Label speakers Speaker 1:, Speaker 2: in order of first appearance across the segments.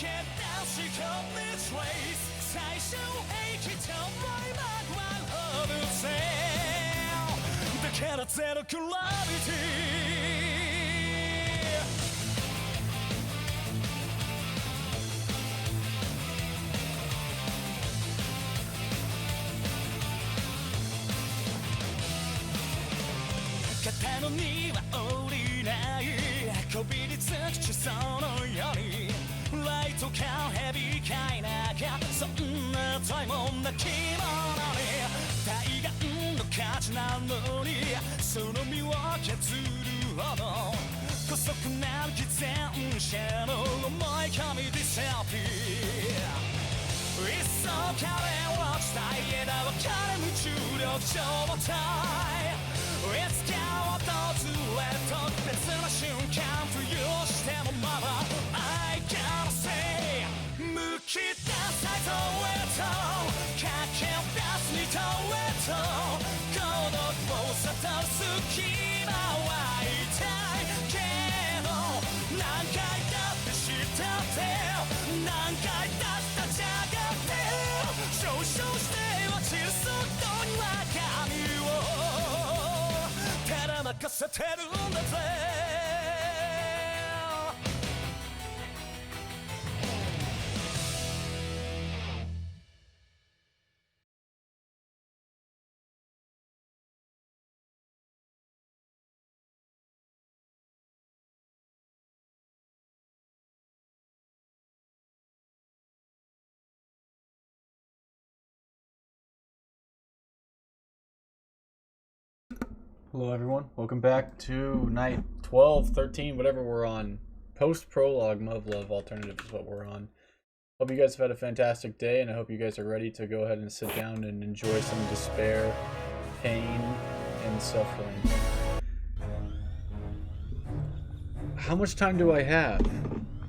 Speaker 1: 肩の荷は下りないこびりつく地層のようにライト感ヘビーかい中そんな遠いもんな着物に対岸の価値なのにその身を削るほど姑息なる偽善者の思い込みディセルピーいっそ彼を伝え枝分かれ無重力状態いつか訪れ特別な瞬間浮遊してもまだ I gotta say むき出す愛とへと駆け出す二頭へと孤独を悟る隙間は痛いけど何回だって知ったって何回だって立ち上がって上昇して落ちる速度には神をただ任せてるんだぜ
Speaker 2: Hello everyone, welcome back to night 12, 13, whatever we're on. Post-prologue Muv-Luv Alternative is what we're on. Hope you guys have had a fantastic day, and I hope you guys are ready to go ahead and sit down and enjoy some despair, pain, and suffering. How much time do I have?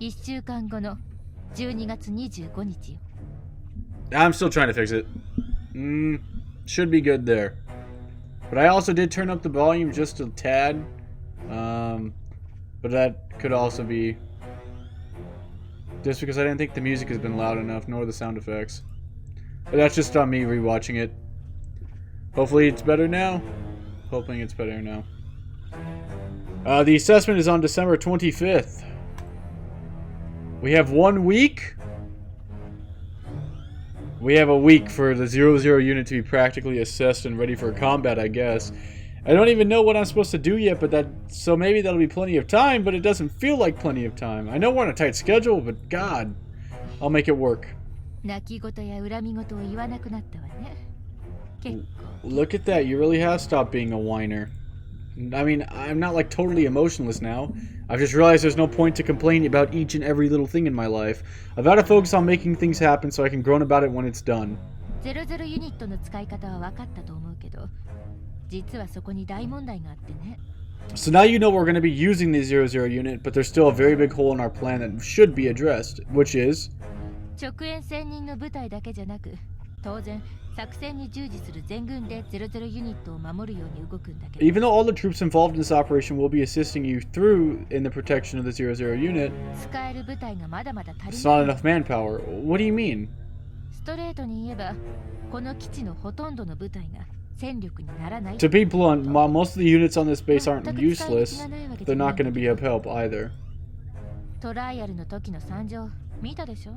Speaker 3: 1週間後の12月25日よ。
Speaker 2: I'm still trying to fix it. Should be good there. But I also did turn up the volume just a tad. But that could also be just because I didn't think the music has been loud enough, nor the sound effects. But that's just on me rewatching it. Hopefully it's better now. Hoping it's better now. The assessment is on December 25th. We have 1 week. We have a week for the 00 unit to be practically assessed and ready for combat, I guess. I don't even know what I'm supposed to do yet, so maybe that'll be plenty of time, but it doesn't feel like plenty of time. I know we're on a tight schedule, but God, I'll make it work. Look at that, you really have stopped being a whiner. I mean, I'm not like totally emotionless now. I've just realized there's no point to complaining about each and every little thing in my life. I've got to focus on making things happen so I can groan about it when it's done.
Speaker 3: 00ユニットの使い方は分かったと思うけど、実はそこに大問題があってね。
Speaker 2: So now you know we're going to be using the 00 unit, but there's still a very big hole in our plan that should be addressed, which is
Speaker 3: 直縁専任の部隊だけじゃなく、当然作戦に従事する全軍で00ユニットを守るように動くんだけど。
Speaker 2: Even though all the troops involved in this operation will be assisting you through in the protection of the 00 unit,
Speaker 3: 使える部隊がまだまだ足り
Speaker 2: it's
Speaker 3: ない。
Speaker 2: not enough manpower. What do you mean?
Speaker 3: ストレートに言えば、この基地のほとんどの部隊が戦力にならない。
Speaker 2: To be blunt, most of the units on this base aren't useless. They're not going to be of help either.
Speaker 3: トライアルの時の惨状見たでしょ？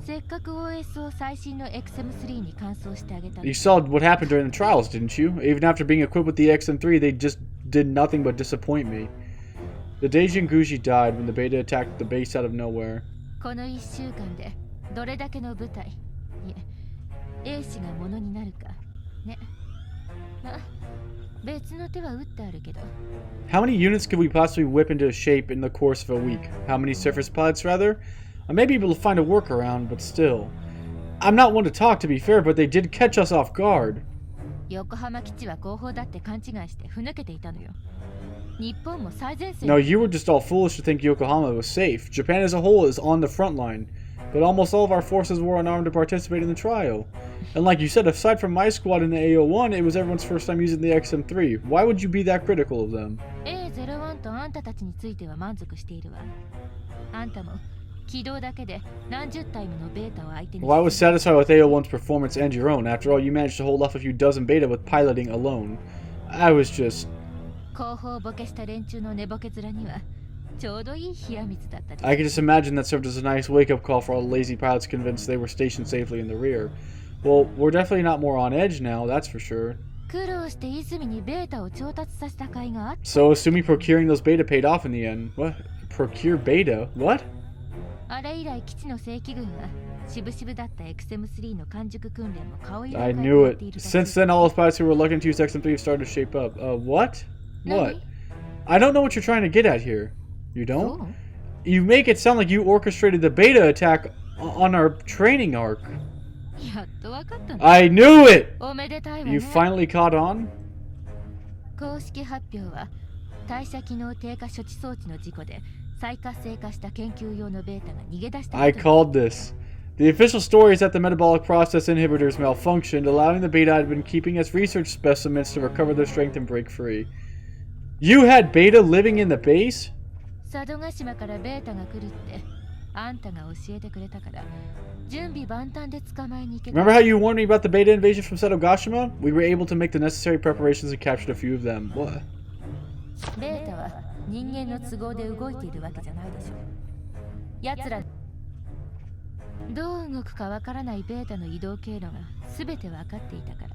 Speaker 3: せっかく OS を最新の XM3 に換装してあげた。
Speaker 2: You saw what happened during the trials, didn't you? Even after being equipped with the XM3, they just did nothing but disappoint me. The day Jinguji died when the beta attacked the base out of nowhere.
Speaker 3: この1週間でどれだけの部隊、いえ、兵士がものになるかね。まあ、別の手は打ってあるけど。
Speaker 2: How many units could we possibly whip into shape in the course of a week? How many surface pilots, rather? I may be able to find a workaround, but still. I'm not one to talk, to be fair, but they did catch us off guard.
Speaker 3: 横浜基地は後方だって勘違いしてふぬけていたのよ。日本も最前線。
Speaker 2: No, you were just all foolish to think Yokohama was safe. Japan as a whole is on the front line, but almost all of our forces were unarmed to participate in the trial. And like you said, aside from my squad in the AO1, it was everyone's first time using the XM3. Why would you be that critical of them?
Speaker 3: A01 とあんたたちについては満足しているわ。あんたも起動だけで何十体ものベータを相手に
Speaker 2: Well, I was satisfied with AO1's performance and your own. After all, you managed to hold off a few dozen beta with piloting alone. I was just...
Speaker 3: 後方ボケした連中の寝ぼけ面にはちょうどいい冷や水だったで
Speaker 2: I could just imagine that served as a nice wake-up call for all the lazy pilots convinced they were stationed safely in the rear. Well, we're definitely not more on edge now, that's for sure.
Speaker 3: 苦労して泉にベータを調達させた甲斐があった
Speaker 2: So, assuming procuring those beta paid off in the end. What? Procure beta? What?
Speaker 3: あれ以来基地の正規軍はしぶしぶだった XM3 の完熟訓練も顔色を
Speaker 2: I
Speaker 3: 変えて
Speaker 2: knew
Speaker 3: やっ
Speaker 2: it.
Speaker 3: ているだけ
Speaker 2: Since then, all those pilots who were reluctant to use XM3 have started to shape up. What? What?
Speaker 3: 何
Speaker 2: I don't know what you're trying to get at here. You
Speaker 3: そ
Speaker 2: don't?
Speaker 3: う
Speaker 2: You make it sound like you orchestrated the beta attack on our training arc.
Speaker 3: やっとわかったの
Speaker 2: I knew it!
Speaker 3: おめでたいわ
Speaker 2: You
Speaker 3: ね
Speaker 2: finally caught on?
Speaker 3: 公式発表は代謝機能低下処置装置の事故で再活性化した研究用のベータが逃げ出した
Speaker 2: I
Speaker 3: ことに
Speaker 2: called this. The official story is that the metabolic process inhibitors malfunctioned, allowing the beta had been keeping as research specimens to recover their strength and break free. You had beta living in the base?
Speaker 3: 佐渡島からベータが来るってあんたが教えてくれたから準備万端で捕まえに行けた
Speaker 2: Remember how you warned me about the beta invasion from Setogashima? We were able to make the necessary preparations and captured a few of them. What?
Speaker 3: ベータは人間の都合で動いているわけじゃないでしょ奴らどう動くかわからないベータの移動経路が全て分かっていたから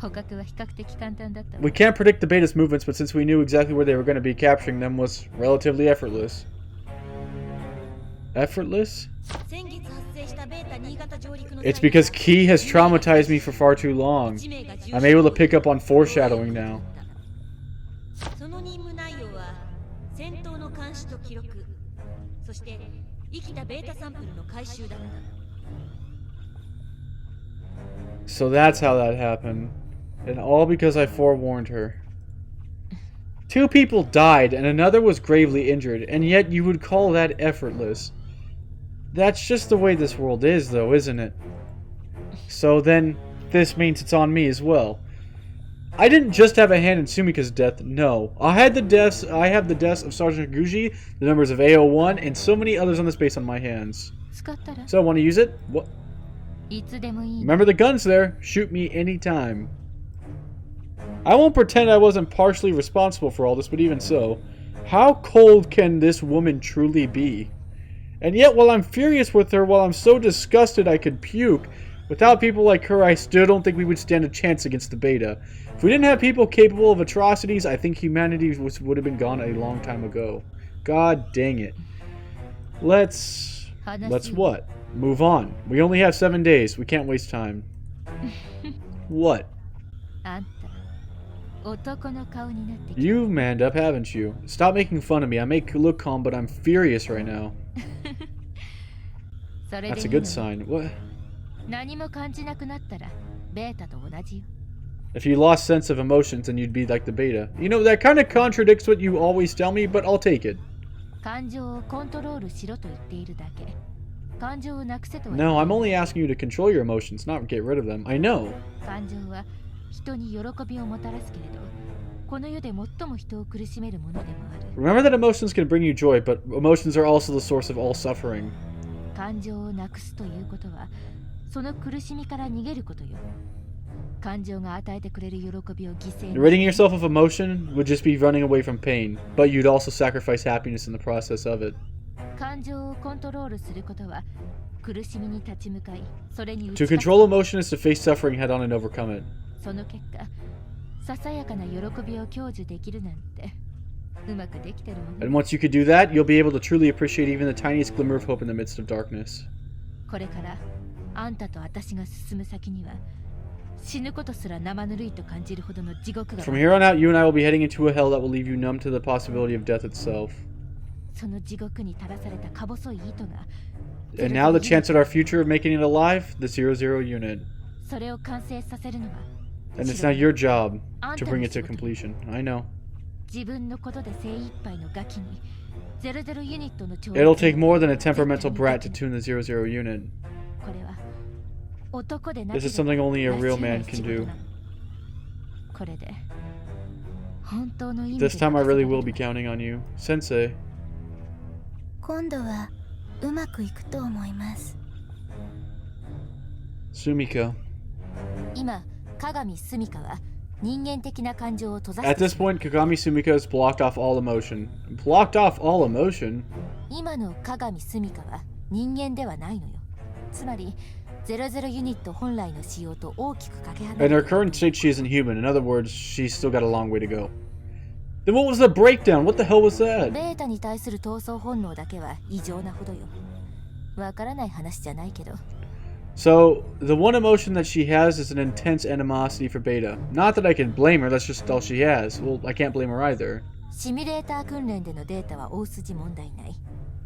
Speaker 3: 捕獲は比較的簡単だったわ
Speaker 2: We can't predict the beta's movements, but since we knew exactly where they were going to be, capturing them was relatively effortless. Effortless? It's because Key has traumatized me for far too long. I'm able to pick up on foreshadowing now.
Speaker 4: その任務内容は戦闘の監視と記録、そして生きたベータサンプルの回収だった。
Speaker 2: So that's how that happened. And all because I forewarned her. 2 people died and another was gravely injured, and yet you would call that effortless. That's just the way this world is, though, isn't it? So then, this means it's on me as well. I didn't just have a hand in Sumika's death, no. I have the deaths of Sergeant Guji, the members of AO1, and so many others on this base on my hands.
Speaker 3: 使ったら
Speaker 2: So, want to use it? What?
Speaker 3: いつでもいい
Speaker 2: Remember the guns there. Shoot me anytime. I won't pretend I wasn't partially responsible for all this, but even so, how cold can this woman truly be? And yet, while I'm furious with her, while I'm so disgusted I could puke, without people like her, I still don't think we would stand a chance against the beta. If we didn't have people capable of atrocities, I think humanity would have been gone a long time ago. God dang it. Let's what? Move on. We only have 7 days. We can't waste time. What?
Speaker 3: あんた男の顔になってきた
Speaker 2: You've manned up, haven't you? Stop making fun of me. I may look calm, but I'm furious right now.
Speaker 3: それ
Speaker 2: That's
Speaker 3: で
Speaker 2: a
Speaker 3: いい
Speaker 2: good
Speaker 3: の
Speaker 2: sign. What?
Speaker 3: 何も感じなくなったらベータと同じよ
Speaker 2: If you lost sense of emotions, then you'd be like the beta. You know, that kind of contradicts what you always tell me, but I'll take it.
Speaker 3: 感情をコントロールしろと言っているだけ感情をなくせとは
Speaker 2: No, I'm only asking you to control your emotions, not get rid of them. I know.
Speaker 3: 感情は人に喜びをもたらすけれどこの世で最も人を苦しめるものでもある
Speaker 2: Remember that emotions can bring you joy, but emotions are also the source of all suffering.
Speaker 3: 感情をなくすということはその苦しみから逃げることよ感情が与えてくれる喜びを犠牲に
Speaker 2: Ridding yourself of emotion would just be running away from pain, but you'd also sacrifice happiness in the process of it.
Speaker 3: 感情をコントロールすることは苦しみに立ち向かいそれに打
Speaker 2: To
Speaker 3: ち勝つ
Speaker 2: control emotion is to face suffering head on and overcome it.
Speaker 3: その結果ささやかな喜びを享受できるなんてうまくできてるわね
Speaker 2: And once you could do that, you'll be able to truly appreciate even the tiniest glimmer of hope in the midst of darkness.
Speaker 3: これからあんたと私が進む先には死ぬことすら生ぬるいと感じるほどの地獄が
Speaker 2: From here on out, you and I will be heading into a hell that will leave you numb to the possibility of death itself.
Speaker 3: その地獄に垂らされたか細い糸が
Speaker 2: And now the chance at our future of making it alive, the 00 unit.
Speaker 3: それを完成させるのは
Speaker 2: And it's now your job to bring it to completion. I know.
Speaker 3: 自分のことで精一杯のガキに00ユニットの調
Speaker 2: It'll take more than a temperamental brat to tune the 00 unit.
Speaker 3: これは男でな
Speaker 2: This is something only a real man can do.
Speaker 3: これで本当の意味で
Speaker 2: This time I really will be counting on you. Sensei.
Speaker 5: 今度はうまくいくと思います。
Speaker 2: Sumika.
Speaker 3: 今鏡スミカは人間的な感情を閉ざ
Speaker 2: At
Speaker 3: して
Speaker 2: this point, Kagami Sumika has blocked off all emotion. Blocked off all emotion?
Speaker 3: 今の鏡スミカは人間ではないのよ。つまり00ユニット本来の仕様と大きくかけ離
Speaker 2: In
Speaker 3: れ
Speaker 2: her
Speaker 3: ている。
Speaker 2: current state, she isn't human. In other words, she's still got a long way to go. Then what was the breakdown? What the hell was
Speaker 3: ベ
Speaker 2: that?
Speaker 3: ータに対する闘争本能だけは異常なほどよ。わからない話じゃないけど。
Speaker 2: So, the one emotion that she has is an intense animosity for Beta. Not that I can blame her, that's just all she has. Well, I can't blame her either.
Speaker 3: シミュレーター訓練でのデータは大筋問題ない。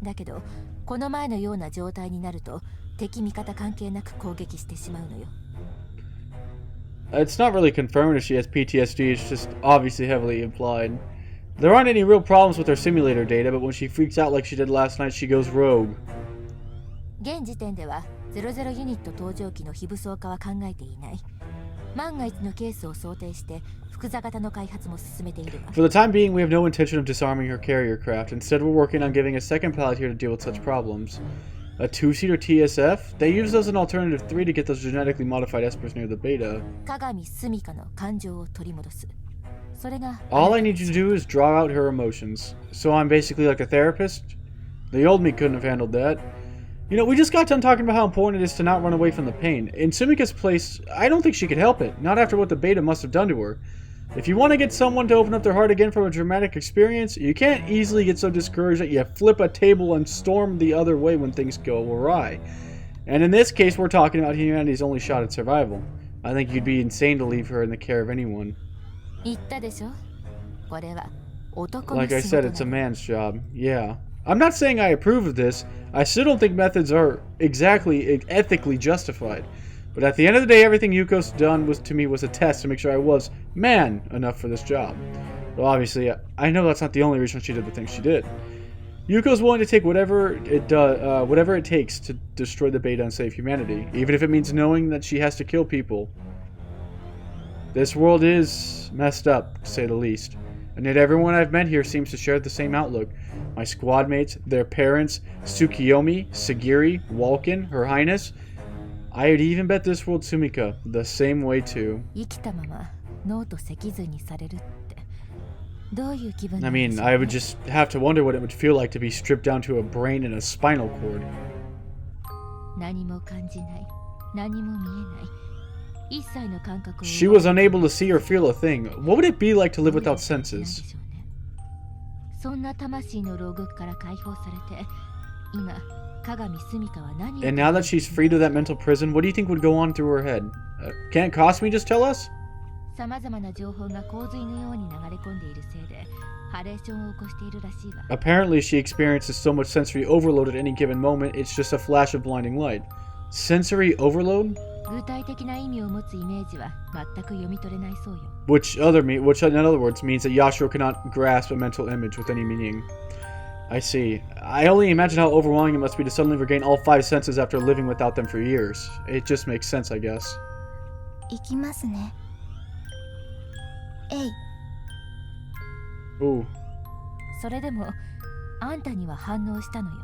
Speaker 3: だけどこの前のような状態になると敵味方関係なく攻撃してしまうのよ。
Speaker 2: It's not really confirmed if she has PTSD, it's just obviously heavily implied. There aren't any real problems with her simulator data, but when she freaks out like she did last night, she goes rogue.
Speaker 3: 現時点では00ユニット搭乗機の非武装化は考えていない。万が一のケースを想定して複座型の開発も進めているわ。
Speaker 2: For the time being, we have no intention of disarming her carrier craft. Instead, we're working on giving a second pilot here to deal with such problems. A two-seater TSF? They use those in Alternative 3 to get those genetically modified espers near the beta.
Speaker 3: 鏡スミカの感情を取り戻す。それが
Speaker 2: All I need you to do is draw out her emotions. So I'm basically like a therapist? The old me couldn't have handled that. You know, we just got done talking about how important it is to not run away from the pain. In Sumika's place, I don't think she could help it. Not after what the beta must have done to her. If you want to get someone to open up their heart again from a dramatic experience, you can't easily get so discouraged that you flip a table and storm the other way when things go awry. And in this case, we're talking about humanity's only shot at survival. I think you'd be insane to leave her in the care of anyone.
Speaker 3: 言ったでしょ。これは男の
Speaker 2: Like I
Speaker 3: 仕
Speaker 2: said,
Speaker 3: 事
Speaker 2: it's
Speaker 3: な
Speaker 2: a
Speaker 3: の。
Speaker 2: man's job. Yeah. I'm not saying I approve of this. I still don't think methods are exactly ethically justified. But at the end of the day, everything Yuko's done to me was a test to make sure I was man enough for this job. Well, obviously, I know that's not the only reason she did the things she did. Yuko's willing to take whatever it takes to destroy the beta and save humanity, even if it means knowing that she has to kill people. This world is messed up, to say the least. And yet everyone I've met here seems to share the same outlook. My squad mates, their parents, Tsukiyomi, Sagiri, Walken, Her Highness. I would even bet this world Sumika the same way too.
Speaker 3: 生きたまま脳と脊髄にされるってどういう気分
Speaker 2: I
Speaker 3: なんでしょ
Speaker 2: mean,
Speaker 3: う
Speaker 2: I
Speaker 3: ね
Speaker 2: would just have to wonder what it would feel like to be stripped down to a brain and a spinal cord.
Speaker 3: 何も感じない何も見えない一切の感覚を
Speaker 2: She was unable to see or feel a thing. What would it be like to live without
Speaker 3: なんで
Speaker 2: senses?
Speaker 3: しょうね。そんな魂の牢獄から解放されて今鏡スミカは何を
Speaker 2: And now that she's freed of that mental prison, what do you think would go on through her head? Can't Cosme just tell us?
Speaker 3: さまざまな情報が洪水のように流れ込んでいるせいでハレーションを起こしているらしいわ。
Speaker 2: Apparently, she experiences so much sensory overload at any given moment, it's just a flash of blinding light. Sensory overload?
Speaker 3: 具体的な意味を持つイメージは全く読み取れないそうよ。
Speaker 2: Which in other words means that Yashiro cannot grasp a mental image with any meaning. I see. I only imagine how overwhelming it must be to suddenly regain all 5 senses after living without them for years. It just makes sense, I guess.
Speaker 5: 行きますね。えい。
Speaker 2: Ooh.
Speaker 3: それでもあんたには反応したのよ。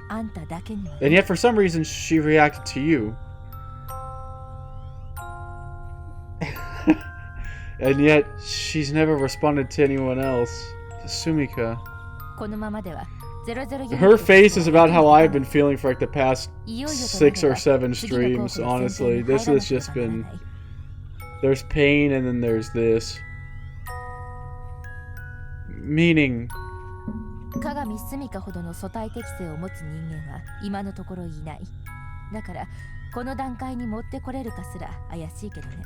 Speaker 3: あんただけには。
Speaker 2: And yet, for some reason, she reacted to you. And yet, she's never responded to anyone else. Sumika.
Speaker 3: このままでは00
Speaker 2: Her face is about how I've been feeling for like the past 6 or 7 streams, honestly. This has just been... There's pain and then there's this. Meaning...
Speaker 3: 鏡スミカほどの素体適性を持つ人間は今のところいない。だからこの段階に持ってこれるかすら怪しいけどね。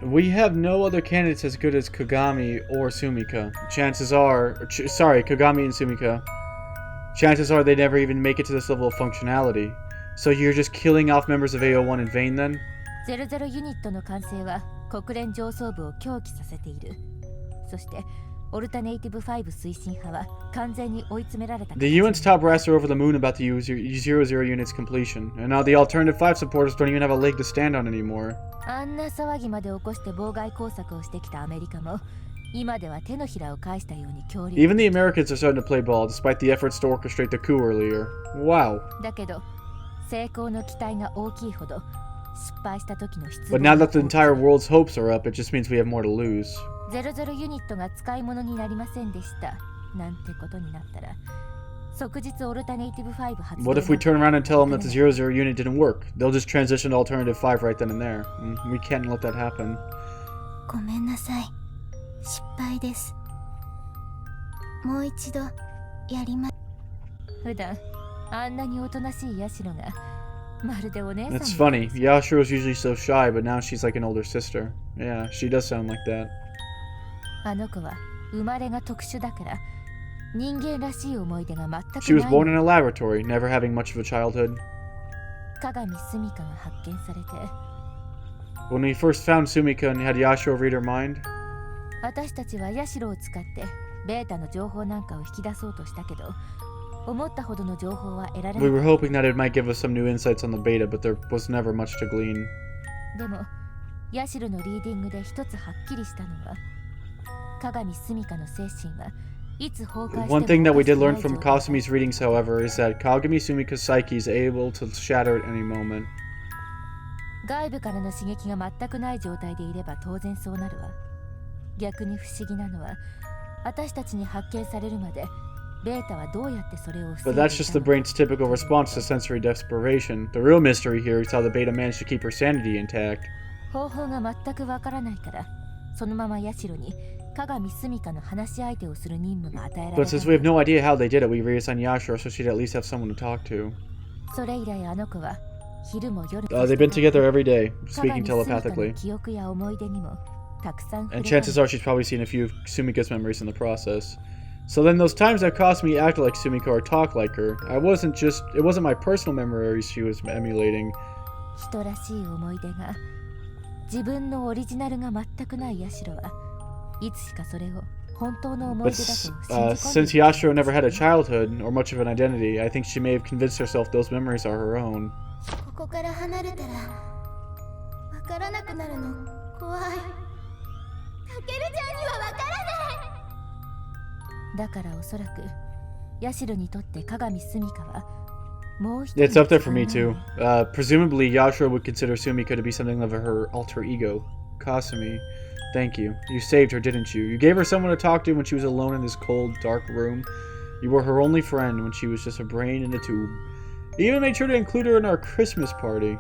Speaker 2: We have no other candidates as good as Kagami or Sumika. Chances are... sorry, Kagami and Sumika. Chances are they never even make it to this level of functionality. So you're just killing off members of AO1 in vain then?
Speaker 3: 00ユニットの完成は国連上層部を狂気させている。そしてオルタネイティブ5推進派は完全に追い詰められた。
Speaker 2: The UN's top brass are over the moon about the 00 unit's completion, and now the Alternative 5 supporters don't even have a leg to stand on anymore.
Speaker 3: あんな騒ぎまで起こして妨害工作をしてきたアメリカも今では手のひらを返したように協力。
Speaker 2: Even the Americans are starting to play ball, despite the efforts to orchestrate the coup earlier. Wow.
Speaker 3: だけど成功の期待が大きいほど失敗した時の失望
Speaker 2: But now that the entire world's hopes are up, it just means we have more to lose.
Speaker 3: 00ユニットが使い物になりませんでしたなんてことになったら即日オルタネイティブ5発動。
Speaker 2: What if we turn around and tell them that the 00 unit didn't work? They'll just transition to Alternative 5 right then and there. We can't let that happen.
Speaker 5: ごめんなさい。失敗です。もう一度やりま。
Speaker 3: 普段あんなにおとなしいヤシロがまるでお姉さん。
Speaker 2: That's funny. Yashiro's usually so shy, but now she's like an older sister. Yeah, she does sound like that.
Speaker 3: あの子は生まれが特殊だから人間らしい思い出が全くない。
Speaker 2: She was born in a laboratory, never having much of a childhood.
Speaker 3: 鏡スミカが発見されて
Speaker 2: When we first found Sumika and had Yashiro read her mind,
Speaker 3: 私たちはヤシロを使ってベータの情報なんかを引き出そうとしたけど思ったほどの情報は得られな
Speaker 2: we
Speaker 3: か
Speaker 2: were
Speaker 3: っ
Speaker 2: hoping that it might give us some new insights on the beta, but there was never much to glean.
Speaker 3: た。でもヤシロのリーディングで一つはっきりしたのは鏡スミカの精神はいつ崩壊しても
Speaker 2: One thing that we did
Speaker 3: おか
Speaker 2: learn
Speaker 3: しくない
Speaker 2: from
Speaker 3: 状態。
Speaker 2: Kasumi's readings, however, is that Kagami Sumika's psyche is able to shatter at any moment.
Speaker 3: 外部からの刺激が全くない状態でいれば当然そうなるわ。逆に不思議なのは私たちに発見されるまでベータはどうやってそれを防い
Speaker 2: But
Speaker 3: でい
Speaker 2: that's just the
Speaker 3: たのか。
Speaker 2: brain's typical response to sensory desperation. The real mystery here is how the beta managed to keep her sanity intact.
Speaker 3: 方法が全くわからないからそのままヤシロに鏡スミカの話し相手をする任務が与えられ
Speaker 2: But
Speaker 3: た
Speaker 2: since
Speaker 3: の
Speaker 2: we have no idea how they did it, we reassigned Yashiro so she'd at least have someone to talk to.
Speaker 3: それ以来あの子は昼も夜も
Speaker 2: They've been together every day,
Speaker 3: 鏡
Speaker 2: speaking
Speaker 3: スミカの
Speaker 2: telepathically.
Speaker 3: 記憶や思い出にもたくさん触
Speaker 2: And
Speaker 3: れた
Speaker 2: chances
Speaker 3: の。
Speaker 2: are she's probably seen a few of Sumika's memories in the process. So then those times that Kasumi acted like Sumika or talked like her, it wasn't my personal memories she was emulating.
Speaker 3: 人らしい思い出が自分のオリジナルが全くないヤシロはいつしかそれを本当の思い
Speaker 2: But
Speaker 3: 出だと信じ
Speaker 2: since
Speaker 3: 込んでいた。
Speaker 2: Yashiro never had a childhood or much of an identity, I think she may have convinced herself those memories are her own.
Speaker 5: ここから離れたらわからなくなるの怖い。タケルちゃんにはわからない。
Speaker 3: だからおそらくヤシロにとって鏡スミカはもう一人
Speaker 2: It's up there for me
Speaker 3: の違う
Speaker 2: too. Presumably, Yashiro would consider Sumika to be something of her alter ego. Kasumi, thank you. You saved her, didn't you? You gave her someone to talk to when she was alone in this cold, dark room. You were her only friend when she was just a brain in a tube. You even made sure to include her in our Christmas party.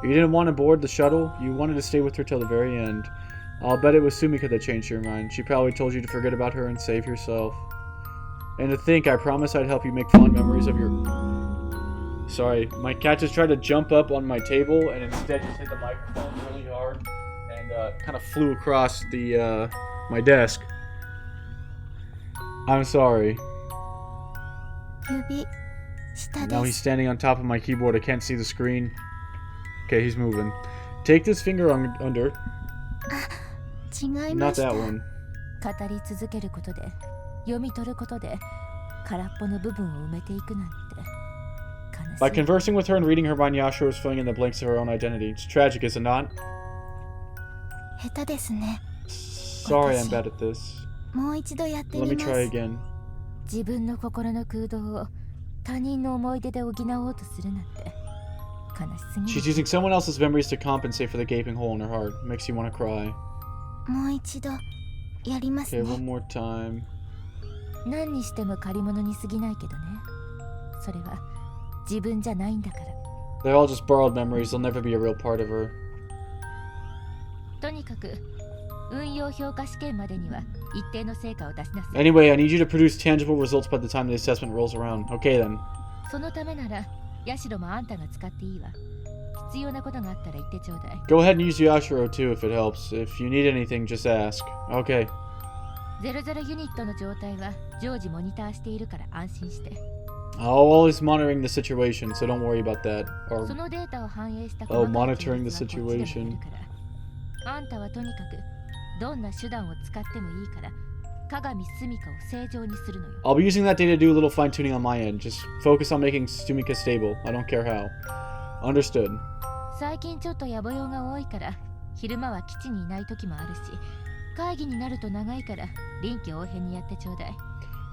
Speaker 2: You didn't want to board the shuttle. You wanted to stay with her till the very end. I'll bet it was Sumika that changed your mind. She probably told you to forget about her and save yourself. And to think, I promised I'd help you make fond memories of your... Sorry, my cat just tried to jump up on my table and instead just hit the microphone really hard and kind of flew across the my desk. I'm sorry.
Speaker 5: 指下
Speaker 2: Now
Speaker 5: で
Speaker 2: he's
Speaker 5: す。
Speaker 2: standing on top of my keyboard. I can't see the screen. Okay, he's moving. Take this finger under.
Speaker 5: 違い
Speaker 2: Not
Speaker 5: ました。
Speaker 2: that one.
Speaker 3: 語り続けることで読み取ることで空っぽの部分を埋めていくなんて
Speaker 2: By conversing with her and reading her mind, Yashiro was filling in the blanks of her own identity. It's tragic, is it not?
Speaker 5: 下手ですね。
Speaker 2: Sorry, I'm bad at this.
Speaker 5: もう一度やって
Speaker 2: Let
Speaker 5: み
Speaker 2: me
Speaker 5: ま
Speaker 2: try
Speaker 5: す。
Speaker 2: again.
Speaker 3: 自分の心の空洞を他人の思い出で補おうとするなんて悲しすぎ
Speaker 2: She's
Speaker 3: る。
Speaker 2: using someone else's memories to compensate for the gaping hole in her heart. Makes you want to cry.
Speaker 5: もう一度やります
Speaker 2: Okay,
Speaker 5: ね。
Speaker 2: one more time.
Speaker 3: 何にしても借り物に過ぎないけどね。それは自分じゃないんだから。
Speaker 2: They're all just borrowed memories. They'll never be a real part of her.
Speaker 3: とにかく運用評価試験までには一定の成果を出しなさい。
Speaker 2: Anyway, I need you to produce tangible results by the time the assessment rolls around. Okay then.
Speaker 3: そのためならヤシロもあんたが使っていいわ。必要なことがあったら言ってちょうだい。
Speaker 2: Go ahead and use Yashiro too if it helps. If you need anything, just ask. Okay.
Speaker 3: 00ユニットの状態は常時モニターしているから安心して。
Speaker 2: I'm always monitoring the situation, so don't worry about that.
Speaker 3: そ
Speaker 2: Or
Speaker 3: のデータを反映した
Speaker 2: Oh,
Speaker 3: 細かい
Speaker 2: monitoring the
Speaker 3: 記述はこっちでもや
Speaker 2: situation.
Speaker 3: るからあんたはとにかくどんな手段を使ってもいいから鏡スミカを正常にするのよ。
Speaker 2: I'll be using that data to do a little fine tuning on my end. Just focus on making Sumika stable. I don't care how. Understood.
Speaker 3: 最近ちょっと野暮用が多いから昼間は基地にいない時もあるし会議になると長いから臨機応変にやってちょうだい。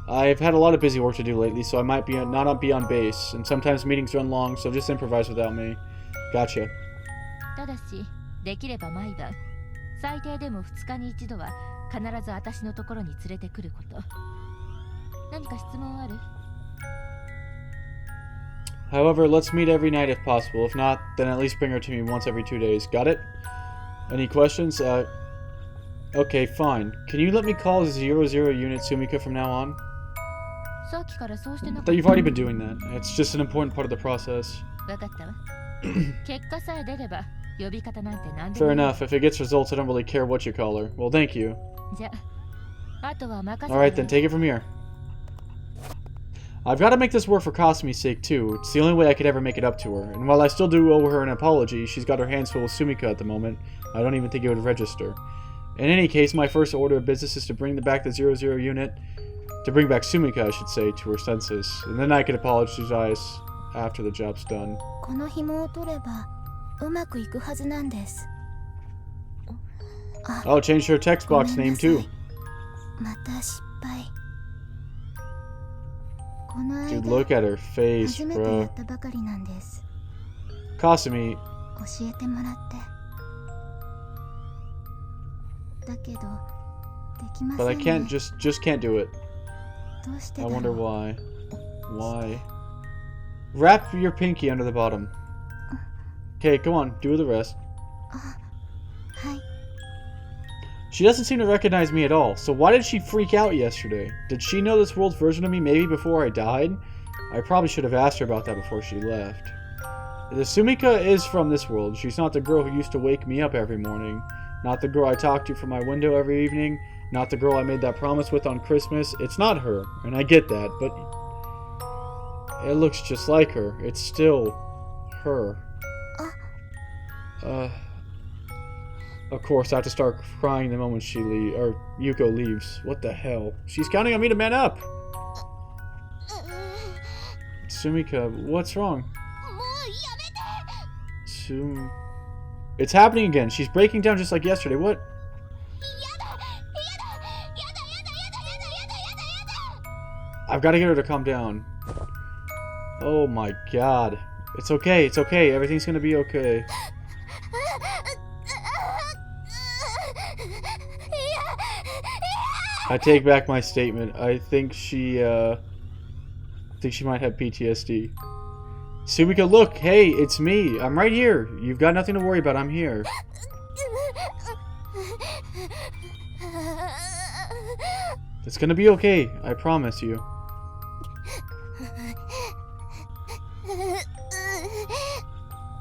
Speaker 2: I've had a lot of busy work to do lately, so I might not be on base, and sometimes meetings run long, so just improvise without me. Gotcha.
Speaker 3: ただしできれば毎晩最低でも2日に1度は必ず私のところに連れてくること。何か質問ある？
Speaker 2: However, let's meet every night if possible. If not, then at least bring her to me once every 2 days. Got it? Any questions? Okay, fine. Can you let me call 00 unit Sumika from now on?
Speaker 3: さっきからそうしてなかっ
Speaker 2: But you've already been doing that. It's just an important part of the process.
Speaker 3: た。わかったわ。結果さえ出れば呼び方なんて何で
Speaker 2: Fair
Speaker 3: もいい。
Speaker 2: enough. If it gets results, I don't really care what you call her. Well, thank you.
Speaker 3: じゃあ、あとは任せて。
Speaker 2: Alright then, take it from here. I've got to make this work for Kasumi's sake too. It's the only way I could ever make it up to her. And while I still do owe her an apology, she's got her hands full with Sumika at the moment. I don't even think it would register. In any case, my first order of business is to bring back the 00 unit. To bring back Sumika, I should say, to her senses. And then I could apologize after the job's done.
Speaker 5: この紐を取ればうまくいくはずなんです。
Speaker 2: Oh, change her text box name too.
Speaker 5: また失敗。この
Speaker 2: Dude,
Speaker 5: 間
Speaker 2: look at her face,
Speaker 5: 初めてや
Speaker 2: bro.
Speaker 5: ったばかりなんです。
Speaker 2: Kasumi,
Speaker 5: 教えてもらって。だけどできませ
Speaker 2: but
Speaker 5: ん
Speaker 2: I
Speaker 5: ね。
Speaker 2: can't just can't do it.
Speaker 5: どうして
Speaker 2: I
Speaker 5: だろ
Speaker 2: wonder
Speaker 5: う。
Speaker 2: why. Why? Wrap your pinky under the bottom. Okay, come on, do the rest.
Speaker 5: はい。
Speaker 2: She doesn't seem to recognize me at all, so why did she freak out yesterday? Did she know this world's version of me maybe before I died? I probably should have asked her about that before she left. The Sumika is from this world. She's not the girl who used to wake me up every morning. Not the girl I talked to from my window every evening. Not the girl I made that promise with on Christmas. It's not her, and I get that, but it looks just like her. It's still her. Of course, I have to start crying the moment Yuko leaves. What the hell? She's counting on me to man up! Sumika, what's wrong? It's happening again. She's breaking down just like yesterday. What? I've got to get her to calm down. Oh my god. It's okay, it's okay. Everything's gonna be okay. I take back my statement. I think she might have PTSD. Sumika, look! Hey, it's me! I'm right here! You've got nothing to worry about, I'm here. It's gonna be okay, I promise you.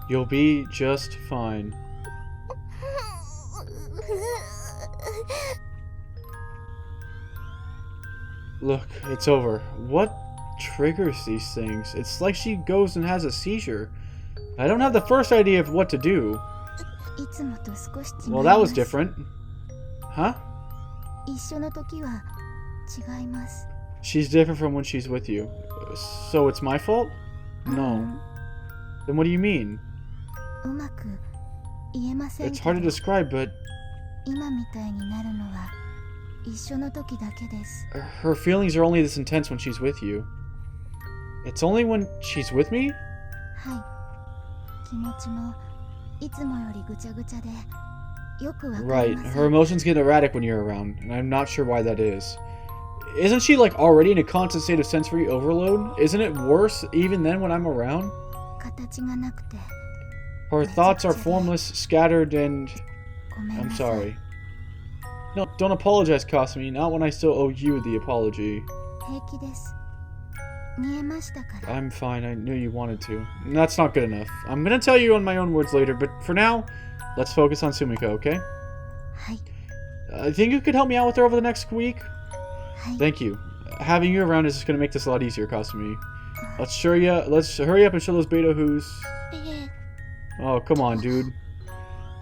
Speaker 2: You'll be just fine. Look, it's over. What triggers these things? It's like she goes and has a seizure. I don't have the first idea of what to do.
Speaker 5: いつもと少し違います。
Speaker 2: Well, that was different. Huh?
Speaker 5: 一緒の時は違います。
Speaker 2: She's different from when she's with you. So it's my fault? No. Then what do you mean?
Speaker 5: うまく言えません
Speaker 2: It's
Speaker 5: け
Speaker 2: hard to
Speaker 5: ど、
Speaker 2: describe, but
Speaker 5: 今みたいになるのは一緒の時だけです。
Speaker 2: her feelings are only this intense when she's with you. It's only when she's with me?
Speaker 5: はい。気持ちもいつもよりぐちゃぐちゃでよくわかり
Speaker 2: Right.
Speaker 5: ませ
Speaker 2: Her
Speaker 5: ん。
Speaker 2: emotions get erratic when you're around, and I'm not sure why that is. Isn't she like already in a constant state of sensory overload? Isn't it worse even then when I'm around?
Speaker 5: 形がなくて
Speaker 2: Her thoughts are formless, scattered, and
Speaker 5: ごめん
Speaker 2: I'm
Speaker 5: なさい。
Speaker 2: sorry. No, don't apologize, Kasumi. Not when I still owe you the apology.
Speaker 5: 平気です。見えましたから
Speaker 2: I'm fine. I knew you wanted to. That's not good enough. I'm gonna tell you on my own words later, but for now, let's focus on Sumika, okay?
Speaker 5: はい
Speaker 2: I think you could help me out with her over the next week?
Speaker 5: はい
Speaker 2: Thank you. Having you around is just gonna make this a lot easier, Kasumi. Let's hurry up and show those beta who's...
Speaker 5: ええ
Speaker 2: Oh, come on, dude.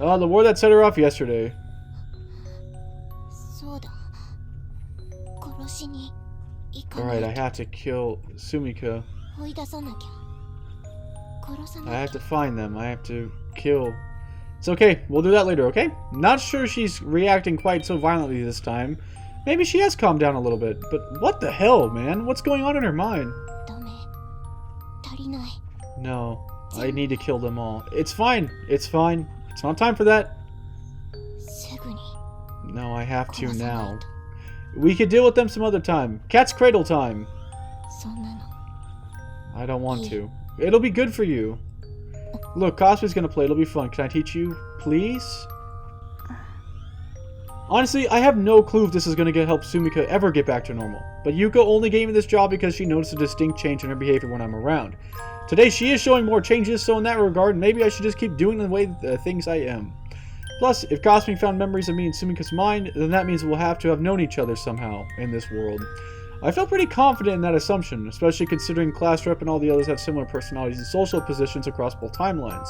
Speaker 2: Oh, the war that set her off yesterday.
Speaker 5: そうだ殺しに行か
Speaker 2: Alright,
Speaker 5: な
Speaker 2: I
Speaker 5: いと
Speaker 2: have to kill Sumika.
Speaker 5: 追い出さなきゃ殺さ
Speaker 2: I
Speaker 5: な
Speaker 2: have
Speaker 5: き
Speaker 2: to
Speaker 5: ゃ
Speaker 2: find them. I have to kill It's okay. We'll do that later, okay? Not sure she's reacting quite so violently this time. Maybe she has calmed down a little bit. But what the hell, man? What's going on in her mind?
Speaker 5: ダメ。足りない。
Speaker 2: No. I need to kill them all. It's fine. It's fine. It's not time for that.
Speaker 5: すぐに
Speaker 2: No, I have to
Speaker 5: 殺さない
Speaker 2: now.
Speaker 5: と。
Speaker 2: We could deal with them some other time. Cat's cradle time.
Speaker 5: そんなの
Speaker 2: I don't want to. It'll be good for you. Look, Cosby's gonna play. It'll be fun. Can I teach you, please? Honestly, I have no clue if this is gonna help Sumika ever get back to normal. But Yuko only gave me this job because she noticed a distinct change in her behavior when I'm around. Today, she is showing more changes, so in that regard, maybe I should just keep doing the things I am. Plus, if Cosby found memories of me in Sumika's mind, then that means we'll have to have known each other somehow in this world. I feel pretty confident in that assumption, especially considering Class Rep and all the others have similar personalities and social positions across both timelines.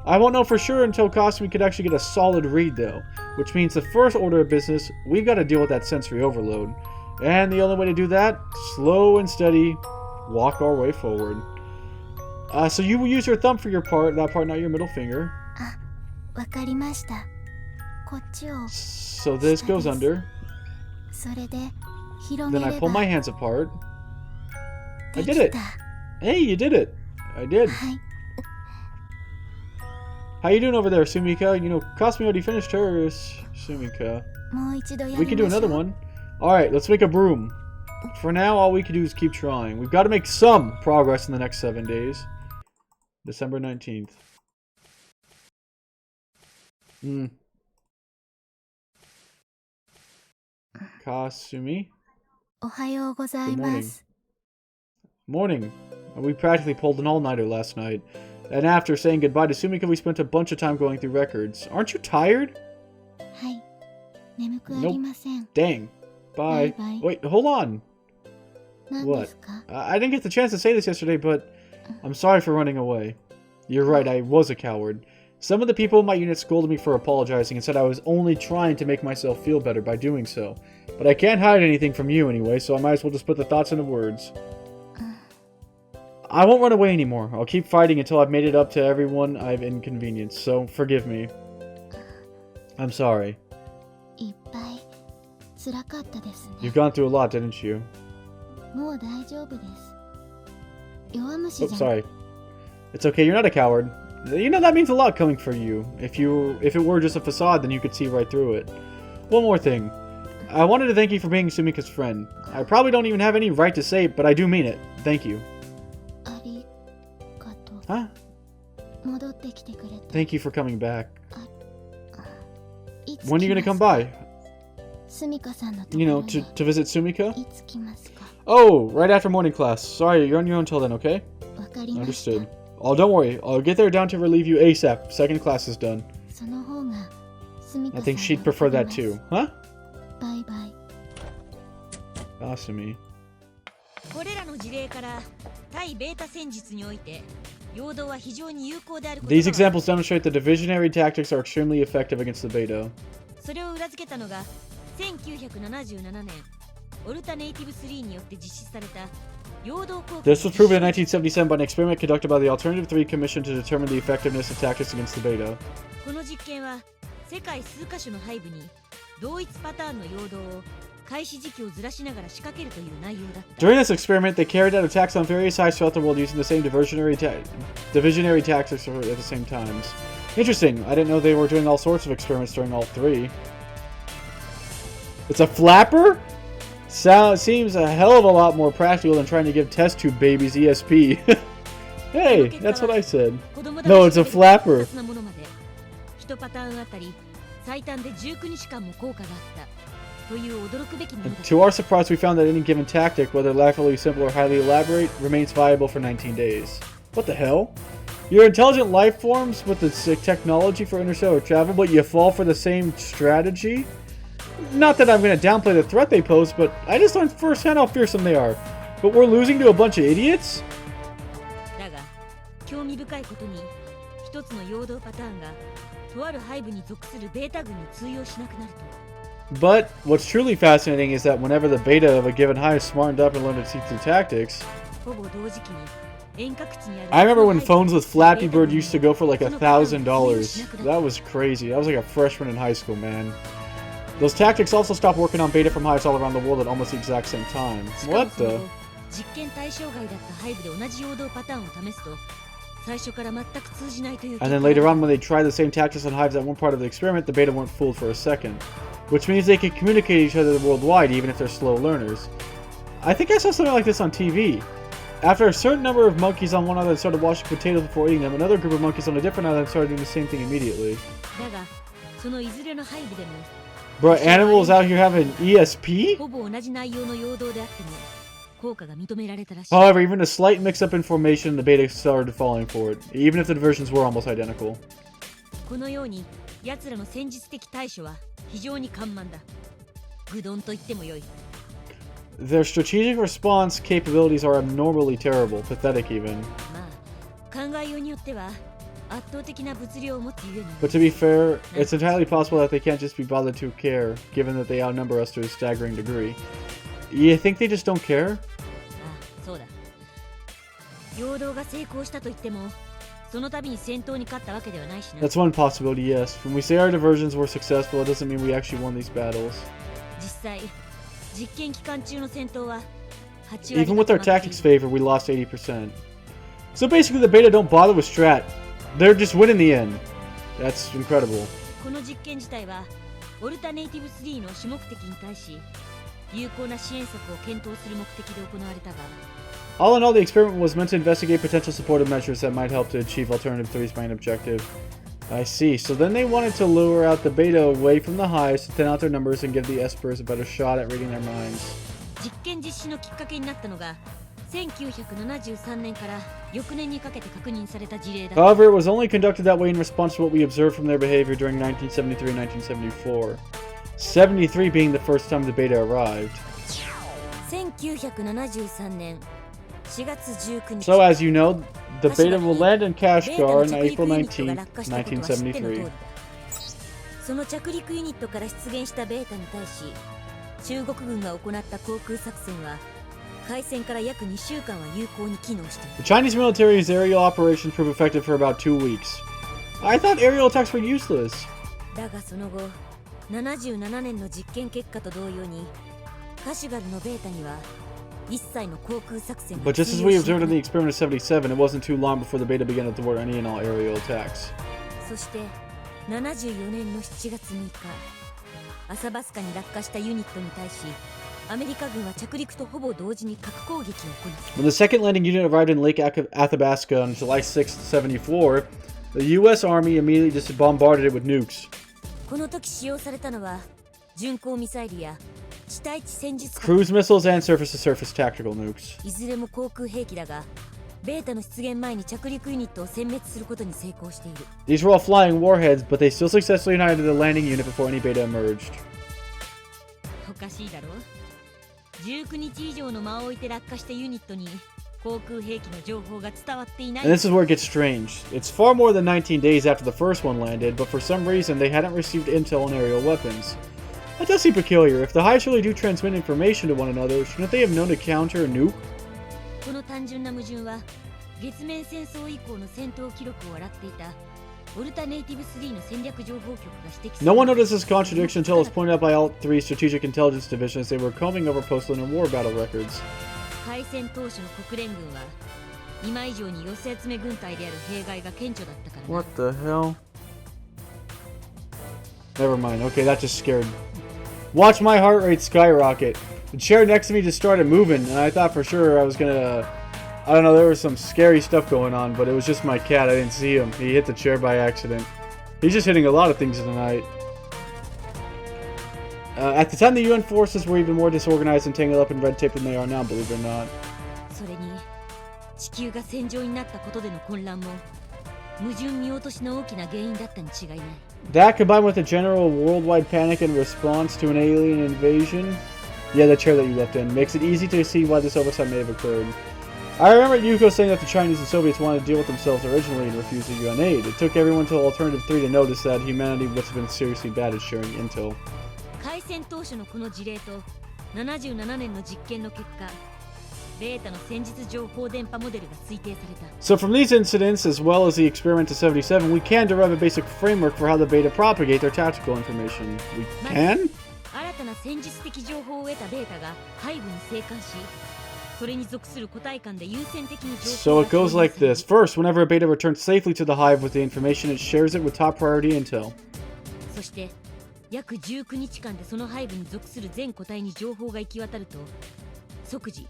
Speaker 2: I won't know for sure until Cosby could actually get a solid read though, which means the first order of business, we've got to deal with that sensory overload. And the only way to do that, slow and steady, walk our way forward. So you will use your thumb for your part, that part, not your middle finger.
Speaker 5: わかりました。こっちを
Speaker 2: So this goes under.
Speaker 5: それで広げ
Speaker 2: Then
Speaker 5: れ
Speaker 2: I pull
Speaker 5: ば
Speaker 2: my hands apart. I
Speaker 5: で
Speaker 2: did
Speaker 5: き
Speaker 2: it.
Speaker 5: た。
Speaker 2: Hey, you did it. I did.
Speaker 5: はい。
Speaker 2: How you doing over there, Sumika? You know, Cosme already finished hers. Sumika.
Speaker 5: もう一度や
Speaker 2: We
Speaker 5: り
Speaker 2: can
Speaker 5: ま
Speaker 2: do
Speaker 5: しょ
Speaker 2: another
Speaker 5: う。
Speaker 2: one. Alright, let's make a broom. For now, all we can do is keep trying. We've got to make some progress in the next 7 days. December 19th. Kasumi?
Speaker 5: おはようござい
Speaker 2: Good
Speaker 5: ま
Speaker 2: morning.
Speaker 5: す。
Speaker 2: Morning. We practically pulled an all-nighter last night. And after saying goodbye to Sumika, we spent a bunch of time going through records. Aren't you tired?
Speaker 5: はい。眠くありません。
Speaker 2: Dang. Bye.
Speaker 5: Bye-bye.
Speaker 2: Wait, hold on.
Speaker 5: 何
Speaker 2: What?
Speaker 5: ですか？
Speaker 2: I didn't get the chance to say this yesterday, but I'm sorry for running away. You're right, I was a coward. Some of the people in my unit scolded me for apologizing and said I was only trying to make myself feel better by doing so. But I can't hide anything from you anyway, so I might as well just put the thoughts into words. I won't run away anymore. I'll keep fighting until I've made it up to everyone I've inconvenienced, so forgive me. I'm sorry.
Speaker 5: いっぱい辛かったですね。
Speaker 2: You've gone through a lot, didn't you?
Speaker 5: もう大丈夫です。弱虫
Speaker 2: Oh,
Speaker 5: じゃ
Speaker 2: sorry. It's okay, you're not a coward. You know, that means a lot coming for you. If it were just a facade, then you could see right through it. One more thing. I wanted to thank you for being Sumika's friend. I probably don't even have any right to say it, but I do mean it. Thank you.
Speaker 5: ありがとう。
Speaker 2: Huh?
Speaker 5: 戻ってきてくれて。
Speaker 2: Thank you for coming back.
Speaker 5: いつ
Speaker 2: When are you
Speaker 5: 来
Speaker 2: gonna
Speaker 5: ま
Speaker 2: come
Speaker 5: すか？
Speaker 2: by?
Speaker 5: すみかさんのとこ
Speaker 2: You
Speaker 5: ろ
Speaker 2: know,
Speaker 5: に
Speaker 2: to visit Sumika?
Speaker 5: いつ来ますか？
Speaker 2: Oh, right after morning class. Sorry, you're on your own till then, okay?
Speaker 5: わかりました。
Speaker 2: Understood. Oh, don't worry. I'll get there down to relieve you ASAP. Second class is done.
Speaker 5: その方がすみか
Speaker 2: I
Speaker 5: さん
Speaker 2: think
Speaker 5: が
Speaker 2: she'd prefer
Speaker 5: 喜び
Speaker 2: that
Speaker 5: ます
Speaker 2: too. Huh?
Speaker 5: バイバイ。
Speaker 2: Kasumi.
Speaker 4: これらの事例から対ベータ戦術において陽動は非常に有効であること
Speaker 2: These
Speaker 4: が
Speaker 2: examples demonstrate that divisionary tactics are extremely effective against the beta.
Speaker 4: それを裏付けたのが1977年オルタネイティブ3によって実施された陽動効果
Speaker 2: This was proven in 1977 by an experiment conducted by the Alternative 3 Commission to determine the effectiveness of tactics against the beta.
Speaker 4: この実験は世界数カ所の背部に同一パターンの陽動を開始時期をずらしながら仕掛けるという内容だった。
Speaker 2: During this experiment, they carried out attacks on various sites throughout the world using the same divisionary tactics at the same times. Interesting. I didn't know they were doing all sorts of experiments during all three. It's a flapper? Seems a hell of a lot more practical than trying to give test tube babies ESP. Hey, that's what I said. No, it's a flapper.
Speaker 4: 1パターンあたり最短で19日間も効果があったという驚くべきものだった。
Speaker 2: To our surprise, we found that any given tactic, whether laughably simple or highly elaborate, remains viable for 19 days. What the hell? You're intelligent life forms with the technology for interstellar travel, but you fall for the same strategy? Not that I'm going to downplay the threat they pose, but I just learned firsthand how fearsome they are. But we're losing to a bunch of idiots?
Speaker 4: だが興味深いことに一つの陽動パターンがとある背部に属するベータ群に通用しなくなると。
Speaker 2: But what's truly fascinating is that whenever the beta of a given hive smartened up and learned to teach the tactics,
Speaker 4: ほぼ同時期に
Speaker 2: I remember when phones with Flappy Bird used to go for like $1,000. That was crazy. I was like a freshman in high school, man. Those tactics also stopped working on beta from hives all around the world at almost the exact same time. What the? And then later on, when they tried the same tactics on hives at one part of the experiment, the beta weren't fooled for a second. Which means they can communicate with each other worldwide, even if they're slow learners. I think I saw something like this on TV. After a certain number of monkeys on one island started washing potatoes before eating them, another group of monkeys on a different island started doing the same thing immediately. Bro, animals out here having ESP? However, even a slight mix-up in formation, the beta started falling for it, even if the versions were almost identical. Their strategic response capabilities are abnormally terrible, pathetic even. But to be fair, it's entirely possible that they can't just be bothered to care, given that they outnumber us to a staggering degree. You think they just don't care? That's one possibility, yes. When we say our diversions were successful, it doesn't mean we actually won these battles. Even with our tactics favor, we lost 80%. So basically the beta don't bother with strat. They're just winning the end. That's incredible. All in all, the experiment was meant to investigate potential supportive measures that might help to achieve Alternative 3's main objective. I see. So then they wanted to lure out the beta away from the hives to thin out their numbers and give the espers a better shot at reading their minds. However, it was only conducted that way in response to what we observed from their behavior during 1973 and 1974. 73 being the first time the beta arrived. So as you know, the beta will land in Kashgar on April 19, 1973. The Chinese military's aerial operations proved effective for about 2 weeks. I thought aerial attacks were useless. But just as we observed in the experiment of 77, it wasn't too long before the beta began to thwart any and all aerial attacks. When the second landing unit arrived in Lake Athabasca on July 6, 74, the US Army immediately just bombarded it with nukes. Cruise missiles and surface-to-surface tactical nukes. These were all flying warheads, but they still successfully annihilated the landing unit before any beta emerged. And this is where it gets strange. It's far more than 19 days after the first one landed, but for some reason they hadn't received intel on aerial weapons. That does seem peculiar. If the hives really do transmit information to one another, shouldn't they have known to counter a nuke? No one noticed this contradiction until it was pointed out by Alt 3's Strategic Intelligence Division as they were combing over post-lunar war battle records. What the hell? Never mind. Okay, that just scared. Watch my heart rate skyrocket. The chair next to me just started moving, and I thought for sure I was gonna... I don't know, there was some scary stuff going on, but it was just my cat. I didn't see him. He hit the chair by accident. He's just hitting a lot of things tonight. At the time, the UN forces were even more disorganized and tangled up in red tape than they are now, believe it or not. That, combined with a general worldwide panic in response to an alien invasion, yeah, the chair that you left in, makes it easy to see why this oversight may have occurred. I remember Yuko saying that the Chinese and Soviets wanted to deal with themselves originally and refused the UN aid. It took everyone till Alternative 3 to notice that humanity must have been seriously bad at sharing intel.
Speaker 4: ベータの戦術情報電波モデルが推定された。
Speaker 2: So from these incidents, as well as the experiment to 77, we can derive a basic framework for how the beta propagate their tactical information. We can?
Speaker 4: 新たな戦術的情報を得たベータが背部に生還し、それに属する個体間で優先的に情報
Speaker 2: So it goes like this. First, whenever a beta returns safely to the hive with the information, it shares it with top priority intel.
Speaker 4: そして約19日間でその背部に属する全個体に情報が行き渡ると、即時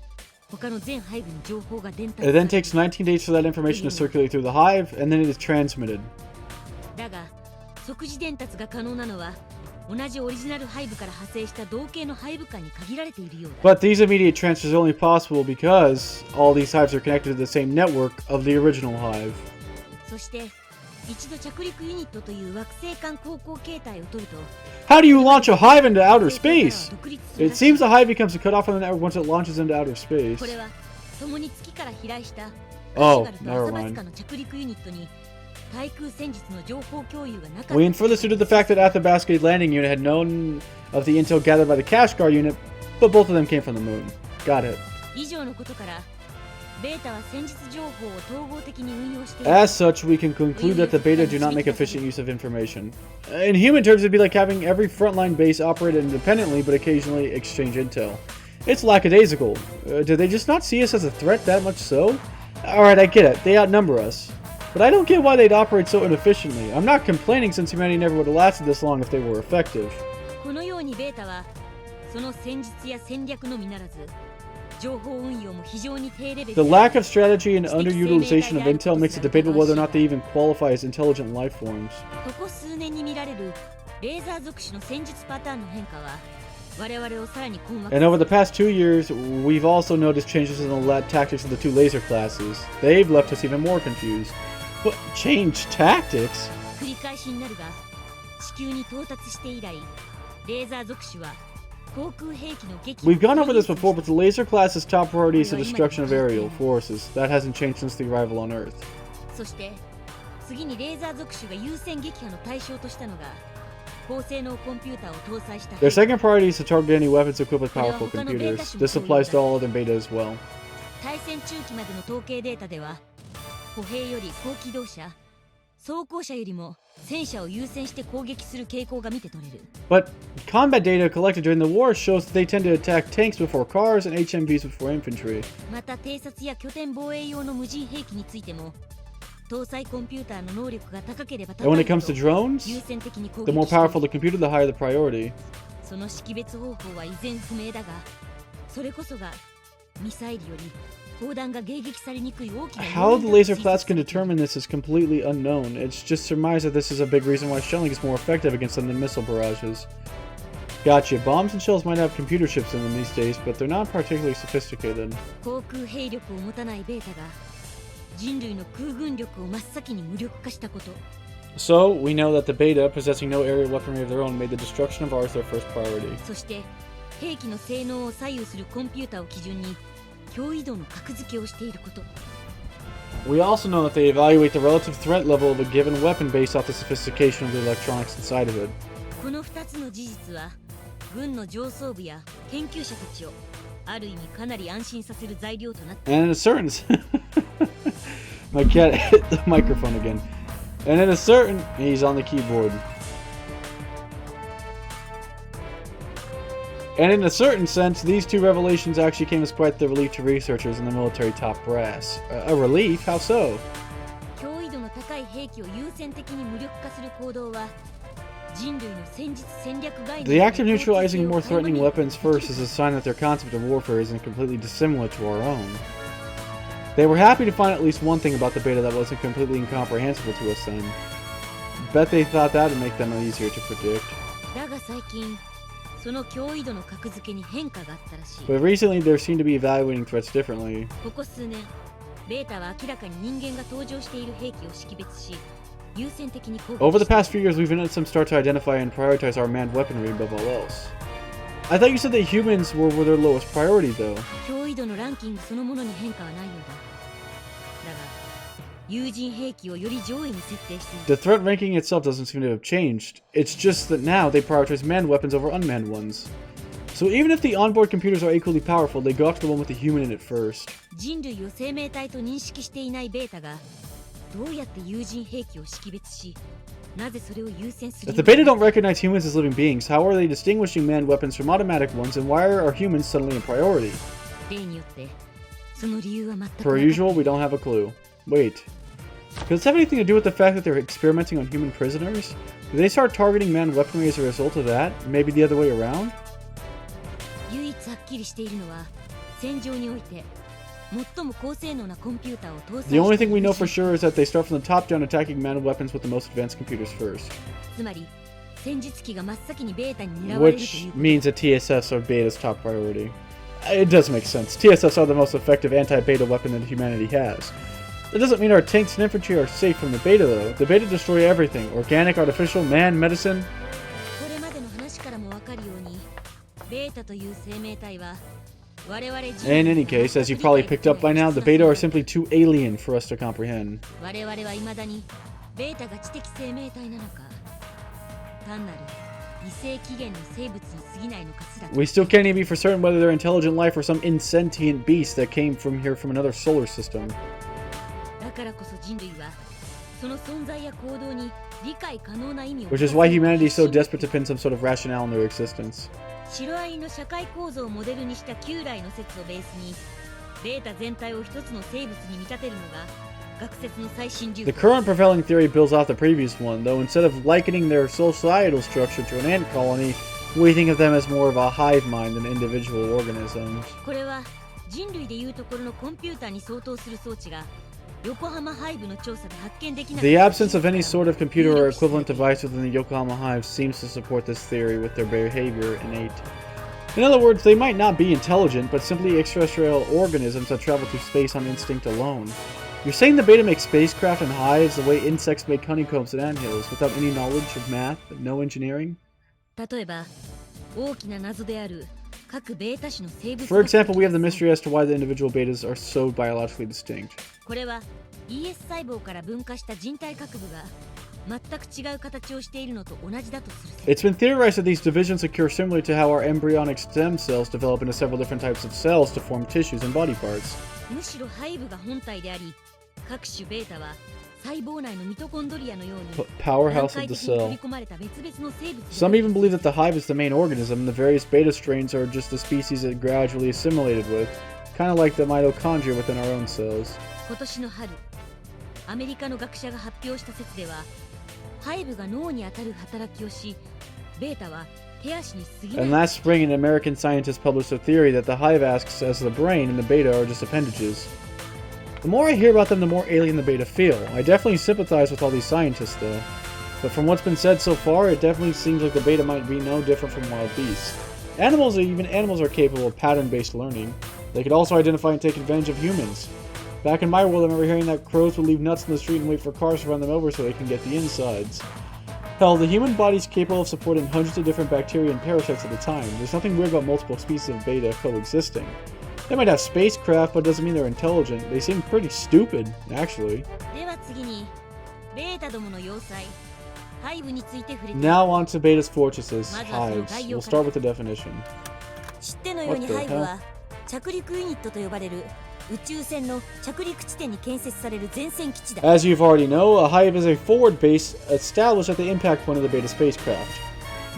Speaker 4: 他の全背部に情報が伝達
Speaker 2: It then takes 19 days for that information to circulate through the hive, and then it is transmitted.
Speaker 4: だが即時伝達が可能なのは同じオリジナル背部から派生した同型の背部間に限られているようだ。
Speaker 2: But these immediate transfers are only possible because all these hives are connected to the same network of the original hive.
Speaker 4: そして一度着陸ユニットという惑星間航行形態を取ると、
Speaker 2: How do you launch a hive into outer space? It seems the hive becomes a cutoff from the network once it launches into outer space.
Speaker 4: これは共に月から飛来した
Speaker 2: Oh,
Speaker 4: カシュガルと
Speaker 2: never
Speaker 4: アサバス
Speaker 2: mind.
Speaker 4: カの着陸ユニットに対空戦術の情報共有がなかった。
Speaker 2: We infer this due to the fact that Athabasca's landing unit had known of the intel gathered by the Kashgar unit, but both of them came from the moon. Got it.
Speaker 4: 以上のことからベータは戦術情報を統合的に運用している。
Speaker 2: As such, we can conclude that the beta do not make efficient use of information. In human terms, it'd be like having every frontline base operate independently, but occasionally exchange intel. It's lackadaisical. Do they just not see us as a threat that much so? Alright, I get it. They outnumber us. But I don't get why they'd operate so inefficiently. I'm not complaining since humanity never would have lasted this long if they were effective.
Speaker 4: このようにベータはその戦術や戦略のみならず情報運用も非常に低レベル
Speaker 2: The lack of strategy and underutilization of intel makes it debatable whether or not they even qualify as intelligent life forms.
Speaker 4: ここ数年に見られるレーザー属種の戦術パターンの変化は我々をさらに困惑
Speaker 2: And over the past 2 years, we've also noticed changes in the tactics of the two laser classes. They've left us even more confused. But change tactics?
Speaker 4: 繰り返しになるが地球に到達して以来レーザー属種は航空兵器の撃破
Speaker 2: We've gone over this before, but the laser class's top priority is the destruction of aerial forces. That hasn't changed since the arrival on Earth.
Speaker 4: そして次にレーザー属種が優先撃破の対象としたのが高性能コンピューターを搭載した
Speaker 2: Their second priority is to target any weapons equipped with powerful computers. This applies to all other beta as well.
Speaker 4: 対戦中期までの統計データでは歩兵より高機動車装甲車よりも戦車を優先して攻撃する傾向が見て取れる。
Speaker 2: But combat data collected during the war shows that they tend to attack tanks before cars and HMVs before infantry.
Speaker 4: また偵察や拠点防衛用の無人兵器についても搭載コンピューターの能力が高ければ
Speaker 2: And
Speaker 4: 高
Speaker 2: when
Speaker 4: い
Speaker 2: it
Speaker 4: ほ
Speaker 2: comes to
Speaker 4: ど
Speaker 2: drones,
Speaker 4: 優先的に攻
Speaker 2: the
Speaker 4: 撃
Speaker 2: more
Speaker 4: してい
Speaker 2: powerful
Speaker 4: る
Speaker 2: the computer, the higher the priority.
Speaker 4: その識別方法は依然不明だがそれこそがミサイルより砲弾が迎撃されにくい大きな
Speaker 2: How the laser class can determine this is completely unknown. It's just surmised that this is a big reason why shelling is more effective against them than missile barrages. Gotcha. Bombs and shells might have computer chips in them these days, but they're not particularly sophisticated.
Speaker 4: 航空兵力を持たないベータが人類の空軍力を真っ先に無力化したこと
Speaker 2: So, we know that the beta, possessing no aerial weaponry of their own, made the destruction of ours their first priority.
Speaker 4: そして兵器の性能を左右するコンピューターを基準に脅威度の格付けをしていること
Speaker 2: We also know that they evaluate the relative threat level of a given weapon based off the sophistication of the electronics inside of it.
Speaker 4: この2つの事実は軍の上層部や研究者たちをある意味かなり安心させる材料となって
Speaker 2: And in a certain... My cat hit the microphone again. And in a certain... He's on the keyboard. And in a certain sense, these two revelations actually came as quite the relief to researchers and the military top brass. A relief? How so?
Speaker 4: 脅威度の高い兵器を優先的に無力化する行動は人類の戦術戦略概念
Speaker 2: The act of neutralizing more threatening weapons first is a sign that their concept of warfare isn't completely dissimilar to our own. They were happy to find at least one thing about the beta that wasn't completely incomprehensible to us then. Bet they thought that would make them easier to predict.
Speaker 4: だが最近その脅威度の格付けに変化があったらしい
Speaker 2: But recently, they seem to be evaluating threats differently.
Speaker 4: ここ数年ベータは明らかに人間が登場している兵器を識別し優先的に攻撃
Speaker 2: Over the
Speaker 4: して
Speaker 2: past few years, we've noticed them start to identify and prioritize our manned weaponry above all else. I thought you said that humans were their lowest priority, though.
Speaker 4: 脅威度のランキングそのものに変化はないようだだが有人兵器をより上位に設定してい
Speaker 2: The
Speaker 4: る
Speaker 2: threat ranking itself doesn't seem to have changed. It's just that now they prioritize manned weapons over unmanned ones. So even if the onboard computers are equally powerful, they go after the one with the human in it first.
Speaker 4: 人類を生命体と認識していないベータがどうやって有人兵器を識別し、なぜそれを優先する
Speaker 2: If the beta don't recognize humans as living beings, how are they distinguishing manned weapons from automatic ones, and why are humans suddenly a priority?
Speaker 4: 例によってその理由は全く
Speaker 2: Per usual, we don't have a clue. Wait. Does this have anything to do with the fact that they're experimenting on human prisoners? Do they start targeting manned weaponry as a result of that? Maybe the other way around?
Speaker 4: 唯一はっきりしているのは戦場において最も高性能なコンピューターを搭載
Speaker 2: The only thing we know for sure is that they start from the top down attacking manned weapons with the most advanced computers first.
Speaker 4: つまり戦術機が真っ先にベータに狙われるとい
Speaker 2: Which
Speaker 4: う
Speaker 2: means that TSFs are Beta's top priority. It does make sense. TSFs are the most effective anti-Beta weapon that humanity has. That doesn't mean our tanks and infantry are safe from the Beta though. The Beta destroy everything. Organic, artificial, man, medicine.
Speaker 4: これまでの話からも分かるようにベータという生命体は我々人類
Speaker 2: In any case, as you probably picked up by now, the Beta are simply too alien for us to comprehend.
Speaker 4: 我々は未だにベータが知的生命体なのか単なる異星起源の生物に過ぎないのかすら
Speaker 2: We still can't even be for certain whether they're intelligent life or some insentient beast that came from here from another solar system.
Speaker 4: だからこそ人類はその存在や行動に理解可能な意味を
Speaker 2: Which is why humanity is so desperate to pin some sort of rationale in their existence.
Speaker 4: シロアリの社会構造をモデルにした旧来の説をベースにベータ全体を一つの生物に見立てるのが学説の最新流
Speaker 2: The
Speaker 4: 布
Speaker 2: current prevailing theory builds off the previous one, though instead of likening their societal structure to an ant colony, we think of them as more of a hive mind than individual organisms.
Speaker 4: これは人類でいうところのコンピューターに相当する装置が横浜ハイブの調査で発見できな
Speaker 2: The absence of any sort of computer or equivalent device within the Yokohama Hive seems to support this theory with their behavior innate. In other words, they might not be intelligent, but simply extraterrestrial organisms that travel through space on instinct alone. You're saying the Beta make spacecraft and hives the way insects make honeycombs and anthills, without any knowledge of math, no engineering?
Speaker 4: 例えば大きな謎である各ベータ種の生物
Speaker 2: For example, we have the mystery as to why the individual betas are so biologically distinct.
Speaker 4: これは ES 細胞から分化した人体核部が全く違う形をしているのと同じだとする説
Speaker 2: It's been theorized that these divisions occur similar to how our embryonic stem cells develop into several different types of cells to form tissues and body parts.
Speaker 4: むしろハイブが本体であり各種ベータは細胞内のミトコンドリアのように
Speaker 2: Powerhouse of the cell. Some even believe that the hive is the main organism and the various beta strains are just the species it gradually assimilated with, kind of like the mitochondria within our own cells.
Speaker 4: 今年の春アメリカの学者が発表した説ではハイブが脳に当たる働きをしベータは手足に過ぎない
Speaker 2: And last spring, an American scientist published a theory that the hive acts as the brain and the beta are just appendages. The more I hear about them, the more alien the beta feel. I definitely sympathize with all these scientists, though. But from what's been said so far, it definitely seems like the beta might be no different from wild beasts. Animals are capable of pattern-based learning. They could also identify and take advantage of humans. Back in my world, I remember hearing that crows would leave nuts in the street and wait for cars to run them over so they can get the insides. Hell, the human body's capable of supporting hundreds of different bacteria and parasites at a time. There's nothing weird about multiple species of beta coexisting. They might have spacecraft, but it doesn't mean they're intelligent. They seem pretty stupid, actually.
Speaker 4: では次にベータどもの要塞ハイブについて触れて
Speaker 2: Now on to Beta's fortresses, hives. We'll start with the definition.
Speaker 4: 知ってのように
Speaker 2: What the
Speaker 4: ハイブは着陸ユニットと呼ばれる宇宙船の着陸地点に建設される前線基地だ
Speaker 2: As you've already know, a hive is a forward base established at the impact point of the Beta spacecraft.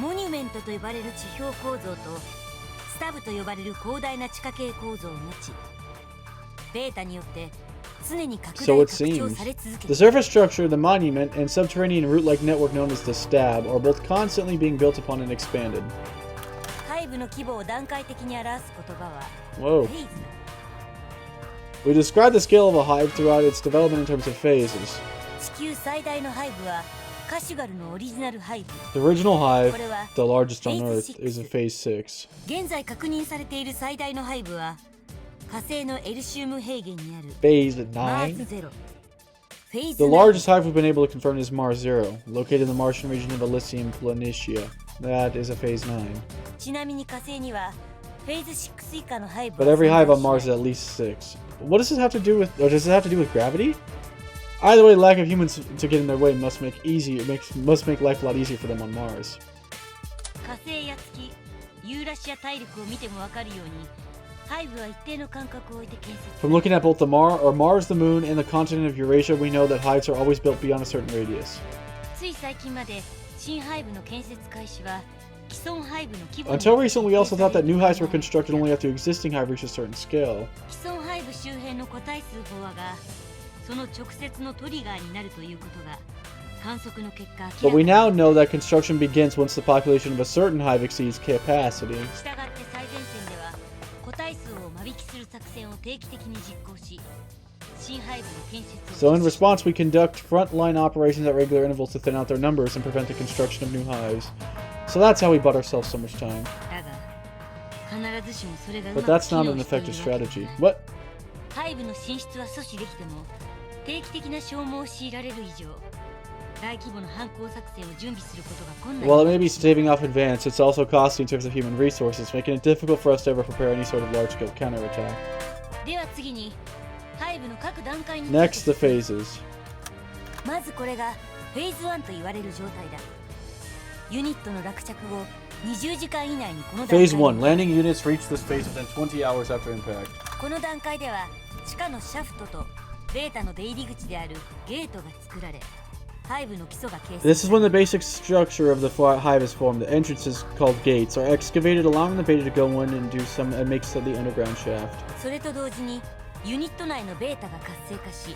Speaker 4: モニュメントと呼ばれる地表構造とスタブと呼ばれる広大な地下系構造を持ちベータによって常に拡
Speaker 2: So
Speaker 4: 大
Speaker 2: it
Speaker 4: 拡張
Speaker 2: seems.
Speaker 4: され続け
Speaker 2: The surface structure, the monument, and subterranean root-like network known as the stab are both constantly being built upon and expanded.
Speaker 4: ハイブの規模を段階的に表す言葉は
Speaker 2: Whoa.
Speaker 4: フェーズ
Speaker 2: We describe the scale of a hive throughout its development in terms of phases.
Speaker 4: 地球最大のハイブはカシュガルのオリジナルハイブ
Speaker 2: The original hive,
Speaker 4: これは
Speaker 2: the largest on
Speaker 4: Phase
Speaker 2: Earth, is in Phase 6.
Speaker 4: 現在確認されている最大のハイブは火星のエルシウム平原にある
Speaker 2: Phase
Speaker 4: マーズ
Speaker 2: 9.
Speaker 4: ゼロフェーズ
Speaker 2: The
Speaker 4: 9
Speaker 2: largest hive we've been able to confirm is Mars Zero, located in the Martian region of Elysium Planitia. That is a Phase 9.
Speaker 4: ちなみに火星にはフェーズ6以下のハイブ
Speaker 2: But
Speaker 4: は
Speaker 2: every
Speaker 4: 存在
Speaker 2: hive on
Speaker 4: し
Speaker 2: Mars
Speaker 4: な
Speaker 2: is
Speaker 4: い
Speaker 2: at least 6. What does this have to do with, or does it have to do with gravity? Either way, lack of humans to get in their way must make life a lot easier for them on Mars.
Speaker 4: 火星や月ユーラシア大陸を見てもわかるように、ハイブは一定の間隔を置いて建設。
Speaker 2: From looking at both the Mars, the moon, and the continent of Eurasia, we know that hives are always built beyond a certain radius.
Speaker 4: つい最近まで新ハイブの建設開始は既存ハイブの規模
Speaker 2: Until recently, we also thought that new hives were constructed only after existing hive reached a certain scale.
Speaker 4: 既存ハイブ周辺の個体数飽和がその直接のトリガーになるということが観測の結果
Speaker 2: But we now know that construction begins once the population of a certain hive exceeds capacity.
Speaker 4: 従って最前線では個体数を間引きする作戦を定期的に実行し新ハイブの建設
Speaker 2: So
Speaker 4: を
Speaker 2: in response, we conduct frontline operations at regular intervals to thin out their numbers and prevent the construction of new hives. So that's how we bought ourselves so much time.
Speaker 4: だが必ずしもそれがう
Speaker 2: But
Speaker 4: まく
Speaker 2: that's
Speaker 4: 機
Speaker 2: not
Speaker 4: 能
Speaker 2: an
Speaker 4: している
Speaker 2: effective
Speaker 4: わけじゃ
Speaker 2: strategy.
Speaker 4: ない
Speaker 2: What?
Speaker 4: ハイブの進出は阻止できても定期的な消耗を強いられる以上大規模な反攻作戦を準備することが困難
Speaker 2: While it may be staving off advance, it's also costly in terms of human resources, making it difficult for us to ever prepare any sort of large-scale counterattack.
Speaker 4: では次にハイブの各段階に
Speaker 2: Next, the phases.
Speaker 4: まずこれがフェーズ1と言われる状態だユニットの落着後20時間以内にこの段階
Speaker 2: Phase 1. Landing units reach this phase within 20 hours after impact.
Speaker 4: この段階では地下のシャフトとベータの出入り口であるゲートが作られハイブの基礎が形成
Speaker 2: This is when the basic structure of the hive is formed. The entrances, called gates, are excavated, allowing the beta to go in and make the underground shaft.
Speaker 4: それと同時にユニット内のベータが活性化し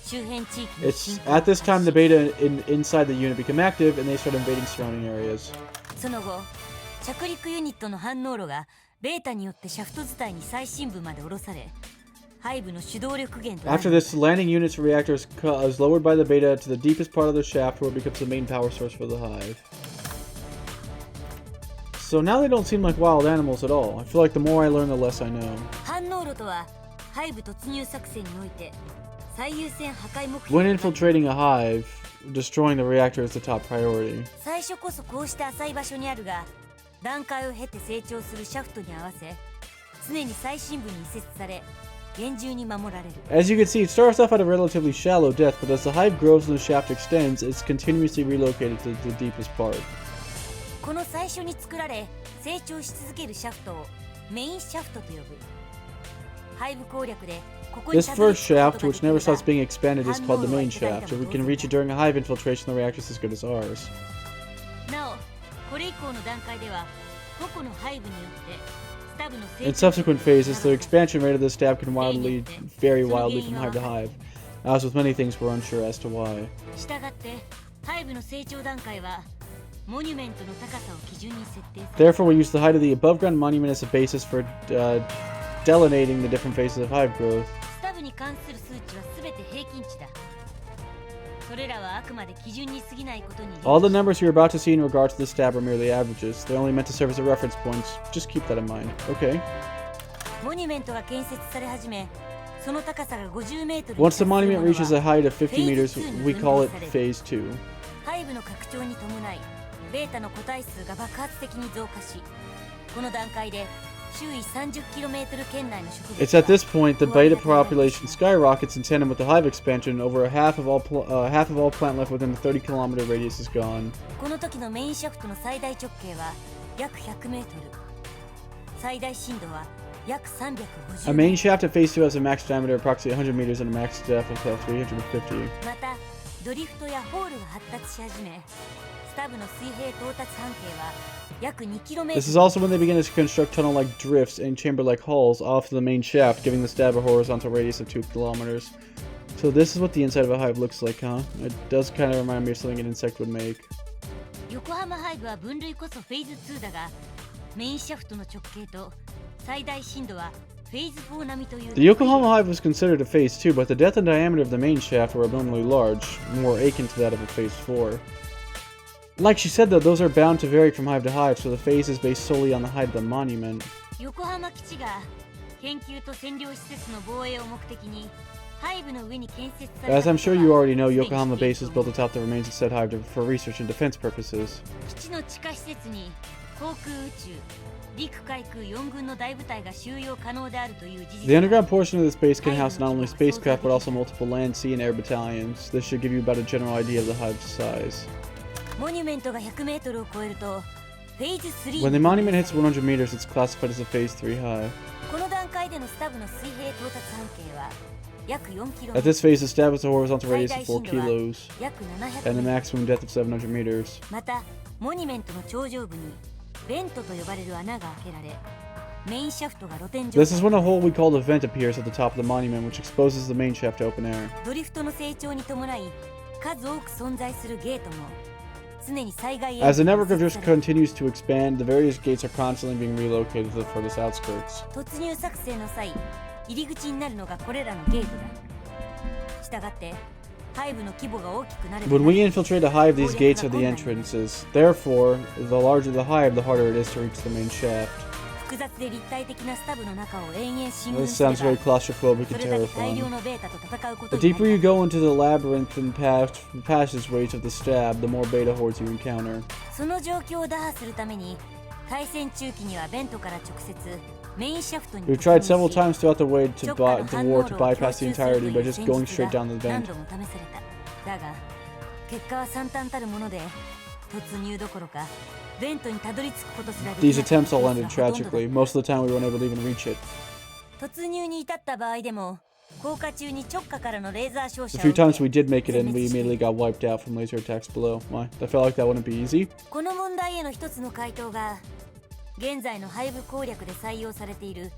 Speaker 4: 周辺地域に
Speaker 2: It's at this time the beta inside the unit become active and they start invading surrounding areas.
Speaker 4: その後着陸ユニットの反応炉がベータによってシャフト伝いに最深部まで下ろされハイブの主動力源となる
Speaker 2: After this, landing unit's reactor is lowered by the beta to the deepest part of the shaft where it becomes the main power source for the hive. So now they don't seem like wild animals at all. I feel like the more I learn, the less I know.
Speaker 4: 反応炉とはハイブ突入作戦において最優先破壊目
Speaker 2: When
Speaker 4: 標
Speaker 2: infiltrating a hive, destroying the reactor is the top priority.
Speaker 4: 最初こそこうした浅い場所にあるが段階を経て成長するシャフトに合わせ常に最深部に移設され厳重に守られる
Speaker 2: As you can see, it starts off at a relatively shallow depth, but as the hive grows and the shaft extends, it's continuously relocated to the deepest part.
Speaker 4: この最初に作られ成長し続けるシャフトをメインシャフトと呼ぶハイブ攻略でここに
Speaker 2: This
Speaker 4: たどり
Speaker 2: first
Speaker 4: 着く
Speaker 2: shaft,
Speaker 4: ことが
Speaker 2: which
Speaker 4: できれ
Speaker 2: never
Speaker 4: ば
Speaker 2: stops being expanded, is called the main
Speaker 4: 反応炉は
Speaker 2: shaft. If we can reach it during a hive infiltration, the reactor is as good as ours.
Speaker 4: なおこれ以降の段階では個々のハイブによってスタブの成
Speaker 2: In
Speaker 4: 長
Speaker 2: subsequent phases, the expansion rate of the staff can vary wildly from hive to hive. As with many things, we're unsure as to why.
Speaker 4: したがってハイブの成長段階はモニュメントの高さを基準に設定され
Speaker 2: Therefore, we use the height of the above-ground monument as a basis for delineating the different phases of hive growth.
Speaker 4: スタブに関する数値は全て平均値だそれらはあくまで基準に過ぎないことに
Speaker 2: All the numbers you're about to see in regard to the stab are merely averages. They're only meant to serve as a reference points. Just keep that in mind. Okay.
Speaker 4: モニュメントが建設され始めその高さが50メートル
Speaker 2: Once the monument reaches a height of 50 meters, we call it Phase 2.
Speaker 4: ハイブの拡張に伴いベータの個体数が爆発的に増加しこの段階で周囲 30km 圏内の植物
Speaker 2: It's at this point the beta population skyrockets in tandem with the hive expansion. Over half of all plant life within the 30-kilometer radius is gone.
Speaker 4: この時のメインシャフトの最大直径は約 100m 最大深度は約
Speaker 2: A main
Speaker 4: 350m
Speaker 2: shaft at Phase 2 has a max diameter of approximately 100 meters and a max depth of 350.
Speaker 4: またドリフトやホールが発達し始めスタブの水平到達半径は約 2km
Speaker 2: This is also when they begin to construct tunnel-like drifts and chamber-like hulls off the main shaft, giving the stab a horizontal radius of 2 kilometers. So this is what the inside of a hive looks like, huh? It does kind of remind me of something an insect would make.
Speaker 4: 横浜ハイブは分類こそフェーズ2だがメインシャフトの直径と最大深度はフェーズ4並みという
Speaker 2: The Yokohama hive was considered a Phase 2, but the depth and diameter of the main shaft were abnormally large, more akin to that of a Phase 4. Like she said though, those are bound to vary from hive to hive, so the phase is based solely on the height of the monument.
Speaker 4: 横浜基地が研究と占領施設の防衛を目的にハイブの上に建設された
Speaker 2: As I'm sure you already know, Yokohama base was built atop the remains of said hive for research and defense purposes.
Speaker 4: 基地の地下施設に航空宇宙陸海空4軍の大部隊が収容可能であるという事実
Speaker 2: The underground portion of this base can house not only spacecraft but also multiple land, sea, and air battalions. This should give you about a general idea of the hive's size.
Speaker 4: モニュメントが 100m を超えるとフェーズ3
Speaker 2: When the monument hits 100 meters, it's classified as a Phase 3 hive.
Speaker 4: この段階でのスタブの水平到達半径は約4キロ
Speaker 2: At this phase, the stab has a horizontal radius of 4 kilos
Speaker 4: 約
Speaker 2: and a
Speaker 4: 700
Speaker 2: maximum depth of 700 meters.
Speaker 4: またモニュメントの頂上部にベントと呼ばれる穴が開けられメインシャフトが露天状
Speaker 2: This is when a hole we call the vent appears at the top of the monument, which exposes the main shaft to open air.
Speaker 4: ドリフトの成長に伴い数多く存在するゲートも常に災害
Speaker 2: As the network of drift continues to expand, the various gates are constantly being relocated to the furthest outskirts.
Speaker 4: 突入作戦の際入り口になるのがこれらのゲートだ。したがってハイブの規模が大きくなれば
Speaker 2: When we infiltrate a hive, these gates are the entrances. Therefore, the larger the hive, the harder it is to reach the main shaft.
Speaker 4: 複雑で立体的なスタブの中を延々進
Speaker 2: This
Speaker 4: 軍すれ
Speaker 2: sounds very
Speaker 4: ば
Speaker 2: claustrophobic
Speaker 4: そ
Speaker 2: and
Speaker 4: れだけ大量
Speaker 2: terrifying.
Speaker 4: のベータと戦うこと
Speaker 2: The
Speaker 4: にな
Speaker 2: deeper you
Speaker 4: る。
Speaker 2: go into the labyrinth and passageways of the stab, the more beta hordes you encounter.
Speaker 4: その状況を打破するために対戦中期にはベントから直接メインシャフトに
Speaker 2: We've tried several times throughout the way to
Speaker 4: 直下の
Speaker 2: the
Speaker 4: 反
Speaker 2: war
Speaker 4: 応
Speaker 2: to
Speaker 4: 炉を
Speaker 2: bypass the
Speaker 4: 吸収すると
Speaker 2: entirety
Speaker 4: い
Speaker 2: by
Speaker 4: う
Speaker 2: just
Speaker 4: 戦
Speaker 2: going
Speaker 4: 術
Speaker 2: straight
Speaker 4: が
Speaker 2: down the
Speaker 4: 何
Speaker 2: vent.
Speaker 4: 度も試された。だが結果は惨憺たるもので突入どころかベントにたどり着くことすらでき
Speaker 2: These
Speaker 4: なかった
Speaker 2: attempts all
Speaker 4: ケー
Speaker 2: ended
Speaker 4: スがほとんどだ
Speaker 2: tragically. Most of the time, we weren't able to even reach it.
Speaker 4: 突入に至った場合でも降下中に直下からのレーザー照
Speaker 2: The
Speaker 4: 射を
Speaker 2: few
Speaker 4: 受
Speaker 2: times
Speaker 4: け
Speaker 2: we did make it in, we immediately got wiped out from laser attacks below. Why? I felt like that wouldn't be easy.
Speaker 4: この問題への一つの回答が現在の背部攻略で採用されている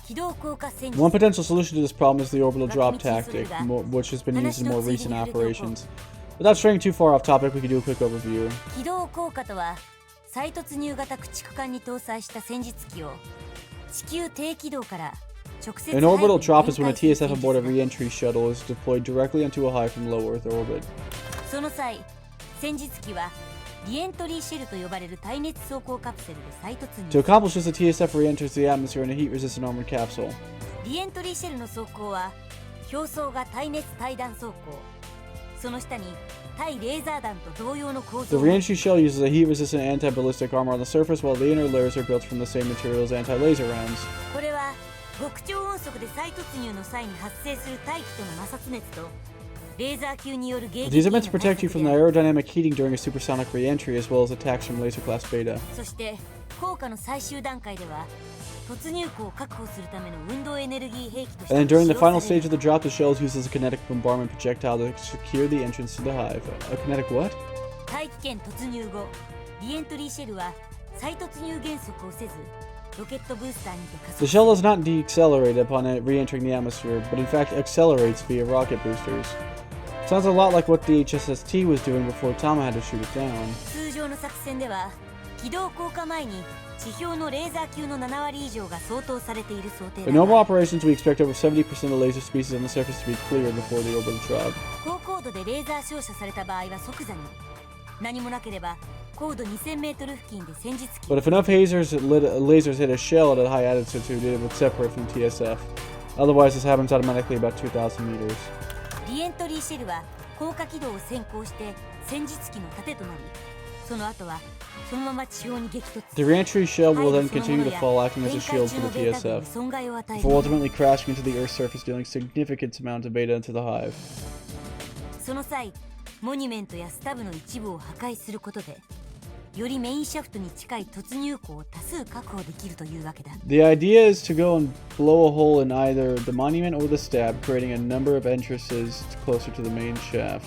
Speaker 4: 軌道降下戦術
Speaker 2: One potential solution to this problem is the orbital drop tactic, which has been used in more recent operations. Without straying too far off topic, we could do a quick overview.
Speaker 4: 軌道降下とは再突入型駆逐艦に搭載した戦術機を地球低軌道から直接
Speaker 2: An orbital
Speaker 4: 背部
Speaker 2: drop
Speaker 4: に
Speaker 2: is when a
Speaker 4: 展開する
Speaker 2: TSF
Speaker 4: 戦
Speaker 2: aboard a
Speaker 4: 術だ。
Speaker 2: re-entry shuttle is deployed directly onto a hive from low Earth orbit.
Speaker 4: その際戦術機はリエントリーシェルと呼ばれる耐熱走行カプセルで再突
Speaker 2: To
Speaker 4: 入
Speaker 2: accomplish this, the TSF re-enters the atmosphere in a heat-resistant armored capsule.
Speaker 4: リエントリーシェルの走行は表層が耐熱対弾走行その下に対レーザー弾と同様の構
Speaker 2: The
Speaker 4: 造を
Speaker 2: re-entry shell uses a heat-resistant anti-ballistic armor on the surface, while the inner layers are built from the same material as anti-laser rounds.
Speaker 4: これは極超音速で再突入の際に発生する大気との摩擦熱とレーザー級による迎撃
Speaker 2: These
Speaker 4: へ
Speaker 2: are
Speaker 4: の
Speaker 2: meant to
Speaker 4: 対
Speaker 2: protect you
Speaker 4: 策
Speaker 2: from
Speaker 4: で
Speaker 2: the
Speaker 4: ある
Speaker 2: aerodynamic heating during a supersonic re-entry, as well as attacks from laser class beta.
Speaker 4: そして効果の最終段階では突入口を確保するための運動エネルギー兵器として
Speaker 2: And then during the
Speaker 4: 使
Speaker 2: final
Speaker 4: 用され
Speaker 2: stage
Speaker 4: る
Speaker 2: of the drop, the shell is used as a kinetic bombardment projectile to secure the entrance to the hive. A kinetic what?
Speaker 4: 大気圏突入後リエントリーシェルは再突入減速をせずロケットブースターにて加
Speaker 2: The
Speaker 4: 速
Speaker 2: shell does not decelerate upon it re-entering the atmosphere, but in fact accelerates via rocket boosters. Sounds a lot like what the HSST was doing before Tama had to shoot it down.
Speaker 4: 通常の作戦では軌道降下前に地表のレーザー級の7割以上が相当されている想定
Speaker 2: In
Speaker 4: だ
Speaker 2: normal
Speaker 4: が
Speaker 2: operations, we expect over 70% of laser species on the surface to be cleared before the orbital drop.
Speaker 4: 高高度でレーザー照射された場合は即座に何もなければ高度 2000m 付近で戦術機
Speaker 2: But if enough lasers hit a shell at a high altitude, it would separate from TSF. Otherwise, this happens automatically about 2,000 meters.
Speaker 4: リエントリーシェルは降下軌道を先行して戦術機の盾となりその後はそのまま地表に激突
Speaker 2: The re-entry shell will
Speaker 4: 背
Speaker 2: then
Speaker 4: 部その
Speaker 2: continue
Speaker 4: も
Speaker 2: to
Speaker 4: のや
Speaker 2: fall, acting as a
Speaker 4: 全
Speaker 2: shield
Speaker 4: 体
Speaker 2: for
Speaker 4: 中の
Speaker 2: the
Speaker 4: ベータ群に
Speaker 2: TSF,
Speaker 4: 損害を与え
Speaker 2: before
Speaker 4: る
Speaker 2: ultimately crashing into the Earth's surface, dealing significant amount of beta into the hive.
Speaker 4: その際モニュメントやスタブの一部を破壊することでよりメインシャフトに近い突入口を多数確保できるというわけだ
Speaker 2: The idea is to go and blow a hole in either the monument or the stab, creating a number of entrances closer to the main shaft.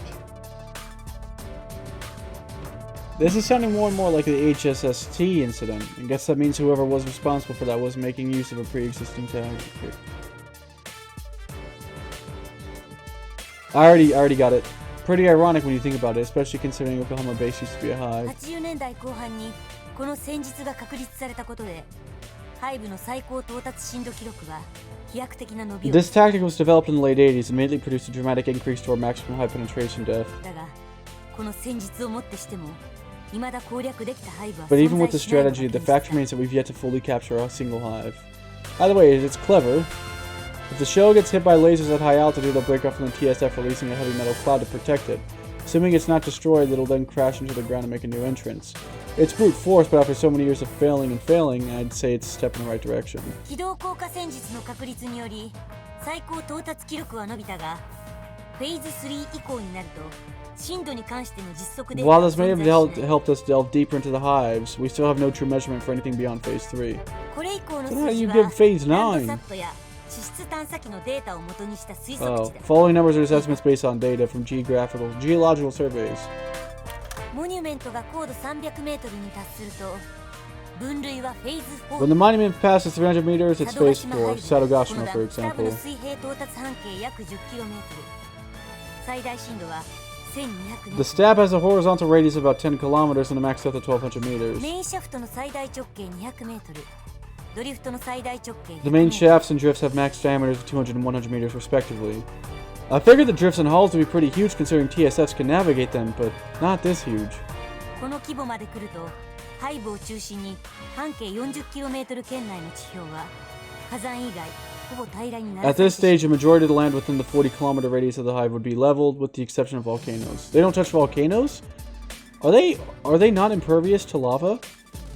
Speaker 2: This is sounding more and more like the HSST incident. I guess that means whoever was responsible for that was making use of a pre-existing tactic. I already got it. Pretty ironic when you think about it, especially considering Yokohama base used to be a hive.
Speaker 4: 80年代後半にこの戦術が確立されたことで背部の最高到達深度記録は飛躍的な伸びを
Speaker 2: This tactic was developed in the late 80s and immediately produced a dramatic increase to our maximum high penetration depth.
Speaker 4: だがこの戦術をもってしても未だ攻略できた背部は
Speaker 2: But
Speaker 4: 存
Speaker 2: even with
Speaker 4: 在
Speaker 2: the
Speaker 4: しないのが
Speaker 2: strategy, the
Speaker 4: 現
Speaker 2: fact
Speaker 4: 実
Speaker 2: remains
Speaker 4: だ
Speaker 2: that we've yet to fully capture a single hive. Either way, it's clever. If the shell gets hit by lasers at high altitude, it'll break off from the TSF, releasing a heavy metal cloud to protect it. Assuming it's not destroyed, it'll then crash into the ground and make a new entrance. It's brute force, but after so many years of failing, I'd say it's a step in the right direction.
Speaker 4: 軌道降下戦術の確立により最高到達記録は伸びたがフェーズ3以降になると深度に関しての実測データ
Speaker 2: While
Speaker 4: は
Speaker 2: this may
Speaker 4: 存
Speaker 2: have
Speaker 4: 在しない。
Speaker 2: helped us delve deeper into the hives, we still have no true measurement for anything beyond Phase 3.
Speaker 4: これ以降の
Speaker 2: So how
Speaker 4: 数
Speaker 2: do
Speaker 4: 字
Speaker 2: you
Speaker 4: は
Speaker 2: give Phase
Speaker 4: ラン
Speaker 2: 9?
Speaker 4: ドサットや地質探査機のデータを元にした推測
Speaker 2: Oh,
Speaker 4: 値だ。
Speaker 2: following numbers are assessments based on data from geological surveys.
Speaker 4: モニュメントが高度300メートルに達すると分類はフェーズ
Speaker 2: When the
Speaker 4: 4。
Speaker 2: monument passes 300 meters, it's
Speaker 4: 佐渡
Speaker 2: Phase
Speaker 4: 島
Speaker 2: 4.
Speaker 4: ハイブこの
Speaker 2: Sadogashima,
Speaker 4: だ
Speaker 2: for
Speaker 4: スタブの
Speaker 2: example.
Speaker 4: 水平到達半径約 10km。 最大深度は1200メ
Speaker 2: The
Speaker 4: ートル。
Speaker 2: stab has a horizontal radius of about 10 kilometers and a max depth of 1200 meters.
Speaker 4: メインシャフトの最大直径200メートル、ドリフトの最大直径
Speaker 2: The
Speaker 4: 100
Speaker 2: main
Speaker 4: メートル。
Speaker 2: shafts and drifts have max diameters of 200 and 100 meters respectively. I figured the drifts and hulls would be pretty huge considering TSFs can navigate them, but not this huge.
Speaker 4: この規模まで来ると背部を中心に半径 40km 圏内の地表は火山以外ほぼ平らになら
Speaker 2: At
Speaker 4: され
Speaker 2: this
Speaker 4: てしまう。
Speaker 2: stage, a majority of the land within the 40-kilometer radius of the hive would be leveled, with the exception of volcanoes. They don't touch volcanoes? Are they not impervious to lava?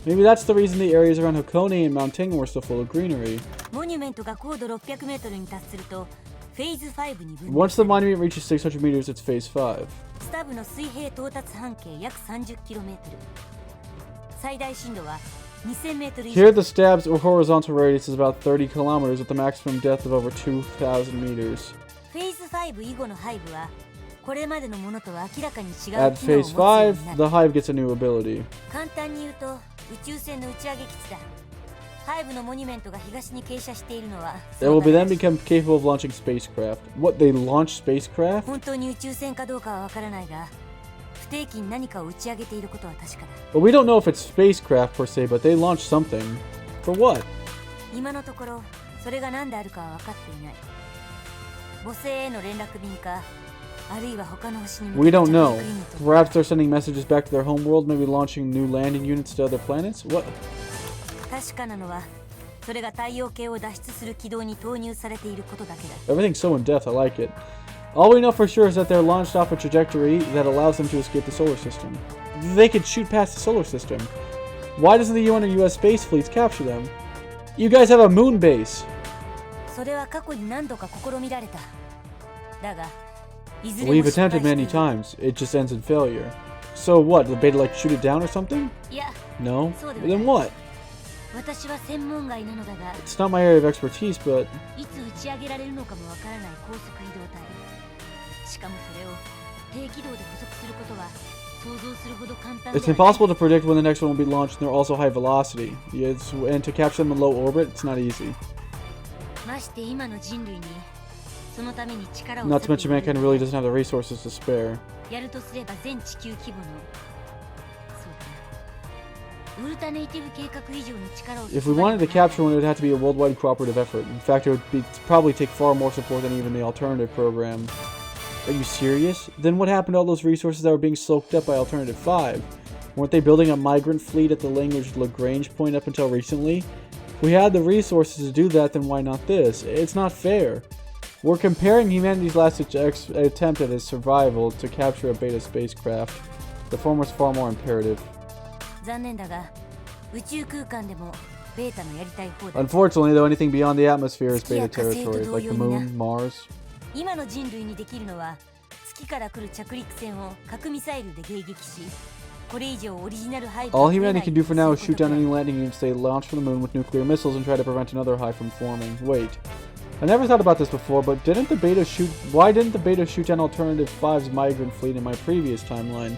Speaker 2: Maybe that's the reason the areas around Hakone and Mount Tengu were still full of greenery.
Speaker 4: モニュメントが高度 600m に達するとフェーズ5に分類
Speaker 2: Once
Speaker 4: さ
Speaker 2: the
Speaker 4: れる。
Speaker 2: monument reaches 600 meters, it's Phase 5.
Speaker 4: スタブの水平到達半径約 30km。 最大深度は 2000m 以
Speaker 2: Here,
Speaker 4: 上。
Speaker 2: the stab's horizontal radius is about 30 kilometers, with a maximum depth of over 2,000 meters.
Speaker 4: フェーズ5以後の背部はこれまでのものとは明らかに違う
Speaker 2: At
Speaker 4: 機能を持
Speaker 2: Phase
Speaker 4: つようにな
Speaker 2: 5,
Speaker 4: る。
Speaker 2: the hive gets a new ability.
Speaker 4: 簡単に言うと宇宙船の打ち上げ基地だ。背部のモニュメントが東に傾斜しているのは
Speaker 2: It will be
Speaker 4: そうだ
Speaker 2: then
Speaker 4: らしい。
Speaker 2: become capable of launching spacecraft. What, they launch spacecraft?
Speaker 4: 本当に宇宙船かどうかはわからないが不定期に何かを打ち上げていることは確かだ。
Speaker 2: Well, we don't know if it's spacecraft per se, but they launch something. For what?
Speaker 4: 今のところそれが何であるかは分かっていない。母星への連絡便かあるいは他の星に向
Speaker 2: We
Speaker 4: けて
Speaker 2: don't
Speaker 4: 着
Speaker 2: know.
Speaker 4: 陸ユニット
Speaker 2: Perhaps they're sending messages back to their home world, maybe launching new landing units to other planets? What?
Speaker 4: 確かなのはそれが太陽系を脱出する軌道に投入されていることだけだ。
Speaker 2: Everything's so in depth, I like it. All we know for sure is that they're launched off a trajectory that allows them to escape the solar system. They could shoot past the solar system. Why doesn't the UN or US space fleets capture them? You guys have a moon base.
Speaker 4: それは過去に何度か試みられた。だがいずれも
Speaker 2: We've
Speaker 4: 失敗
Speaker 2: attempted
Speaker 4: してい
Speaker 2: many
Speaker 4: る。
Speaker 2: times. It just ends in failure. So what? Did the beta like shoot it down or something?
Speaker 4: いや
Speaker 2: No?
Speaker 4: So did
Speaker 2: Then
Speaker 4: I.
Speaker 2: what?
Speaker 4: 私は専門外なのだが
Speaker 2: It's not my area of expertise, but
Speaker 4: いつ打ち上げられるのかもわからない高速移動体。しかもそれを低軌道で捕捉することは想像するほど簡単で
Speaker 2: it's
Speaker 4: はない。
Speaker 2: impossible to predict when the next one will be launched, and they're also high velocity. And to capture them in low orbit, it's not easy.
Speaker 4: まして今の人類にそのために力を
Speaker 2: Not to
Speaker 4: 割く
Speaker 2: mention mankind really doesn't have the resources to spare.
Speaker 4: やるとすれば全地球規模のそうだウルタネイティブ計画以上の力を
Speaker 2: If we wanted to capture one, it would have to be a worldwide cooperative effort. In fact, it would probably take far more support than even the alternative program. Are you serious? Then what happened to all those resources that were being soaked up by Alternative 5? Weren't they building a migrant fleet at the language Lagrange point up until recently? If we had the resources to do that, then why not this? It's not fair. We're comparing humanity's last attempt at its survival to capture a beta spacecraft. The former is far more imperative.
Speaker 4: 残念だが宇宙空間でもベータのやりたい方だ。
Speaker 2: Unfortunately, though, anything beyond the atmosphere is beta territory, like the moon, Mars.
Speaker 4: 今の人類にできるのは月から来る着陸船を核ミサイルで迎撃しこれ以上オリジナル配備
Speaker 2: All humanity can do for now is shoot down any landing units they launch from the moon with nuclear missiles and try to prevent another hive from forming. Wait. I never thought about this before, but why didn't the beta shoot down Alternative 5's migrant fleet in my previous timeline?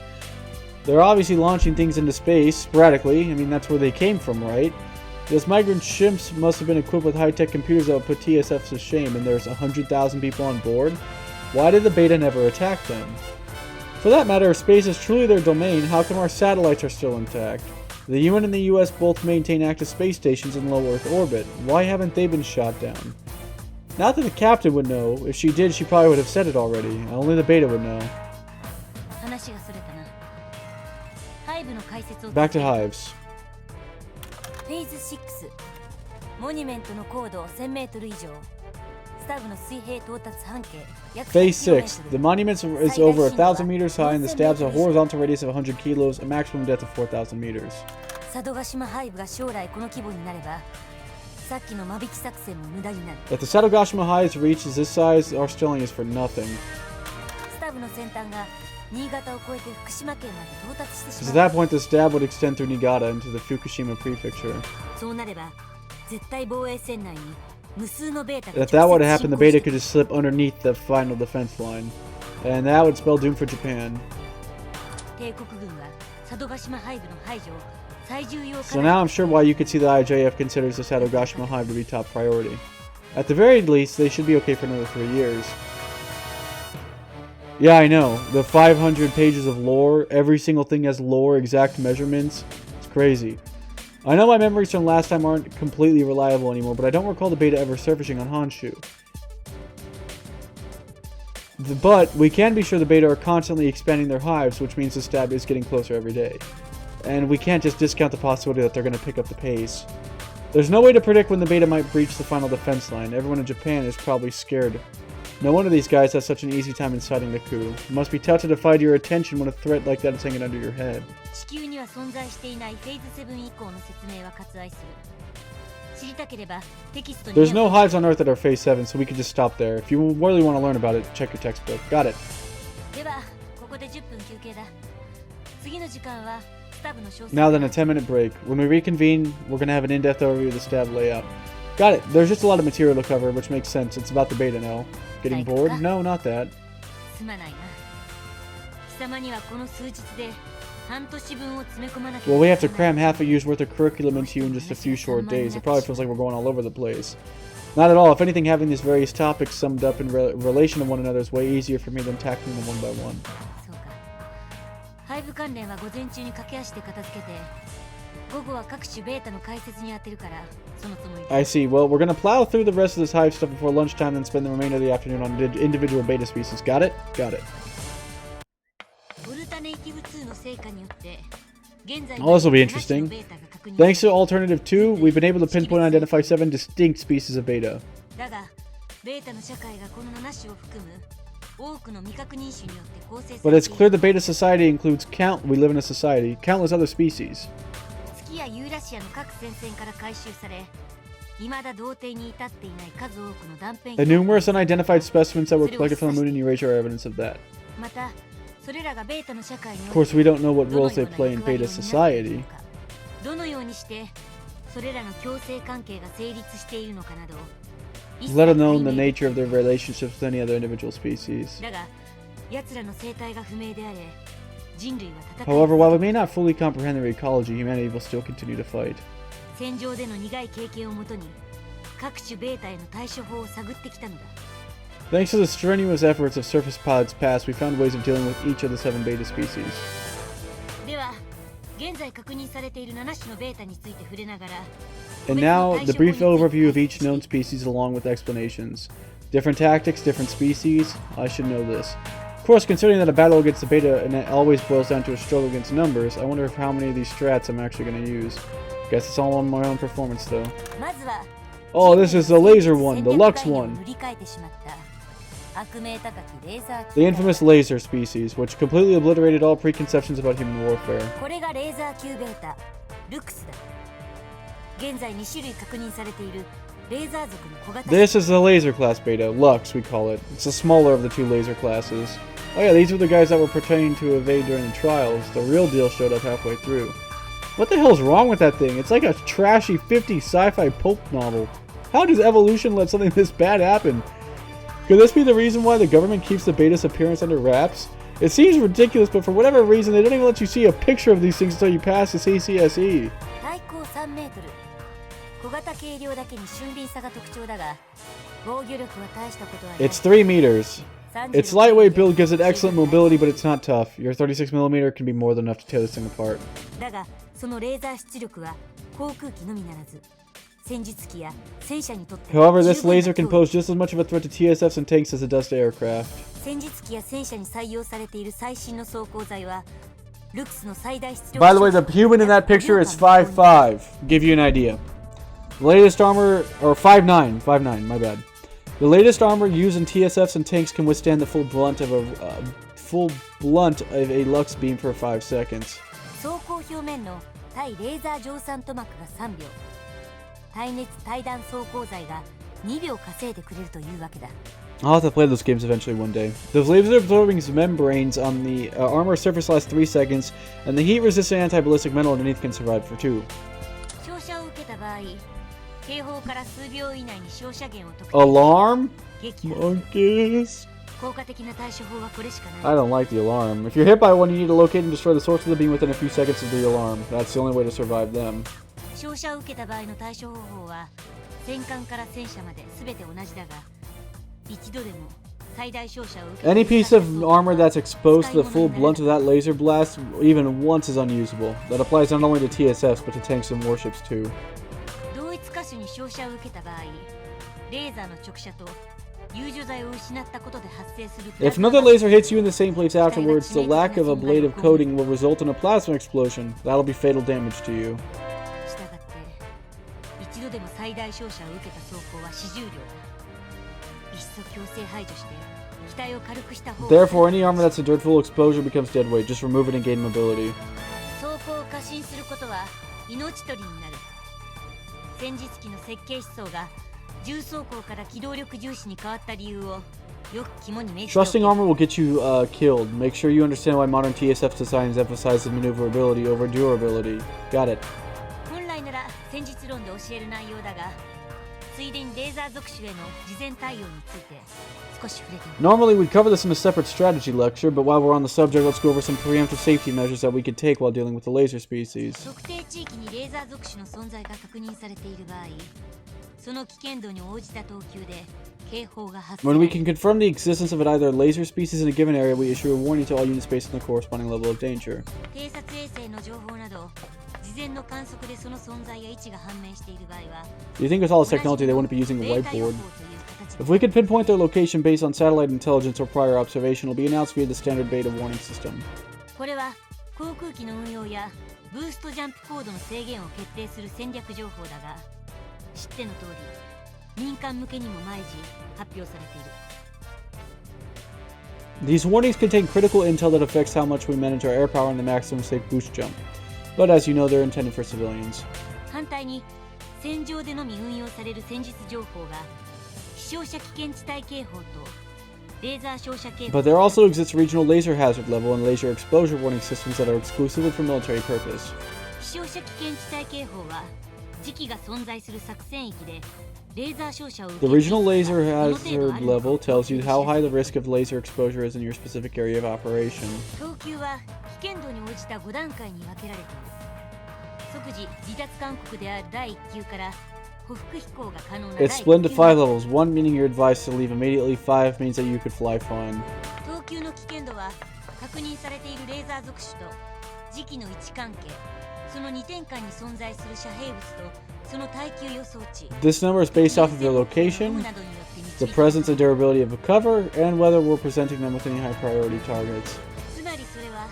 Speaker 2: They're obviously launching things into space, sporadically. I mean, that's where they came from, right? Those migrant ships must have been equipped with high-tech computers that would put TSFs to shame, and there's 100,000 people on board? Why did the beta never attack them? For that matter, if space is truly their domain, how come our satellites are still intact? The UN and the US both maintain active space stations in low Earth orbit. Why haven't they been shot down? Not that the captain would know. If she did, she probably would have said it already. Only the beta would know.
Speaker 4: 話がそれたな。背部の解説を
Speaker 2: Back to hives.
Speaker 4: フェーズ6モニュメントの高度 1000m 以上スタブの水平到達半径約
Speaker 2: Phase 6.
Speaker 4: 100km
Speaker 2: The monument is over 1,000 meters high and the stabs a horizontal radius of 100 kilos, a maximum depth of 4,000 meters.
Speaker 4: 佐渡島背部が将来この規模になればさっきの間引き作戦も無駄になる。
Speaker 2: If the Sadogashima hives reaches this size, our stilling is for nothing.
Speaker 4: タブの先端が新潟を越えて福島県まで到達してし
Speaker 2: Because
Speaker 4: ま
Speaker 2: at
Speaker 4: う。
Speaker 2: that point, the stab would extend through Niigata into the Fukushima prefecture.
Speaker 4: そうなれば絶対防衛線内に無数のベータ
Speaker 2: If
Speaker 4: が
Speaker 2: that were to
Speaker 4: 直
Speaker 2: happen,
Speaker 4: 接
Speaker 2: the
Speaker 4: 進
Speaker 2: beta
Speaker 4: 行
Speaker 2: could
Speaker 4: して
Speaker 2: just slip underneath the final defense line. And that would spell doom for Japan.
Speaker 4: 帝国軍は佐渡島ハイブの排除を最重要
Speaker 2: So now I'm sure why you could see the IJF considers the Sadogashima Hive to be top priority. At the very least, they should be okay for another 3 years. Yeah, I know. The 500 pages of lore, every single thing has lore, exact measurements. It's crazy. I know my memories from last time aren't completely reliable anymore, but I don't recall the beta ever surfacing on Honshu. But we can be sure the beta are constantly expanding their hives, which means the stab is getting closer every day. And we can't just discount the possibility that they're going to pick up the pace. There's no way to predict when the beta might breach the final defense line. Everyone in Japan is probably scared. No wonder these guys have such an easy time inciting the coup. It must be tough to divide your attention when a threat like that is hanging under your head.
Speaker 4: 地球には存在していないフェーズ7以降の説明は割愛する。知りたければテキストに
Speaker 2: There's no hives on Earth that are phase 7, so we could just stop there. If you really want to learn about it, check your textbook. Got it.
Speaker 4: ではここで10分休憩だ。次の時間はスタブの詳細
Speaker 2: Now then, a 10-minute break. When we reconvene, we're going to have an in-depth overview of the stab layout. Got it. There's just a lot of material to cover, which makes sense. It's about the beta now. Getting bored? No, not that.
Speaker 4: すまないな。貴様にはこの数日で半年分を詰め込まなけれ
Speaker 2: Well,
Speaker 4: ば
Speaker 2: we have to cram half a year's worth of curriculum into you in just a few short days. It probably feels like we're going all over the place. Not at all. If anything, having these various topics summed up in relation to one another is way easier for me than tackling them one by one.
Speaker 4: そうか。ハイブ関連は午前中に駆け足で片付けて、午後は各種ベータの解説に当てるから、そのつもりだ。
Speaker 2: I see. Well, we're gonna plow through the rest of this hive stuff before lunchtime and spend the remainder of the afternoon on individual beta species. Got it? Got it.
Speaker 4: オルタネイティブ2の成果によって、現在
Speaker 2: Oh, this will be interesting. Thanks to Alternative 2, we've been able to pinpoint and identify 7 distinct species of beta.
Speaker 4: だが、ベータの社会がこの7種を含む多くの未確認種によって構成さ
Speaker 2: But
Speaker 4: れ
Speaker 2: it's
Speaker 4: てい
Speaker 2: clear
Speaker 4: る。
Speaker 2: the beta society includes we live in a society, countless other species.
Speaker 4: 月やユーラシアの各戦線から回収され、未だ童貞に至っていない数多くの断片
Speaker 2: The numerous unidentified specimens that were collected from the moon and Eurasia are evidence of that.
Speaker 4: また、それらがベータの社会に
Speaker 2: Of course, we don't know what roles they play in beta society.
Speaker 4: どのようにしてそれらの共生関係が成立しているのかなど、
Speaker 2: Let alone the nature of their relationships with any other individual species.
Speaker 4: だが、奴らの生態が不明であれ、人類は戦い
Speaker 2: However, while we may not fully comprehend their ecology, humanity will still continue to fight.
Speaker 4: 戦場での苦い経験をもとに各種ベータへの対処法を探ってきたのだ。
Speaker 2: Thanks to the strenuous efforts of surface pods past, we found ways of dealing with each of the 7 beta species.
Speaker 4: では、現在確認されている7種のベータについて触れながら、
Speaker 2: And now, the brief overview of each known species along with explanations. Different tactics, different species. I should know this. Of course, considering that a battle against the beta and it always boils down to a struggle against numbers, I wonder how many of these strats I'm actually going to use. Guess it's all on my own performance, though.
Speaker 4: まずは
Speaker 2: Oh, this is the laser one, the Lux one.
Speaker 4: 塗り替えてしまった悪名高きレーザー
Speaker 2: The infamous laser species, which completely obliterated all preconceptions about human warfare.
Speaker 4: これがレーザー級ベータルクスだ。現在2種類確認されているレーザー族の小型
Speaker 2: This is the laser class beta, Lux we call it. It's the smaller of the 2 laser classes. Oh yeah, these were the guys that were pertaining to evade during the trials. The real deal showed up halfway through. What the hell is wrong with that thing? It's like a trashy 50s sci-fi pulp novel. How does evolution let something this bad happen? Could this be the reason why the government keeps the beta's appearance under wraps? It seems ridiculous, but for whatever reason, they don't even let you see a picture of these things until you pass the CCSE.
Speaker 4: 対高3メートル。小型軽量だけに俊敏さが特徴だが、防御力は大したことはない。
Speaker 2: It's 3 meters. Its lightweight build gives it excellent mobility, but it's not tough. Your 36mm can be more than enough to tear this thing apart.
Speaker 4: だが、そのレーザー出力は航空機のみならず、戦術機や戦車にとって
Speaker 2: However, this laser can pose just as much of a threat to TSFs and tanks as it does to aircraft.
Speaker 4: 戦術機や戦車に採用されている最新の装甲材は、ルクスの最大出力
Speaker 2: By the way, the human in that picture is 5'5". Give you an idea. The latest armor, or 5'9", my bad. The latest armor used in TSFs and tanks can withstand the full blunt of a Lux beam for 5 seconds.
Speaker 4: 装甲表面の対レーザー蒸散塗膜が3秒、耐熱耐弾装甲材が2秒稼いでくれるというわけだ。
Speaker 2: I'll have to play those games eventually one day. The laser-absorbing membranes on the armor surface last 3 seconds, and the heat-resistant anti-ballistic metal underneath can survive for 2.
Speaker 4: 照射を受けた場合、警報から数秒以内に照射源を特定
Speaker 2: Alarm?
Speaker 4: 撃破
Speaker 2: Monkeys.
Speaker 4: 効果的な対処法はこれしか
Speaker 2: I
Speaker 4: ない。
Speaker 2: don't like the alarm. If you're hit by one, you need to locate and destroy the source of the beam within a few seconds of the alarm. That's the only way to survive them.
Speaker 4: 照射を受けた場合の対処方法は戦艦から戦車まで全て同じだが、一度でも最大照射を受け
Speaker 2: Any piece of armor that's exposed to the full blunt of that laser blast, even once, is unusable. That applies not only to TSFs, but to tanks and warships too.
Speaker 4: 同一箇所に照射を受けた場合、レーザーの直射と遊助剤を失ったことで発生する
Speaker 2: If another laser hits you in the same place afterwards, the lack of ablative coating will result in a plasma explosion. That'll be fatal damage to you.
Speaker 4: したがって一度でも最大照射を受けた装甲は死重量だ。いっそ強制排除して機体を軽くした方が
Speaker 2: Therefore, any armor that's endured full exposure becomes dead weight. Just remove it and gain mobility.
Speaker 4: 装甲を過信することは命取りになる。戦術機の設計思想が重装甲から機動力重視に変わった理由をよく肝に銘じておけ。
Speaker 2: Trusting armor will get you killed. Make sure you understand why modern TSF designs emphasize the maneuverability over durability. Got it.
Speaker 4: 本来なら戦術論で教える内容だが、ついでにレーザー属種への事前対応について少し触れてみる。
Speaker 2: Normally, we'd cover this in a separate strategy lecture, but while we're on the subject, let's go over some preemptive safety measures that we could take while dealing with the laser species.
Speaker 4: 特定地域にレーザー属種の存在が確認されている場合、その危険度に応じた等級で警報が発せ
Speaker 2: When
Speaker 4: ら
Speaker 2: we
Speaker 4: れる。
Speaker 2: can confirm the existence of either laser species in a given area, we issue a warning to all units based on the corresponding level of danger.
Speaker 4: 偵察衛星の情報など事前の観測でその存在や位置が判明している場合は、
Speaker 2: Do you think with all this technology they wouldn't be using a whiteboard? If we could pinpoint their location based on satellite intelligence or prior observation, it'll be announced via the standard beta warning system.
Speaker 4: これは航空機の運用やブーストジャンプ高度の制限を決定する戦略情報だが、知っての通り民間向けにも毎時発表されている。
Speaker 2: These warnings contain critical intel that affects how much we manage our air power and the maximum safe boost jump. But as you know, they're intended for civilians.
Speaker 4: 反対に戦場でのみ運用される戦術情報が飛翔者危険地帯警報とレーザー照射警報
Speaker 2: But there also exists regional laser hazard level and laser exposure warning systems that are exclusively for military purpose.
Speaker 4: 飛翔者危険地帯警報は時期が存在する作戦域でレーザー照射を受
Speaker 2: The
Speaker 4: ける
Speaker 2: regional laser hazard level tells you how high the risk of laser exposure is in your specific area of operation.
Speaker 4: 等級は危険度に応じた5段階に分けられている。即時離脱勧告である第1級から歩幅飛行が可能な第
Speaker 2: It's
Speaker 4: 1
Speaker 2: split into
Speaker 4: 級
Speaker 2: 5 levels. 1 meaning you're advised to leave immediately. 5 means that you could fly fine.
Speaker 4: 等級の危険度は確認されているレーザー属種と時期の位置関係、その2点間に存在する遮蔽物とその耐久予想値、
Speaker 2: This number is based off of their location, the presence and durability of a cover, and whether we're presenting them with any high priority targets.
Speaker 4: つまりそれは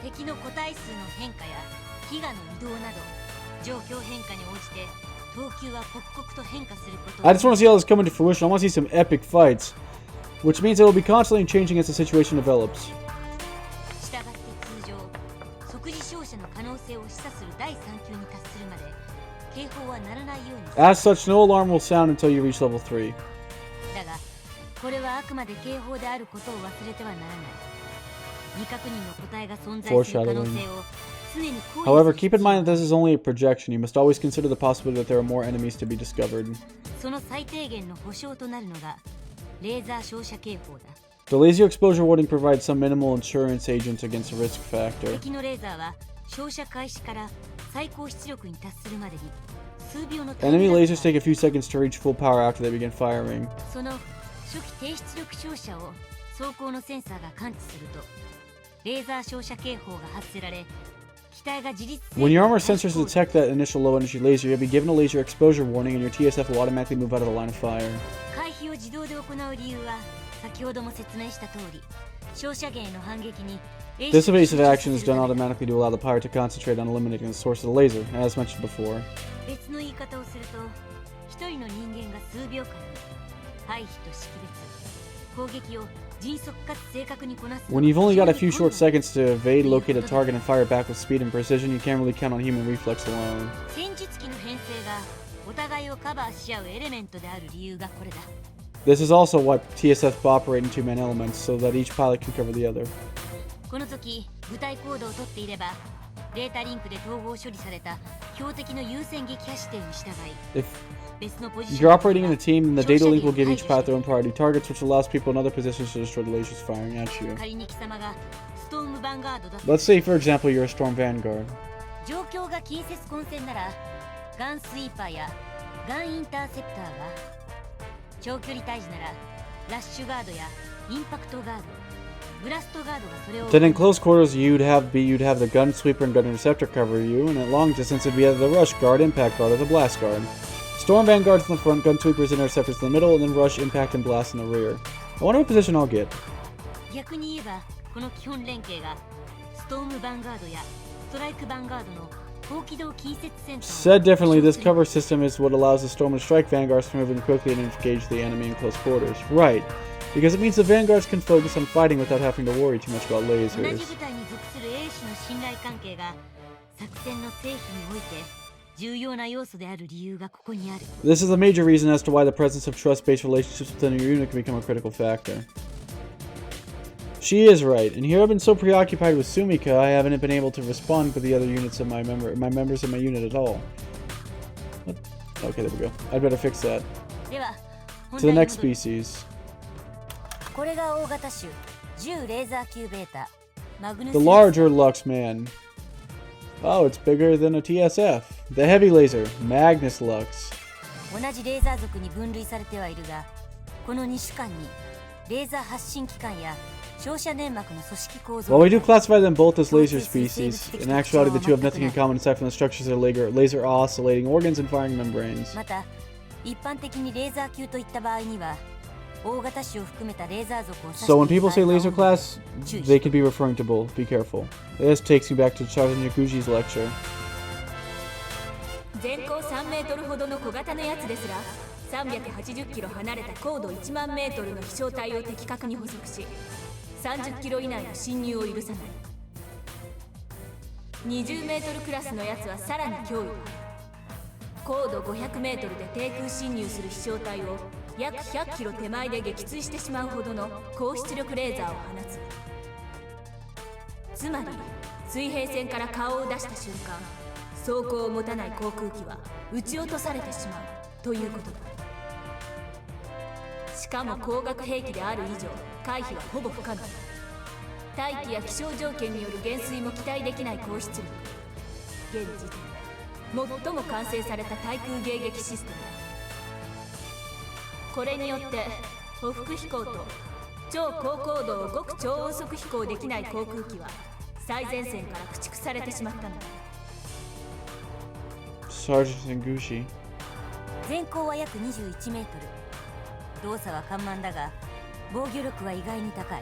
Speaker 4: 敵の個体数の変化や飢餓の移動など状況変化に応じて等級は刻々と変化すること
Speaker 2: I just want to see all this come into fruition. I want to see some epic fights, which means it'll be constantly changing as the situation develops.
Speaker 4: したがって通常即時照射の可能性を示唆する第3級に達するまで警報は鳴らないようにする。
Speaker 2: As such, no alarm will sound until you reach level 3.
Speaker 4: だがこれはあくまで警報であることを忘れてはならない。未確認の個体が存在する可能性を常に考慮する
Speaker 2: However, keep in mind that this is only a projection. You must always consider the possibility that there are more enemies to be discovered.
Speaker 4: その最低限の保証となるのがレーザー照射警報だ。
Speaker 2: The laser exposure warning provides some minimal insurance agents against a risk factor.
Speaker 4: 敵のレーザーは照射開始から最高出力に達するまでに数秒のタイム
Speaker 2: Enemy
Speaker 4: ラグが
Speaker 2: lasers take a few seconds to reach full power after they begin firing.
Speaker 4: その初期低出力照射を装甲のセンサーが感知するとレーザー照射警報が発せられ機体が自律性
Speaker 2: When your armor sensors detect that initial low energy laser, you'll be given a laser exposure warning and your TSF will automatically move out of the line of fire.
Speaker 4: 回避を自動で行う理由は先ほども説明した通り照射源への反撃に
Speaker 2: This evasive action is done automatically to allow the pilot to concentrate on eliminating the source of the laser, as mentioned before.
Speaker 4: 別の言い方をすると一人の人間が数秒間に回避と識別攻撃を迅速かつ正確にこなす
Speaker 2: When you've only got a few short seconds to evade, locate a target, and fire back with speed and precision, you can't really count on human reflex alone.
Speaker 4: 戦術機の編成がお互いをカバーし合うエレメントである理由がこれだ。
Speaker 2: This is also why TSFs operate in two-man elements, so that each pilot can cover the other.
Speaker 4: この時部隊行動をとっていればデータリンクで統合処理された標的の優先撃破指定に従い
Speaker 2: If
Speaker 4: 別のポジシ
Speaker 2: you're
Speaker 4: ョン
Speaker 2: operating in a team, then the data link will give each pilot their own priority targets, which allows people in other positions to destroy the lasers firing at you.
Speaker 4: 仮に貴様がストームヴァンガードだと
Speaker 2: Let's say, for example, you're a Storm Vanguard.
Speaker 4: 状況が近接混戦ならガンスイーパーやガンインターセプターが長距離対峙ならラッシュガードやインパクトガードブラストガードがそれを
Speaker 2: Then in close quarters, you'd have the gun sweeper and gun interceptor cover you, and at long distance, it'd be either the rush guard, impact guard, or the blast guard. Storm vanguards in the front, gun sweepers, interceptors in the middle, and then rush, impact, and blast in the rear. I wonder what position I'll get.
Speaker 4: 逆に言えばこの基本連携がストームヴァンガードやストライクヴァンガードの高機動近接戦闘
Speaker 2: Said differently, this cover system is what allows the Storm and Strike vanguards to move in quickly and engage the enemy in close quarters. Right. Because it means the vanguards can focus on fighting without having to worry too much about
Speaker 4: 同じ
Speaker 2: lasers.
Speaker 4: 部隊に属する英士の信頼関係が作戦の成否において重要な要素である理由がここにある
Speaker 2: This is a major reason as to why the presence of trust-based relationships within your unit can become a critical factor. She is right, and here I've been so preoccupied with Sumika, I haven't been able to respond with the other units of my members of my unit at all. What? Okay, there we go. I'd better fix that.
Speaker 4: では
Speaker 2: To the next species.
Speaker 4: これが大型種10レーザー級ベータマグヌス
Speaker 2: The larger Lux Man. Oh, it's bigger than a TSF. The heavy laser, Magnus Lux.
Speaker 4: 同じレーザー族に分類されてはいるがこの2種間にレーザー発信機関や照射粘膜の組織構造
Speaker 2: While we do classify them both as laser species, in actuality the two have nothing in common aside from the structures of their laser oscillating organs and firing membranes.
Speaker 4: また一般的にレーザー級といった場合には大型種を含めたレーザー族を指して
Speaker 2: So when people say
Speaker 4: いる場合が
Speaker 2: laser
Speaker 4: 多い
Speaker 2: class, they could be referring to both. Be careful. This takes me back to Charles Yakuji's lecture.
Speaker 6: 全高3メートルほどの小型のやつですら380キロ離れた高度1万メートルの飛翔体を的確に捕捉し30キロ以内の侵入を許さない20メートルクラスのやつはさらに脅威だ高度500メートルで低空侵入する飛翔体を約100キロ手前で撃墜してしまうほどの高出力レーザーを放つつまり水平線から顔を出した瞬間装甲を持たない航空機は撃ち落とされてしまうということだしかも光学兵器である以上回避はほぼ不可能大気や気象条件による減衰も期待できない高出力現時点で最も完成された対空迎撃システムだこれによって歩幅飛行と超高高度を極超音速飛行できない航空機は最前線から駆逐されてしまったのだ
Speaker 2: Sergeant Sengushi.
Speaker 4: 全高は約21メートル動作は緩慢だが防御力は意外に高い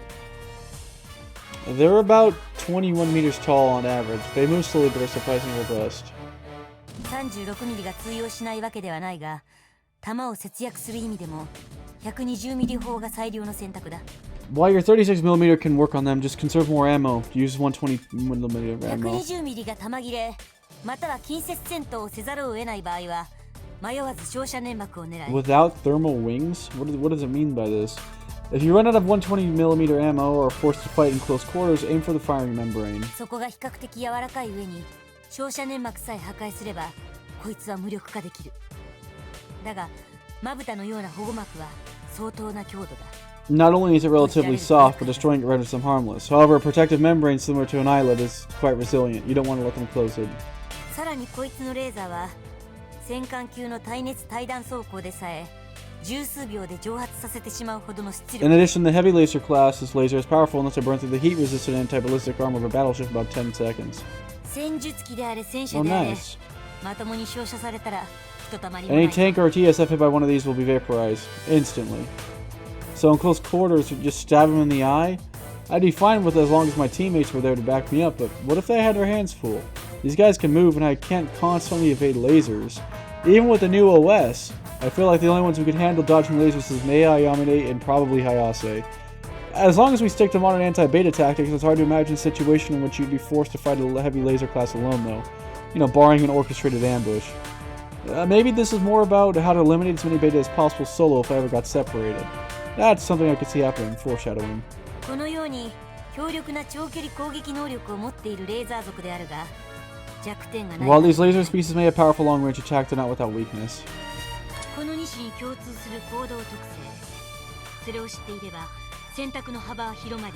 Speaker 2: They're about 21 meters tall on average. They move slowly but are surprisingly robust.
Speaker 4: 36ミリが通用しないわけではないが弾を節約する意味でも120ミリ砲が最良の選択だ
Speaker 2: While your 36mm can work on them, just conserve more ammo. Use 120mm ammo.
Speaker 4: 120ミリが弾切れまたは近接戦闘をせざるを得ない場合は迷わず照射粘膜を狙い
Speaker 2: Without thermal wings? What does it mean by this? If you run out of 120mm ammo or are forced to fight in close quarters, aim for the firing membrane.
Speaker 4: そこが比較的柔らかい上に照射粘膜さえ破壊すればこいつは無力化できるだがまぶたのような保護膜は相当な強度だ
Speaker 2: Not only is it relatively soft, but destroying it renders them harmless. However, a protective membrane similar to an eyelid is quite resilient. You don't want to let them close it.
Speaker 4: さらにこいつのレーザーは戦艦級の耐熱対弾装甲でさえ十数秒で蒸発させてしまうほどの出
Speaker 2: In
Speaker 4: 力
Speaker 2: addition, the heavy laser class's laser is powerful enough to burn through the heat-resistant anti-ballistic armor of a battleship in about 10 seconds.
Speaker 4: 戦術機であれ戦車
Speaker 2: Oh,
Speaker 4: であれ
Speaker 2: nice.
Speaker 4: まともに照射されたらひとたまりもな
Speaker 2: Any
Speaker 4: い
Speaker 2: tank or TSF hit by one of these will be vaporized instantly. So in close quarters, you just stab them in the eye? I'd be fine with it as long as my teammates were there to back me up, but what if they had their hands full? These guys can move and I can't constantly evade lasers. Even with the new OS, I feel like the only ones who can handle dodging lasers is Mei, Yamane, and probably Hayase. As long as we stick to modern anti-beta tactics, it's hard to imagine a situation in which you'd be forced to fight a heavy laser class alone though. You know, barring an orchestrated ambush. Maybe this is more about how to eliminate as many beta as possible solo if I ever got separated. That's something I could see happening, foreshadowing.
Speaker 4: このように強力な長距離攻撃能力を持っているレーザー族であるが弱点がない。
Speaker 2: While these laser species may have powerful long-range attack, they're not without weakness.
Speaker 4: この2種に共通する行動特性。それを知っていれば選択の幅は広まり、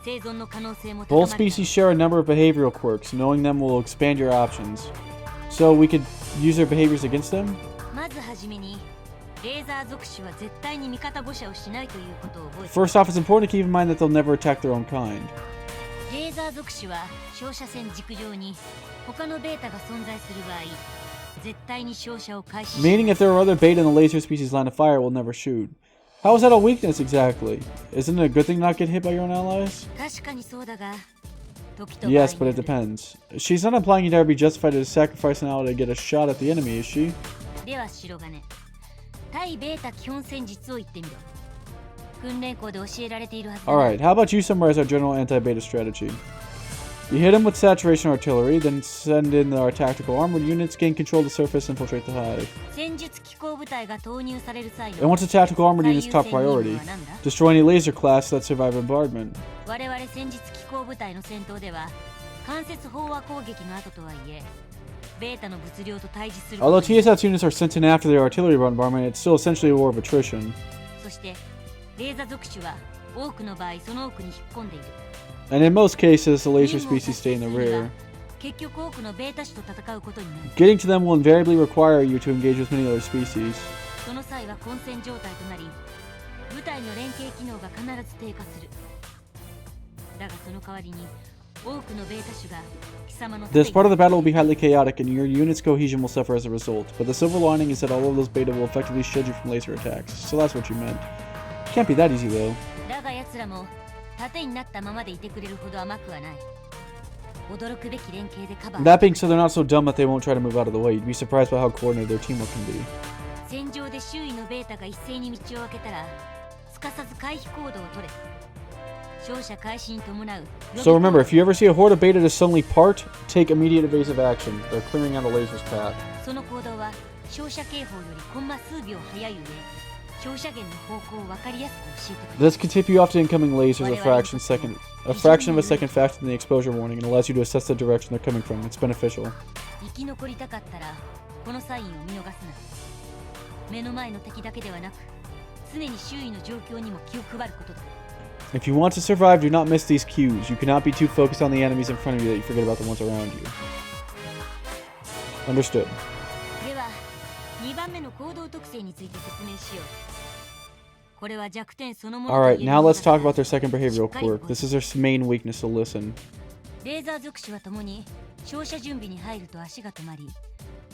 Speaker 4: 生存の可能性も高ま
Speaker 2: Both
Speaker 4: る。
Speaker 2: species share a number of behavioral quirks. Knowing them will expand your options. So we could use their behaviors against them?
Speaker 4: まずはじめにレーザー属種は絶対に味方誤射をしないということを覚えて。
Speaker 2: First off, it's important to keep in mind that they'll never attack their own kind.
Speaker 4: レーザー属種は照射線軸上に他のベータが存在する場合、絶対に照射を開始します。
Speaker 2: Meaning if there are other beta in the laser species line of fire, it will never shoot. How is that a weakness exactly? Isn't it a good thing to not get hit by your own allies?
Speaker 4: 確かにそうだが、時と場合
Speaker 2: Yes,
Speaker 4: に
Speaker 2: but
Speaker 4: よ
Speaker 2: it
Speaker 4: る。
Speaker 2: depends. She's not implying you'd ever be justified to sacrifice an ally to get a shot at the enemy, is she?
Speaker 4: では白金、対ベータ基本戦術を言ってみろ。訓練校で教えられているはずだな。
Speaker 2: Alright, how about you summarize our general anti-beta strategy? You hit him with saturation artillery, then send in our tactical armored units, gain control of the surface, infiltrate the hive.
Speaker 4: 戦術機構部隊が投入される際
Speaker 2: And
Speaker 4: の
Speaker 2: once the tactical armored unit's top
Speaker 4: 最優先任務
Speaker 2: priority,
Speaker 4: は何だ？
Speaker 2: destroy any laser class that survive bombardment.
Speaker 4: 我々戦術機構部隊の戦闘では間接飽和攻撃の後とはいえベータの物量と対峙するこ
Speaker 2: Although
Speaker 4: とに
Speaker 2: TSAT's units are sent in after their artillery bombardment, it's still essentially a war of attrition.
Speaker 4: そしてレーザ属種は多くの場合その奥に引っ込んでいる。
Speaker 2: And in most cases, the laser
Speaker 4: 任務を
Speaker 2: species
Speaker 4: 達
Speaker 2: stay
Speaker 4: 成
Speaker 2: in
Speaker 4: す
Speaker 2: the
Speaker 4: るには
Speaker 2: rear.
Speaker 4: 結局多くのベータ種と戦うことになる。
Speaker 2: Getting to them will invariably require you to engage with many other species.
Speaker 4: その際は混戦状態となり部隊の連携機能が必ず低下する。だがその代わりに多くのベータ種が貴様の
Speaker 2: This part of the battle will be highly chaotic, and your unit's cohesion will suffer as a result. But the silver lining is that all of those beta will effectively shield you from laser attacks. So that's what you meant. Can't be that easy, though.
Speaker 4: だが奴らも盾になったままでいてくれるほど甘くはない。驚くべき連携でカバー。
Speaker 2: That being said, they're not so dumb that they won't try to move out of the way. You'd be surprised by how coordinated their teamwork can be.
Speaker 4: 戦場で周囲のベータが一斉に道を開けたらすかさず回避行動を取れ。照射開始に伴う
Speaker 2: So remember, if you ever see a horde of beta to suddenly part, take immediate evasive action. They're clearing out a laser's path.
Speaker 4: その行動は照射警報よりコンマ数秒早い上照射源の方向を分かりやすく教えてくれる。
Speaker 2: This can tip you off to incoming lasers a fraction of a second faster than the exposure warning, and allows you to assess the direction they're coming from. It's beneficial.
Speaker 4: 生き残りたかったらこのサインを見逃すな。目の前の敵だけではなく常に周囲の状況にも気を配ることだ。
Speaker 2: If you want to survive, do not miss these cues. You cannot be too focused on the enemies in front of you that you forget about the ones around you. Understood.
Speaker 4: では2番目の行動特性について説明しよう。これは弱点そのものと
Speaker 2: Alright,
Speaker 4: 言える
Speaker 2: now
Speaker 4: もの
Speaker 2: let's
Speaker 4: だ
Speaker 2: talk
Speaker 4: が
Speaker 2: about their second behavioral quirk. This is their main weakness, so listen.
Speaker 4: レーザー属種はともに照射準備に入ると足が止まり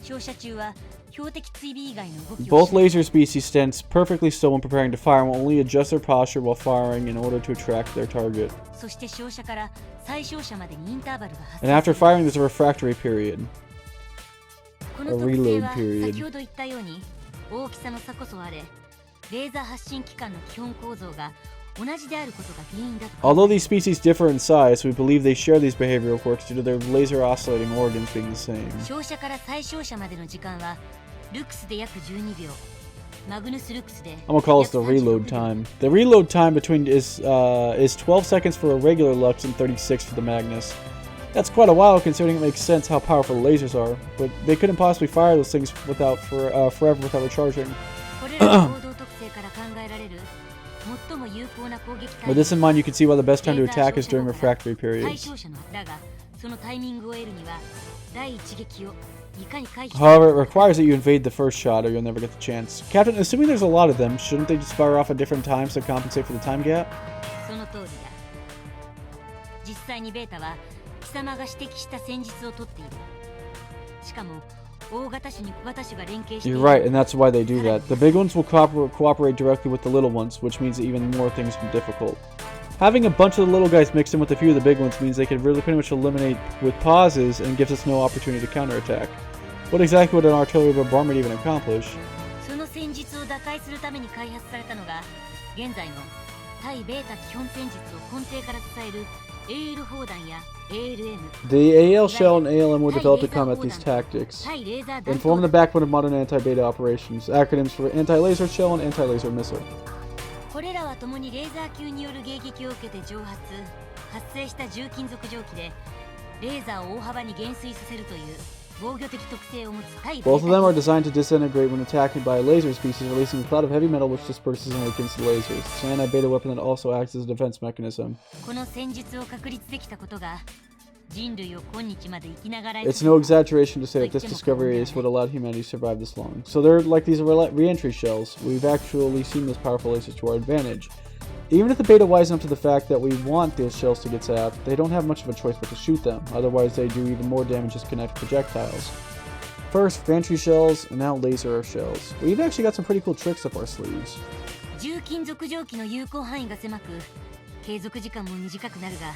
Speaker 4: 照射中は標的追尾以外の動きを
Speaker 2: Both laser species stand perfectly still when preparing to fire and will only adjust their posture while firing in order to attract their target.
Speaker 4: そして照射から再照射までにインターバルが発
Speaker 2: And
Speaker 4: 生
Speaker 2: after firing, there's a refractory period.
Speaker 4: この特性
Speaker 2: reload
Speaker 4: は
Speaker 2: period.
Speaker 4: 先ほど言ったように大きさの差こそあれレーザー発信機関の基本構造が同じであることが原因だと
Speaker 2: Although these species differ in size, we believe they share these behavioral quirks due to their laser oscillating organs being the same.
Speaker 4: 照射から再照射までの時間はルクスで約12秒マグヌスルクスで
Speaker 2: I'm gonna call this the reload time. The reload time between is 12 seconds for a regular Lux and 36 for the Magnus. That's quite a while considering it makes sense how powerful the lasers are, but they couldn't possibly fire those things forever without recharging.
Speaker 4: これらの行動特性から考えられる最も有効な攻撃
Speaker 2: With this in mind, you can see why the best time to attack is during refractory
Speaker 4: 再
Speaker 2: periods.
Speaker 4: 照射のだがそのタイミングを得るには第一撃をいかに回避
Speaker 2: However, it requires that you invade the first shot or you'll never get the chance. Captain, assuming there's a lot of them, shouldn't they just fire off at different times to compensate for the time gap?
Speaker 4: その通りだ。実際にベータは貴様が指摘した戦術をとっている。しかも大型種に小型種が連携してい
Speaker 2: You're
Speaker 4: る。
Speaker 2: right, and that's why they do that. The big ones will cooperate directly with the little ones, which means that even more things become difficult. Having a bunch of the little guys mixed in with a few of the big ones means they can really pretty much eliminate with pauses and gives us no opportunity to counterattack. What exactly would an artillery bombardment even accomplish?
Speaker 4: その戦術を打開するために開発されたのが現在の対ベータ基本戦術を根底から支える AL 砲弾や ALM
Speaker 2: The AL shell and ALM were developed to combat these tactics
Speaker 4: 対レーザー
Speaker 2: and
Speaker 4: 弾
Speaker 2: form
Speaker 4: 頭
Speaker 2: the
Speaker 4: 弾
Speaker 2: backbone of modern anti-beta operations, acronyms for anti-laser shell and anti-laser missile.
Speaker 4: これらは共にレーザー級による迎撃を受けて蒸発生した重金属蒸気でレーザーを大幅に減衰させるという防御的特性を持つ対
Speaker 2: Both of them are designed to disintegrate when attacked by a laser species, releasing a cloud of heavy metal which disperses and weakens the lasers. It's an anti-beta weapon that also acts as a defense mechanism.
Speaker 4: この戦術を確立できたことが人類を今日まで生きながら
Speaker 2: It's no exaggeration to say that this discovery is what allowed humanity to survive this long. So they're like these re-entry shells. We've actually seen those powerful lasers to our advantage. Even if the beta wisen up to the fact that we want those shells to get zapped, they don't have much of a choice but to shoot them. Otherwise they do even more damage as kinetic projectiles. First, re-entry shells, and now laser shells. We've actually got some pretty cool tricks up our sleeves.
Speaker 4: 重金属蒸気の有効範囲が狭く継続時間も短くなるが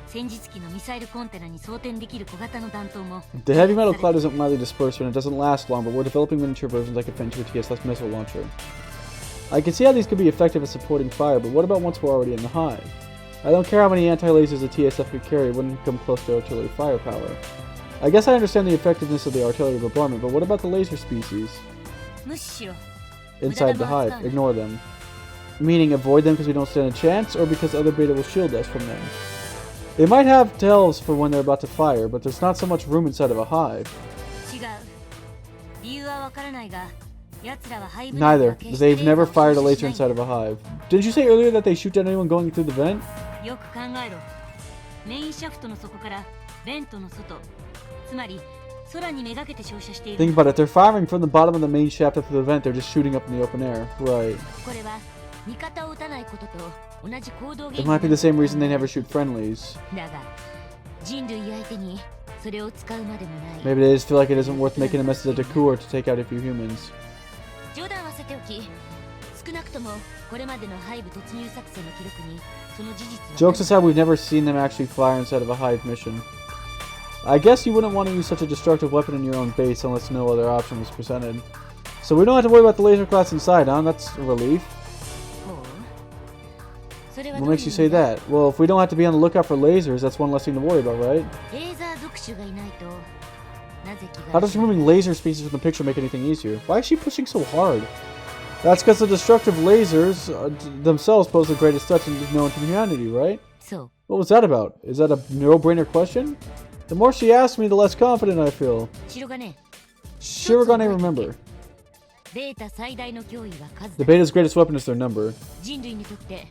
Speaker 4: 戦術機のミサイルコンテナに装填できる小型の弾頭も
Speaker 2: The heavy metal cloud isn't widely dispersed and it doesn't last long, but we're developing miniature versions that can fit into a TSS missile launcher. I can see how these could be effective at supporting fire, but what about once we're already in the hive? I don't care how many anti-lasers a TSF could carry, it wouldn't come close to artillery firepower. I guess I understand the effectiveness of the artillery bombardment, but what about the laser species?
Speaker 4: 無視しろ
Speaker 2: Inside the hive, ignore them. Meaning avoid them because we don't stand a chance, or because other beta will shield us from them. They might have tells for when they're about to fire, but there's not so much room inside of a hive.
Speaker 4: 違う理由はわからないが奴らはハイブ
Speaker 2: Neither. They've never fired a laser inside of a hive. Didn't you say earlier that they shoot at anyone going through the vent?
Speaker 4: よく考えろメインシャフトの底からベントの外つまり空にめがけて照射している
Speaker 2: Think about it. They're firing from the bottom of the main shaft up to the vent. They're just shooting up in the open air. Right.
Speaker 4: これは味方を撃たないことと同じ行動
Speaker 2: It might be the same reason they never shoot friendlies.
Speaker 4: だが人類相手にそれを使うまでもない
Speaker 2: Maybe they just feel like it isn't worth making a mess of the Takur to take out a few humans.
Speaker 4: 冗談はさておき少なくともこれまでのハイブ突入作戦の記録にその事実は
Speaker 2: Jokes aside, we've never seen them actually fire inside of a hive mission. I guess you wouldn't want to use such a destructive weapon in your own base unless no other option was presented. So we don't have to worry about the laser class inside, huh? That's a relief.
Speaker 4: ほうそれは
Speaker 2: What
Speaker 4: どういう
Speaker 2: makes
Speaker 4: 意
Speaker 2: you
Speaker 4: 味
Speaker 2: say
Speaker 4: だ
Speaker 2: that? Well, if we don't have to be on the lookout for lasers, that's one less thing to worry about, right?
Speaker 4: レーザー属種がいないとなぜ気
Speaker 2: How
Speaker 4: が
Speaker 2: does removing laser species from the picture make anything easier? Why is she pushing so hard? That's because the destructive lasers themselves pose the greatest threat known to humanity, right?
Speaker 4: そう
Speaker 2: What was that about? Is that a no-brainer question? The more she asks me, the less confident I feel.
Speaker 4: 白がね
Speaker 2: Shirogane, remember.
Speaker 4: ベータ最大の脅威は数
Speaker 2: The
Speaker 4: だ
Speaker 2: beta's greatest weapon is their number.
Speaker 4: 人類にとって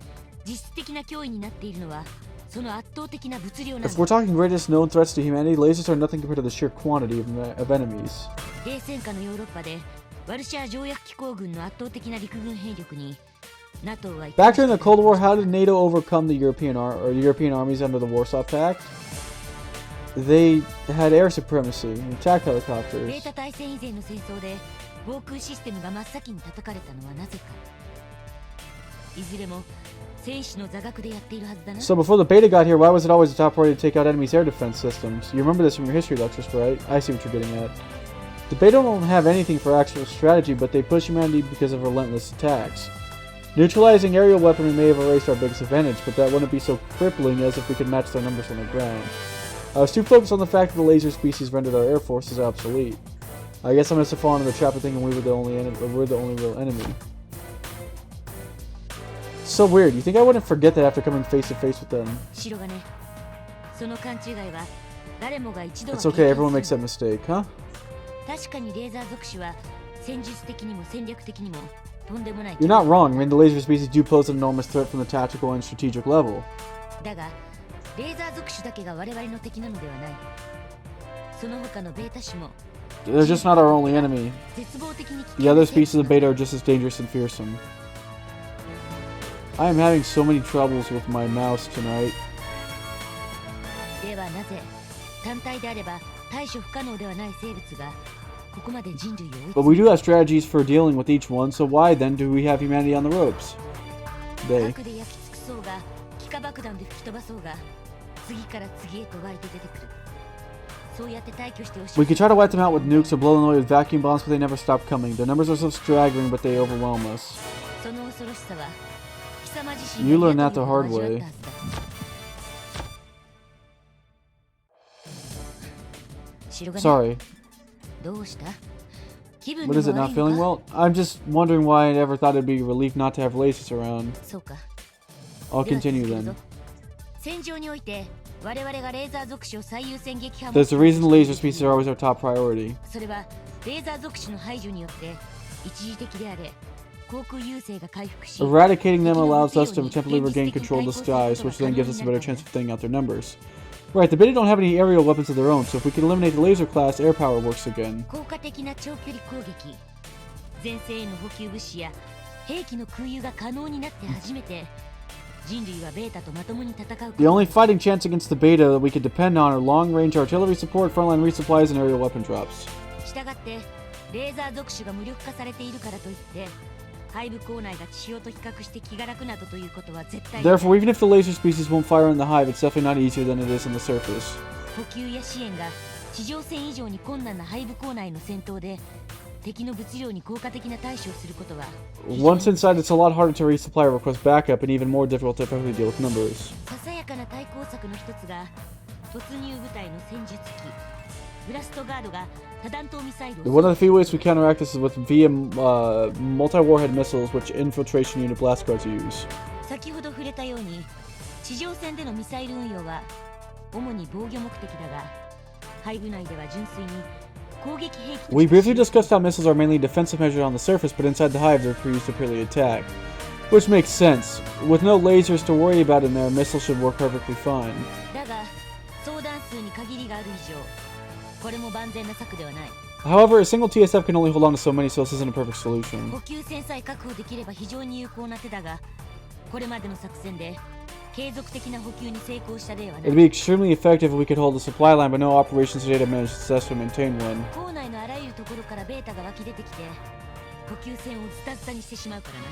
Speaker 4: 実質的な脅威になっているのはその圧倒的な物量なん
Speaker 2: If
Speaker 4: だ
Speaker 2: we're talking greatest known threats to humanity, lasers are nothing compared to the sheer quantity of enemies.
Speaker 4: 冷戦下のヨーロッパでワルシャワ条約機構軍の圧倒的な陸軍兵力に NATO は
Speaker 2: Back during the Cold War, how did NATO overcome the European armies under the Warsaw Pact? They had air supremacy and attack
Speaker 4: ベ
Speaker 2: helicopters.
Speaker 4: ータ大戦以前の戦争で防空システムが真っ先に叩かれたのはなぜかいずれも戦士の座学でやっているはずだな
Speaker 2: So before the beta got here, why was it always the top priority to take out enemies' air defense systems? You remember this from your history lectures, right? I see what you're getting at. The beta don't have anything for actual strategy, but they push humanity because of relentless attacks. Neutralizing aerial weaponry may have erased our biggest advantage, but that wouldn't be so crippling as if we could match their numbers on the ground. I was too focused on the fact that the laser species rendered our air forces obsolete. I guess I must have fallen into the trap of thinking we're the only real enemy. So weird. You think I wouldn't forget that after coming face to face with them?
Speaker 4: 白がねその勘違いは誰もが一度は
Speaker 2: It's okay. Everyone makes that mistake, huh?
Speaker 4: 確かにレーザー属種は戦術的にも戦略的にもとんでもない
Speaker 2: You're not wrong. I mean, the laser species do pose an enormous threat from the tactical and strategic level.
Speaker 4: だがレーザー属種だけが我々の敵なのではないその他のベータ種も
Speaker 2: They're just not our only enemy.
Speaker 4: 絶望的に危
Speaker 2: The
Speaker 4: 険
Speaker 2: other
Speaker 4: な
Speaker 2: species
Speaker 4: 生
Speaker 2: of
Speaker 4: 物
Speaker 2: beta are just as dangerous and fearsome. I am having so many troubles with my mouse tonight.
Speaker 4: ではなぜ単体であれば対処不可能ではない生物がここまで人類を追い
Speaker 2: But we do have strategies for dealing with each one, so why then do we have humanity on the ropes? They.
Speaker 4: 核で焼き尽くそうが気化爆弾で吹き飛ばそうが次から次へと湧いて出てくるそうやって退去してほしい
Speaker 2: We could try to wipe them out with nukes or blow them away with vacuum bombs, but they never stop coming. Their numbers are so staggering, but they overwhelm us.
Speaker 4: その恐ろしさは貴様自身
Speaker 2: You
Speaker 4: が
Speaker 2: learn that the
Speaker 4: 嫌という
Speaker 2: hard
Speaker 4: ことを味わっ
Speaker 2: way.
Speaker 4: たはずだ
Speaker 2: Sorry.
Speaker 4: どうした？気分
Speaker 2: What
Speaker 4: で
Speaker 2: is
Speaker 4: も
Speaker 2: it,
Speaker 4: 悪
Speaker 2: not
Speaker 4: いの
Speaker 2: feeling
Speaker 4: か？
Speaker 2: well? I'm just wondering why I never thought it'd be a relief not to have lasers around.
Speaker 4: そうか。
Speaker 2: I'll
Speaker 4: では
Speaker 2: continue
Speaker 4: 続けるぞ
Speaker 2: then.
Speaker 4: 戦場において我々がレーザー属種を最優先撃破
Speaker 2: There's a reason the laser species are always our top priority.
Speaker 4: それはレーザー属種の排除によって一時的であれ航空優勢が回復し
Speaker 2: Eradicating them allows us to temporarily regain control of the skies, which then gives us a better chance of thinning out their numbers. Right, the Beta don't have any aerial weapons of their own, so if we can eliminate the laser class, air power works again.
Speaker 4: 効果的な長距離攻撃前線への補給物資や兵器の空輸が可能になって初めて人類はベータとまともに戦う
Speaker 2: The only fighting chance against the Beta that we could depend on are long-range artillery support, frontline resupplies, and aerial weapon drops.
Speaker 4: したがってレーザー属種が無力化されているからといって背部口内が地表と比較して気が楽などということは絶対にない
Speaker 2: Therefore, even if the laser species won't fire in the hive, it's definitely not easier than it is on the surface.
Speaker 4: 補給や支援が地上戦以上に困難な背部口内の戦闘で敵の物量に効果的な対処をすることは
Speaker 2: Once inside, it's a lot harder to resupply or request backup, and even more difficult to effectively deal with numbers.
Speaker 4: ささやかな対抗策の一つが突入部隊の戦術機ブラストガードが多弾頭ミサイルを
Speaker 2: One of the few ways we counteract this is with via multi-warhead missiles, which infiltration unit blast guards use.
Speaker 4: 先ほど触れたように地上戦でのミサイル運用は主に防御目的だが背部内では純粋に攻撃兵器と
Speaker 2: We
Speaker 4: して
Speaker 2: briefly discussed how missiles are mainly defensive measures on the surface, but inside the hive they're used to purely attack. Which makes sense. With no lasers to worry about in there, missiles should work perfectly fine.
Speaker 4: だが総弾数に限りがある以上これも万全な策ではない
Speaker 2: However, a single TSF can only hold on to so many, so this isn't a perfect solution.
Speaker 4: 補給線さえ確保できれば非常に有効な手だがこれまでの作戦で継続的な補給に成功した例はな
Speaker 2: It'd
Speaker 4: い
Speaker 2: be extremely effective if we could hold a supply line, but no operations today to manage to successfully maintain one.
Speaker 4: 校内のあらゆるところからベータが湧き出てきて補給線をズタズタにしてしまうからな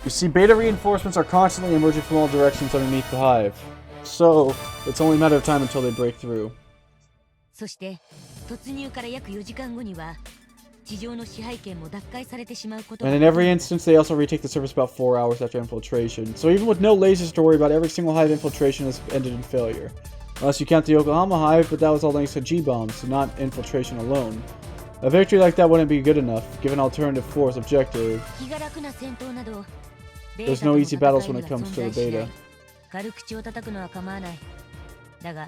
Speaker 2: You see, beta reinforcements are constantly emerging from all directions underneath the hive. So, it's only a matter of time until they break through.
Speaker 4: そして突入から約4時間後には地上の支配権も奪回されてしまうこと
Speaker 2: And in every instance, they also retake the surface about 4 hours after infiltration. So even with no lasers to worry about, every single hive infiltration has ended in failure. Unless you count the Yokohama hive, but that was all thanks to G-bombs, not infiltration alone. A victory like that wouldn't be good enough, given Alternative 4's objective.
Speaker 4: 気が楽な戦闘など
Speaker 2: There's no easy battles when it comes to the beta.
Speaker 4: 軽口を叩くのは構わないだが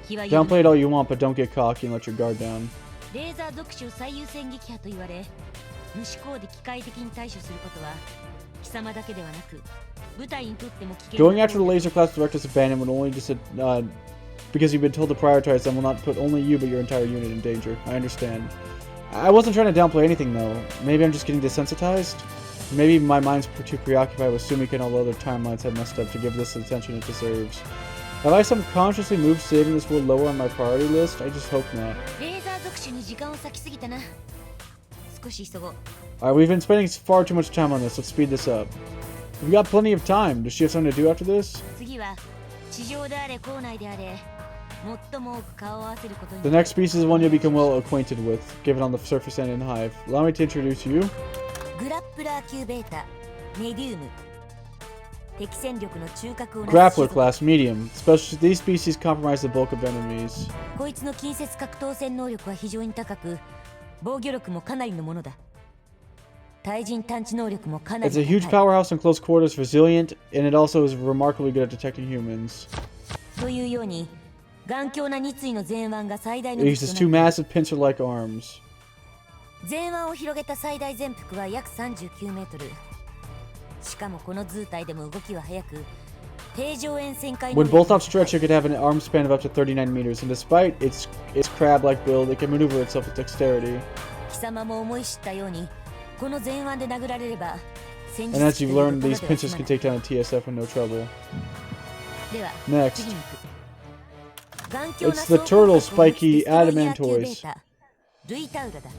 Speaker 4: 気は
Speaker 2: Downplay it all you want, but don't get cocky and let your guard down.
Speaker 4: レーザー属種を最優先撃破と言われ無思考で機械的に対処することは貴様だけではなく部隊にとっても危険
Speaker 2: Going after the laser class director's abandonment would only just because you've been told to prioritize them will not put only you but your entire unit in danger. I understand. I wasn't trying to downplay anything though. Maybe I'm just getting desensitized? Maybe my mind's too preoccupied with Sumika and all the other timelines had messed up to give this the attention it deserves. Have I subconsciously moved saving this world lower on my priority list? I just hope not.
Speaker 4: レーザー属種に時間を割きすぎたな少し急ごう
Speaker 2: Alright, we've been spending far too much time on this. Let's speed this up. We've got plenty of time. Does she have something to do after this?
Speaker 4: 次は地上であれ校内であれ最も多く顔を合わせることに
Speaker 2: The next species is one you'll become well acquainted with, given on the surface and in hive. Allow me to introduce you.
Speaker 4: グラップラー級ベータメディウム敵戦力の中核をなす
Speaker 2: Grappler class, medium. These species compromise the bulk of enemies.
Speaker 4: こいつの近接格闘戦能力は非常に高く防御力もかなりのものだ対人探知能力もかなり
Speaker 2: It's a huge
Speaker 4: 高い
Speaker 2: powerhouse in close quarters, resilient, and it also is remarkably good at detecting humans.
Speaker 4: というように頑強な二対の前腕が最大の
Speaker 2: It
Speaker 4: 武器
Speaker 2: uses
Speaker 4: と
Speaker 2: two
Speaker 4: なって
Speaker 2: massive pincer-like arms.
Speaker 4: 前腕を広げた最大全幅は約39メートルしかもこの図体でも動きは速く定常円旋回
Speaker 2: When both outstretched, it could have an arm span of up to 39 meters, and despite its crab-like build, it can maneuver itself with dexterity.
Speaker 4: 貴様も思い知ったようにこの前腕で殴られれば戦
Speaker 2: And as
Speaker 4: 術
Speaker 2: you've
Speaker 4: という
Speaker 2: learned,
Speaker 4: ことで
Speaker 2: these
Speaker 4: は
Speaker 2: pincers
Speaker 4: 済ま
Speaker 2: can
Speaker 4: ない
Speaker 2: take down a TSF with no trouble.
Speaker 4: では
Speaker 2: Next.
Speaker 4: 次に行く頑強な
Speaker 2: It's the turtle spiky adamantoids.
Speaker 4: ルイタウラだ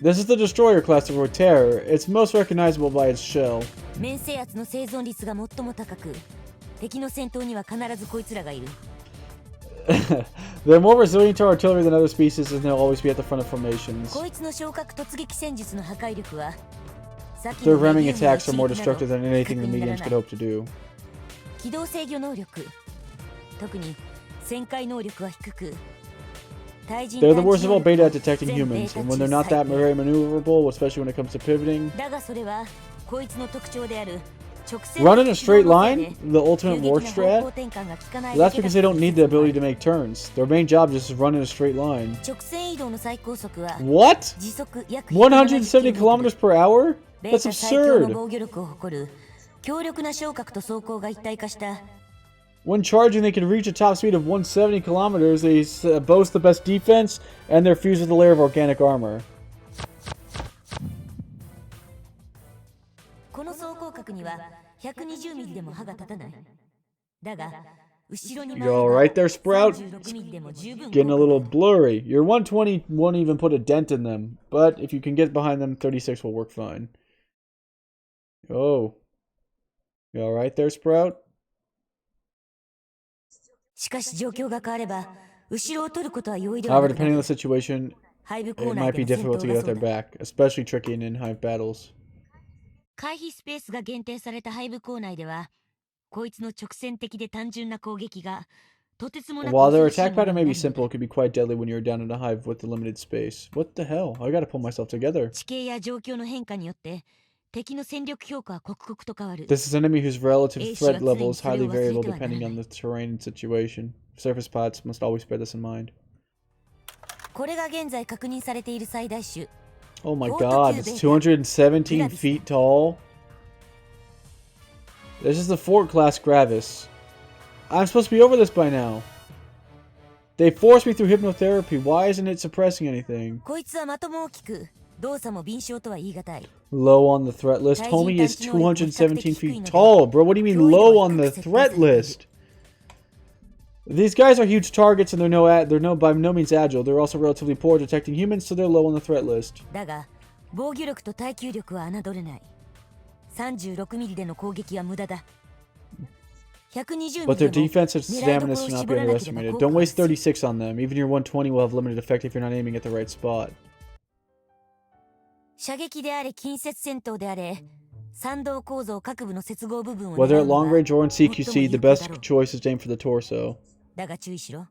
Speaker 2: This is the destroyer class of Roterra. It's most recognizable by its shell.
Speaker 4: 面制圧の生存率が最も高く敵の戦闘には必ずこいつらがいる
Speaker 2: They're more resilient to artillery than other species, and they'll always be at the front of formations.
Speaker 4: こいつの昇格突撃戦術の破壊力は
Speaker 2: Their ramming attacks are more destructive than anything the mediums could hope to do.
Speaker 4: 機動制御能力特に旋回能力は低く
Speaker 2: They're the worst of all beta at detecting humans, and when they're not that very maneuverable, especially when it comes to pivoting.
Speaker 4: だがそれはこいつの特徴である
Speaker 2: Run in a straight line? The ultimate war strat? That's because they don't need the ability to make turns. Their main job is just to run in a straight line. What? 170 kilometers per hour? That's absurd. When charging, they can reach a top speed of 170 kilometers. They boast the best defense, and they're fused with a layer of organic armor.
Speaker 4: この走行角には120ミリでも歯が立たない。だが、後ろに
Speaker 2: You alright there, Sprout? Getting a little blurry. Your 120 won't even put a dent in them, but if you can get behind them, 36 will work fine. Oh. You alright there, Sprout?
Speaker 4: しかし状況が変われば、後ろを取ることは容易では
Speaker 2: However,
Speaker 4: なくな
Speaker 2: depending on
Speaker 4: る。
Speaker 2: the situation,
Speaker 4: 背部
Speaker 2: it
Speaker 4: コーナ
Speaker 2: might
Speaker 4: ー
Speaker 2: be
Speaker 4: での
Speaker 2: difficult
Speaker 4: 戦
Speaker 2: to
Speaker 4: 闘
Speaker 2: get
Speaker 4: が
Speaker 2: at
Speaker 4: そ
Speaker 2: their
Speaker 4: うだ。
Speaker 2: back, especially tricky in hive battles.
Speaker 4: 回避スペースが限定された背部コーナーでは、こいつの直線的で単純な攻撃がとてつもなく
Speaker 2: While their
Speaker 4: 恐ろしい
Speaker 2: attack
Speaker 4: もの
Speaker 2: pattern
Speaker 4: に
Speaker 2: may
Speaker 4: な
Speaker 2: be
Speaker 4: るの
Speaker 2: simple,
Speaker 4: だ。
Speaker 2: it could be quite deadly when you're down in a hive with the limited space. What the hell? I gotta pull myself together.
Speaker 4: 地形や状況の変化によって敵の戦力評価は刻々と変わる。
Speaker 2: This is an enemy whose relative
Speaker 4: Ace
Speaker 2: threat
Speaker 4: は常
Speaker 2: level
Speaker 4: に
Speaker 2: is
Speaker 4: それを
Speaker 2: highly
Speaker 4: 忘れ
Speaker 2: variable
Speaker 4: てはならない。
Speaker 2: depending on the terrain and situation. Surface pilots must always bear this in mind.
Speaker 4: これが現在確認されている最大種。
Speaker 2: Oh my god, it's 217 feet tall. This is the Fort class Gravis. I'm supposed to be over this by now. They forced me through hypnotherapy. Why isn't it suppressing anything?
Speaker 4: こいつは的も大きく、動作も敏捷とは言い難い。
Speaker 2: Low on the threat list. Homie is 217 feet tall. Bro, what do you mean low on the threat list? These guys are huge targets and they're by no means agile. They're also relatively poor at detecting humans, so they're low on the threat list.
Speaker 4: だが、防御力と耐久力は侮れない。36ミリでの攻撃は無駄だ。120
Speaker 2: But their
Speaker 4: ミリでも
Speaker 2: defense and
Speaker 4: 狙いど
Speaker 2: stamina
Speaker 4: ころを
Speaker 2: should not
Speaker 4: 絞
Speaker 2: be
Speaker 4: らなければ
Speaker 2: underestimated.
Speaker 4: 効
Speaker 2: Don't
Speaker 4: 果は
Speaker 2: waste
Speaker 4: 薄い。
Speaker 2: 36 on them. Even your 120 will have limited effect if you're not aiming at the right spot.
Speaker 4: 射撃であれ近接戦闘であれ、参道構造各部の接合部分を
Speaker 2: Whether
Speaker 4: 狙
Speaker 2: at
Speaker 4: うの
Speaker 2: long
Speaker 4: が
Speaker 2: range or in
Speaker 4: 最も
Speaker 2: CQC,
Speaker 4: 有
Speaker 2: the
Speaker 4: 効だ
Speaker 2: best
Speaker 4: ろう。
Speaker 2: choice is to aim for the torso.
Speaker 4: だが注意しろ。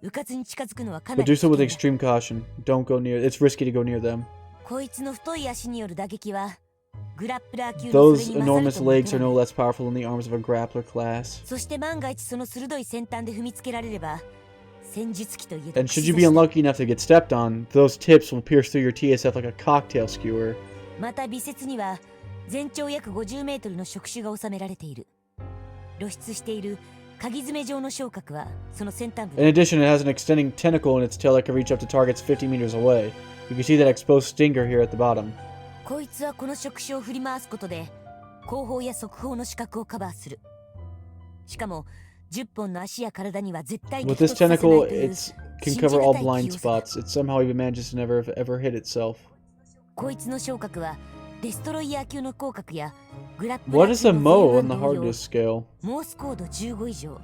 Speaker 4: 迂闊に近づくのはか
Speaker 2: But
Speaker 4: なり
Speaker 2: do
Speaker 4: 危
Speaker 2: so with
Speaker 4: 険だ。
Speaker 2: extreme caution. Don't go near. It's risky to go near them.
Speaker 4: こいつの太い足による打撃は、グラップラー級のそれ
Speaker 2: Those
Speaker 4: に勝る
Speaker 2: enormous
Speaker 4: とも言
Speaker 2: legs
Speaker 4: って
Speaker 2: are
Speaker 4: ら
Speaker 2: no
Speaker 4: ない。
Speaker 2: less powerful than the arms of a grappler class.
Speaker 4: そして万が一その鋭い先端で踏みつけられれば、戦術機といえど
Speaker 2: And should you be unlucky enough to get stepped on, those tips will pierce through your TSF like a cocktail skewer.
Speaker 4: また微節には全長約50メートルの触手が収められている。露出している鍵爪状の触角はその先端部
Speaker 2: In addition, it has an extending tentacle in its tail that can reach up to targets 50 meters away. You can see that exposed stinger here at the bottom.
Speaker 4: こいつはこの触手を振り回すことで後方や側方の視覚をカバーする。しかも10本の足や体には絶対に
Speaker 2: With this
Speaker 4: 一つさせない
Speaker 2: tentacle,
Speaker 4: という
Speaker 2: it can
Speaker 4: 信じ
Speaker 2: cover
Speaker 4: が
Speaker 2: all
Speaker 4: たい
Speaker 2: blind
Speaker 4: 器用さだ。
Speaker 2: spots. It somehow even manages to never ever hit itself.
Speaker 4: こいつの触角はデストロイヤー級の広角やグラップラ
Speaker 2: What
Speaker 4: ー
Speaker 2: is
Speaker 4: 級
Speaker 2: a
Speaker 4: の
Speaker 2: Mo
Speaker 4: 前
Speaker 2: on the
Speaker 4: 半同様
Speaker 2: hardness scale?
Speaker 4: モースコード15以上。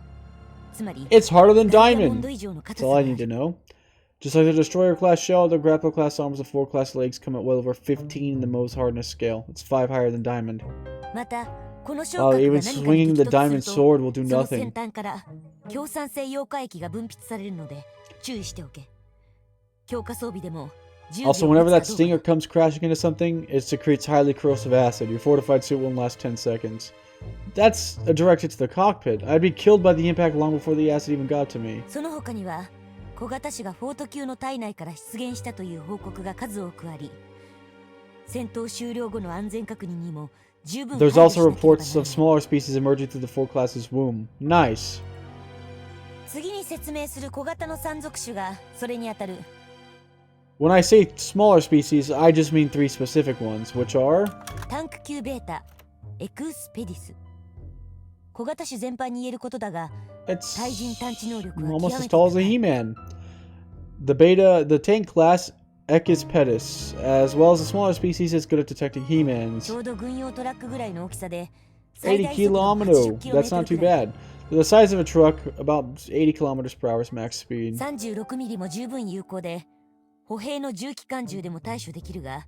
Speaker 4: つまり
Speaker 2: It's harder than
Speaker 4: ダイヤモン
Speaker 2: diamond.
Speaker 4: ド以上の
Speaker 2: That's
Speaker 4: 硬さ
Speaker 2: all
Speaker 4: が
Speaker 2: I
Speaker 4: あ
Speaker 2: need to
Speaker 4: る。
Speaker 2: know. Just like the Destroyer class shell, the Grappler class arms of 4 class legs come at well over 15 in the Mo's hardness scale. It's 5 higher than diamond.
Speaker 4: またこの触
Speaker 2: While
Speaker 4: 角が
Speaker 2: even
Speaker 4: 何かに
Speaker 2: swinging
Speaker 4: 激
Speaker 2: the
Speaker 4: 突
Speaker 2: diamond
Speaker 4: すると
Speaker 2: sword will do
Speaker 4: その先
Speaker 2: nothing.
Speaker 4: 端から強酸性溶化液が分泌されるので注意しておけ。強化装備でも10
Speaker 2: Also,
Speaker 4: 秒
Speaker 2: whenever
Speaker 4: 持
Speaker 2: that
Speaker 4: つかどう
Speaker 2: stinger
Speaker 4: か。
Speaker 2: comes crashing into something, it secretes highly corrosive acid. Your fortified suit won't last 10 seconds. That's a direct hit to the cockpit. I'd be killed by the impact long before the acid even got to me.
Speaker 4: その他には小型種がフォート級の体内から出現したという報告が数多くあり、戦闘終了後の安全確認にも十分配
Speaker 2: There's
Speaker 4: 慮しな
Speaker 2: also
Speaker 4: ければなら
Speaker 2: reports
Speaker 4: な
Speaker 2: of
Speaker 4: い。
Speaker 2: smaller species emerging through the 4 class's womb. Nice.
Speaker 4: 次に説明する小型の山賊種がそれにあたる。
Speaker 2: When I say smaller species, I just mean 3 specific ones, which are
Speaker 4: タンク級ベータエクスペディス。小型種全般に言えることだが、
Speaker 2: it's
Speaker 4: 対人探知能力は
Speaker 2: almost
Speaker 4: 極
Speaker 2: as
Speaker 4: めて
Speaker 2: tall as
Speaker 4: 高
Speaker 2: a
Speaker 4: い。
Speaker 2: He-Man. The tank class Equispedis, as well as the smaller species, is good at detecting
Speaker 4: ち
Speaker 2: He-Mans.
Speaker 4: ょうど軍用トラックぐらいの大きさで、
Speaker 2: 80 kilometer. That's not too bad. They're the size of a truck, about 80 kilometers per hour is max speed.
Speaker 4: 36ミリも十分有効で、歩兵の重機関銃でも対処できるが、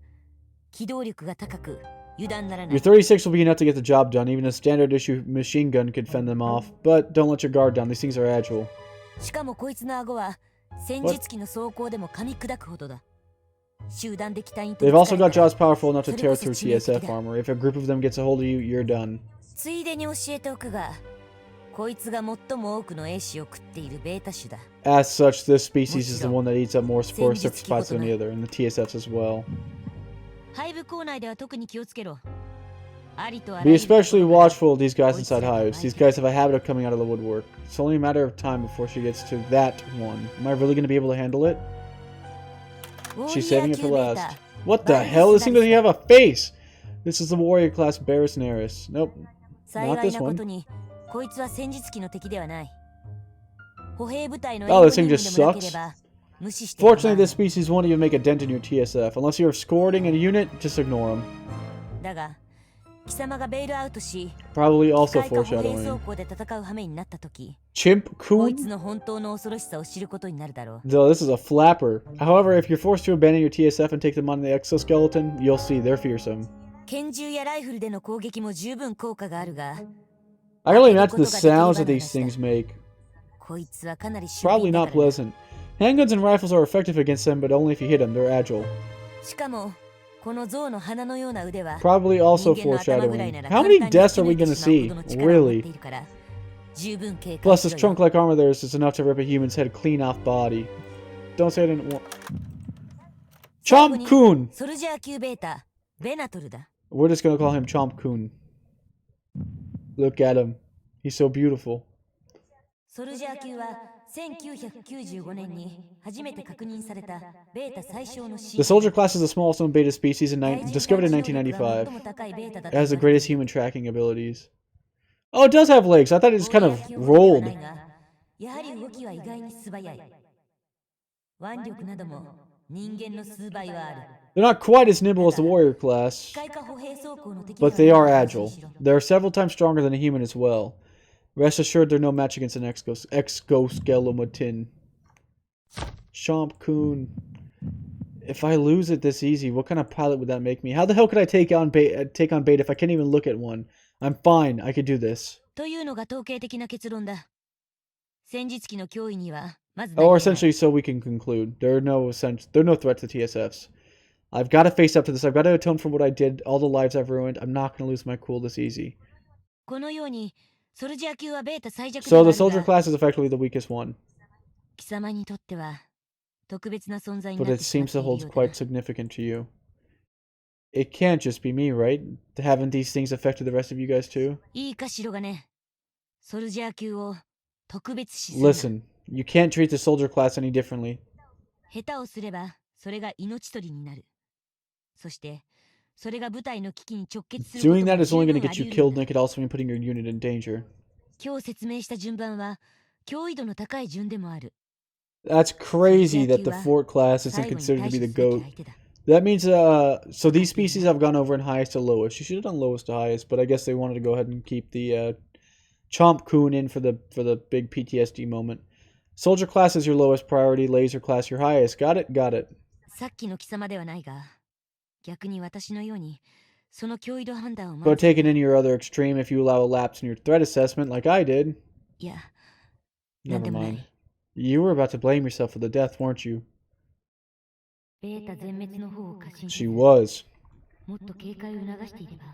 Speaker 4: 機動力が高く油断ならな
Speaker 2: Your
Speaker 4: い。
Speaker 2: 36 will be enough to get the job done. Even a standard issue machine gun could fend them off. But don't let your guard down. These things are agile.
Speaker 4: しかもこいつの顎は戦術機の装甲でも噛み砕くほどだ。集団で機体に
Speaker 2: They've also got jaws powerful enough to
Speaker 4: それこ
Speaker 2: tear
Speaker 4: そ
Speaker 2: through
Speaker 4: 致命的
Speaker 2: TSF
Speaker 4: だ。
Speaker 2: armor. If a group of them gets a hold of you, you're done.
Speaker 4: ついでに教えておくが、こいつが最も多くの英子を食っているベータ種だ。
Speaker 2: As such, this species is the one that eats up more spore surface spots than the other, and the TSFs as well.
Speaker 4: ハイブ校内では特に気をつけろ。ありとあら
Speaker 2: Be
Speaker 4: ゆるところ
Speaker 2: especially
Speaker 4: から
Speaker 2: watchful of these guys inside hives. These guys have a habit of coming out of the woodwork. It's only a matter of time before she gets to that one. Am I really going to be able to handle it? She's saving it for last. What the hell? This thing doesn't even have a face! This is the warrior class Barris Naris. Nope.
Speaker 4: 幸
Speaker 2: Not
Speaker 4: い
Speaker 2: this
Speaker 4: なこと
Speaker 2: one.
Speaker 4: に、こいつは戦術機の敵ではない。歩兵部隊の
Speaker 2: Oh, this
Speaker 4: 援
Speaker 2: thing
Speaker 4: 護
Speaker 2: just
Speaker 4: 任務でもなけれ
Speaker 2: sucks.
Speaker 4: ば無視して構わ
Speaker 2: Fortunately,
Speaker 4: ない
Speaker 2: this species won't even make a dent in your TSF. Unless you're escorting a unit, just ignore them.
Speaker 4: だが、貴様がベイルアウトし、
Speaker 2: Probably
Speaker 4: 機
Speaker 2: also
Speaker 4: 械化歩兵
Speaker 2: foreshadowing.
Speaker 4: 装甲で戦う羽目になったとき、
Speaker 2: Chimp
Speaker 4: こいつ
Speaker 2: Coon?
Speaker 4: の本当の恐ろしさを知ることになるだろう。
Speaker 2: Though this is a flapper. However, if you're forced to abandon your TSF and take them on the exoskeleton, you'll see they're fearsome.
Speaker 4: 拳銃やライフルでの攻撃も十分効果があるが、
Speaker 2: I can only imagine the sounds that these things make.
Speaker 4: こいつはかなり
Speaker 2: Probably not pleasant. Handguns and rifles are effective against them, but only if you hit them. They're agile.
Speaker 4: しかも、この象の鼻のような腕は、
Speaker 2: Probably also
Speaker 4: 人間の頭ぐらい
Speaker 2: foreshadowing.
Speaker 4: なら
Speaker 2: How
Speaker 4: 簡
Speaker 2: many
Speaker 4: 単に
Speaker 2: deaths are we
Speaker 4: 引き抜
Speaker 2: gonna
Speaker 4: いてしまう
Speaker 2: see?
Speaker 4: ほどの力を持って
Speaker 2: Really?
Speaker 4: いるから、十分警戒
Speaker 2: Plus,
Speaker 4: し
Speaker 2: this
Speaker 4: ろよ。
Speaker 2: trunk-like armor of theirs is enough to rip a human's head clean off body. Don't say I didn't want...
Speaker 4: 最後
Speaker 2: Chomp
Speaker 4: に
Speaker 2: Coon!
Speaker 4: ソルジャー級ベータ、ベナトルだ。
Speaker 2: We're just gonna call him Chomp Coon. Look at him. He's so beautiful.
Speaker 4: ソルジャー級は1995年に初めて確認されたベータ最小の
Speaker 2: The soldier class is the smallest known beta species discovered in 1995. It has the greatest human tracking abilities. Oh, it does have legs. I thought it just kind of rolled.
Speaker 4: やはり動きは意外に素早い。腕力なども人間の数倍はある。
Speaker 2: They're not quite as nimble as the warrior class,
Speaker 4: 機械化歩兵装甲の敵
Speaker 2: but
Speaker 4: では
Speaker 2: they
Speaker 4: ない
Speaker 2: are agile. They're several times stronger than a human as well. Rest assured, they're no match against an exoskeleton. Chomp Coon. If I lose it this easy, what kind of pilot would that make me? How the hell could I take on bait if I can't even look at one? I'm fine. I could do this.
Speaker 4: というのが統計的な結論だ。戦術機の脅威にはまず何
Speaker 2: Or
Speaker 4: もない。
Speaker 2: essentially, so we can conclude, there are no threats to TSFs. I've got to face up to this. I've got to atone for what I did, all the lives I've ruined. I'm not going to lose my cool this easy.
Speaker 4: このようにソルジャー級はベータ最弱で
Speaker 2: So
Speaker 4: はあ
Speaker 2: the
Speaker 4: る
Speaker 2: soldier
Speaker 4: が、
Speaker 2: class is effectively the weakest one,
Speaker 4: 貴様にとっては特別な存在に
Speaker 2: but
Speaker 4: なっ
Speaker 2: it
Speaker 4: てしまっ
Speaker 2: seems
Speaker 4: てい
Speaker 2: to
Speaker 4: るよ
Speaker 2: hold
Speaker 4: うだ
Speaker 2: quite significant to you. It can't just be me, right? Haven't these things affected the rest of you guys too?
Speaker 4: いいか白がね、ソルジャー級を特別視するな。
Speaker 2: Listen, you can't treat the soldier class any differently.
Speaker 4: 下手をすればそれが命取りになる。そしてそれが部隊の危機に直結すること
Speaker 2: Doing
Speaker 4: も
Speaker 2: that is
Speaker 4: 十
Speaker 2: only
Speaker 4: 分
Speaker 2: going to
Speaker 4: あ
Speaker 2: get
Speaker 4: り
Speaker 2: you
Speaker 4: 得るん
Speaker 2: killed,
Speaker 4: だ。
Speaker 2: and it could also mean putting your unit in danger.
Speaker 4: 今日説明した順番は脅威度の高い順でもある。
Speaker 2: That's crazy that the fort class isn't
Speaker 4: 最後に
Speaker 2: considered
Speaker 4: 対
Speaker 2: to be
Speaker 4: 処
Speaker 2: the
Speaker 4: すべき
Speaker 2: GOAT.
Speaker 4: 相手だ。
Speaker 2: That means, so these species have gone over in highest to lowest. You should have done lowest to highest, but I guess they wanted to go ahead and keep the, Chomp Coon in for the big PTSD moment. Soldier class is your lowest priority, laser class your highest. Got it? Got it.
Speaker 4: さっきの貴様ではないが、逆に私のようにその脅威度判断を
Speaker 2: But take it in your other extreme if you allow a lapse in your threat assessment like I did.
Speaker 4: いや、
Speaker 2: Never
Speaker 4: なんでもな
Speaker 2: mind.
Speaker 4: い。
Speaker 2: You were about to blame yourself for the death, weren't you?
Speaker 4: ベータ全滅の方を過信せ
Speaker 2: She
Speaker 4: ず、
Speaker 2: was.
Speaker 4: もっと警戒を促していれば、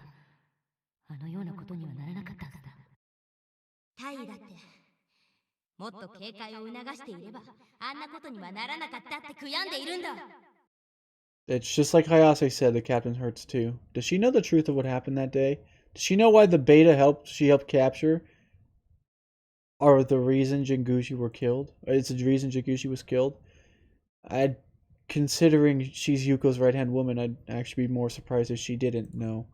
Speaker 4: あのようなことにはならなかったはずだ。
Speaker 7: タイだって、もっと警戒を促していれば、あんなことにはならなかったって悔やんでいるんだ。
Speaker 2: It's just like Hayase said, the captain hurts too. Does she know the truth of what happened that day? Does she know why the beta she helped capture are the reason Jingushi were killed? It's the reason Jingushi was killed? Considering she's Yuko's right-hand woman, I'd actually be more surprised if she didn't know.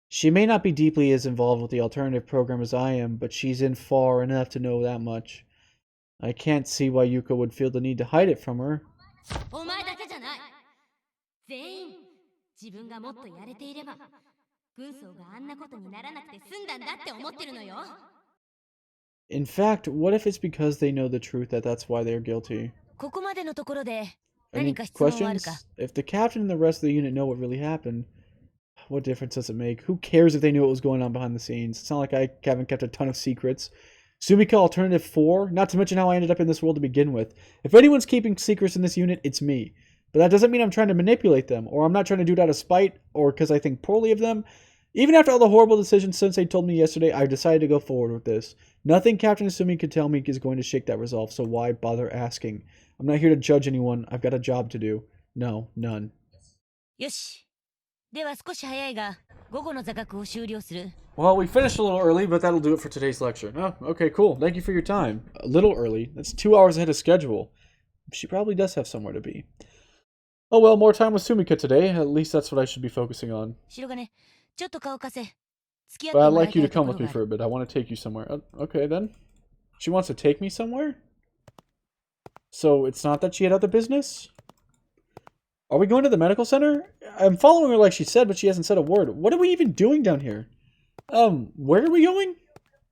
Speaker 2: She may not be deeply as involved with the alternative program as I am, but she's in far enough to know that much. I can't see why Yuko would feel the need to hide it from her.
Speaker 7: お前だけじゃない。全員、自分がもっとやれていれば、軍曹があんなことにならなくて済んだんだって思ってるのよ。
Speaker 2: In fact, what if it's because they know the truth that's why they're guilty?
Speaker 4: ここまでのところで
Speaker 2: Any
Speaker 4: 何か質問はある
Speaker 2: questions?
Speaker 4: か？
Speaker 2: If the captain and the rest of the unit know what really happened, what difference does it make? Who cares if they knew what was going on behind the scenes? It's not like I haven't kept a ton of secrets. Sumika Alternative 4? Not to mention how I ended up in this world to begin with. If anyone's keeping secrets in this unit, it's me. But that doesn't mean I'm trying to manipulate them, or I'm not trying to do it out of spite, or because I think poorly of them. Even after all the horrible decisions Sensei told me yesterday, I decided to go forward with this. Nothing Captain Sumi could tell me is going to shake that resolve, so why bother asking? I'm not here to judge anyone. I've got a job to do. No, none.
Speaker 4: よし。では少し早いが、午後の座学を終了する。
Speaker 2: Well, we finished a little early, but that'll do it for today's lecture. Oh, okay, cool. Thank you for your time. A little early. That's 2 hours ahead of schedule. She probably does have somewhere to be. Oh well, more time with Sumika today. At least that's what I should be focusing on.
Speaker 4: 白金、ちょっと顔貸せ。付き合っ
Speaker 2: But
Speaker 4: て
Speaker 2: I'd
Speaker 4: もらい
Speaker 2: like
Speaker 4: た
Speaker 2: you
Speaker 4: い
Speaker 2: to
Speaker 4: と
Speaker 2: come
Speaker 4: こ
Speaker 2: with
Speaker 4: ろ
Speaker 2: me
Speaker 4: があ
Speaker 2: for
Speaker 4: る。
Speaker 2: a bit. I want to take you somewhere. Okay, then. She wants to take me somewhere? So it's not that she had other business? Are we going to the medical center? I'm following her like she said, but she hasn't said a word. What are we even doing down here? Where are we going?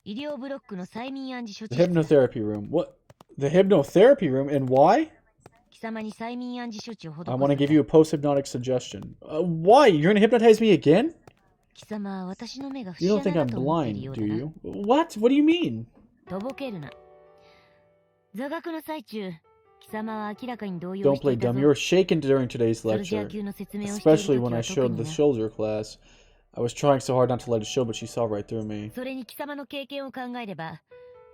Speaker 4: 医療ブロックの催眠暗示処
Speaker 2: The
Speaker 4: 置室だ。
Speaker 2: hypnotherapy room. What? The hypnotherapy room? And why?
Speaker 4: 貴様に催眠暗示処置を施す
Speaker 2: I
Speaker 4: のだ。
Speaker 2: want to give you a post-hypnotic suggestion. Why? You're going to hypnotize me again?
Speaker 4: 貴様は私の目が不
Speaker 2: You
Speaker 4: 思
Speaker 2: don't
Speaker 4: 議
Speaker 2: think
Speaker 4: だ
Speaker 2: I'm
Speaker 4: と思っている
Speaker 2: blind,
Speaker 4: よう
Speaker 2: do
Speaker 4: だな。
Speaker 2: you? What? What do you mean?
Speaker 4: とぼけるな。座学の最中、貴様は明らかに動揺
Speaker 2: Don't
Speaker 4: してい
Speaker 2: play
Speaker 4: た
Speaker 2: dumb.
Speaker 4: ぞ。
Speaker 2: You were shaken during today's
Speaker 4: ソルジャー
Speaker 2: lecture.
Speaker 4: 級の説明をしている
Speaker 2: Especially
Speaker 4: 時
Speaker 2: when I
Speaker 4: は
Speaker 2: showed
Speaker 4: 特
Speaker 2: the
Speaker 4: にな。
Speaker 2: soldier class. I was trying so hard not to let it show, but she saw right through me.
Speaker 4: それに貴様の経験を考えれば、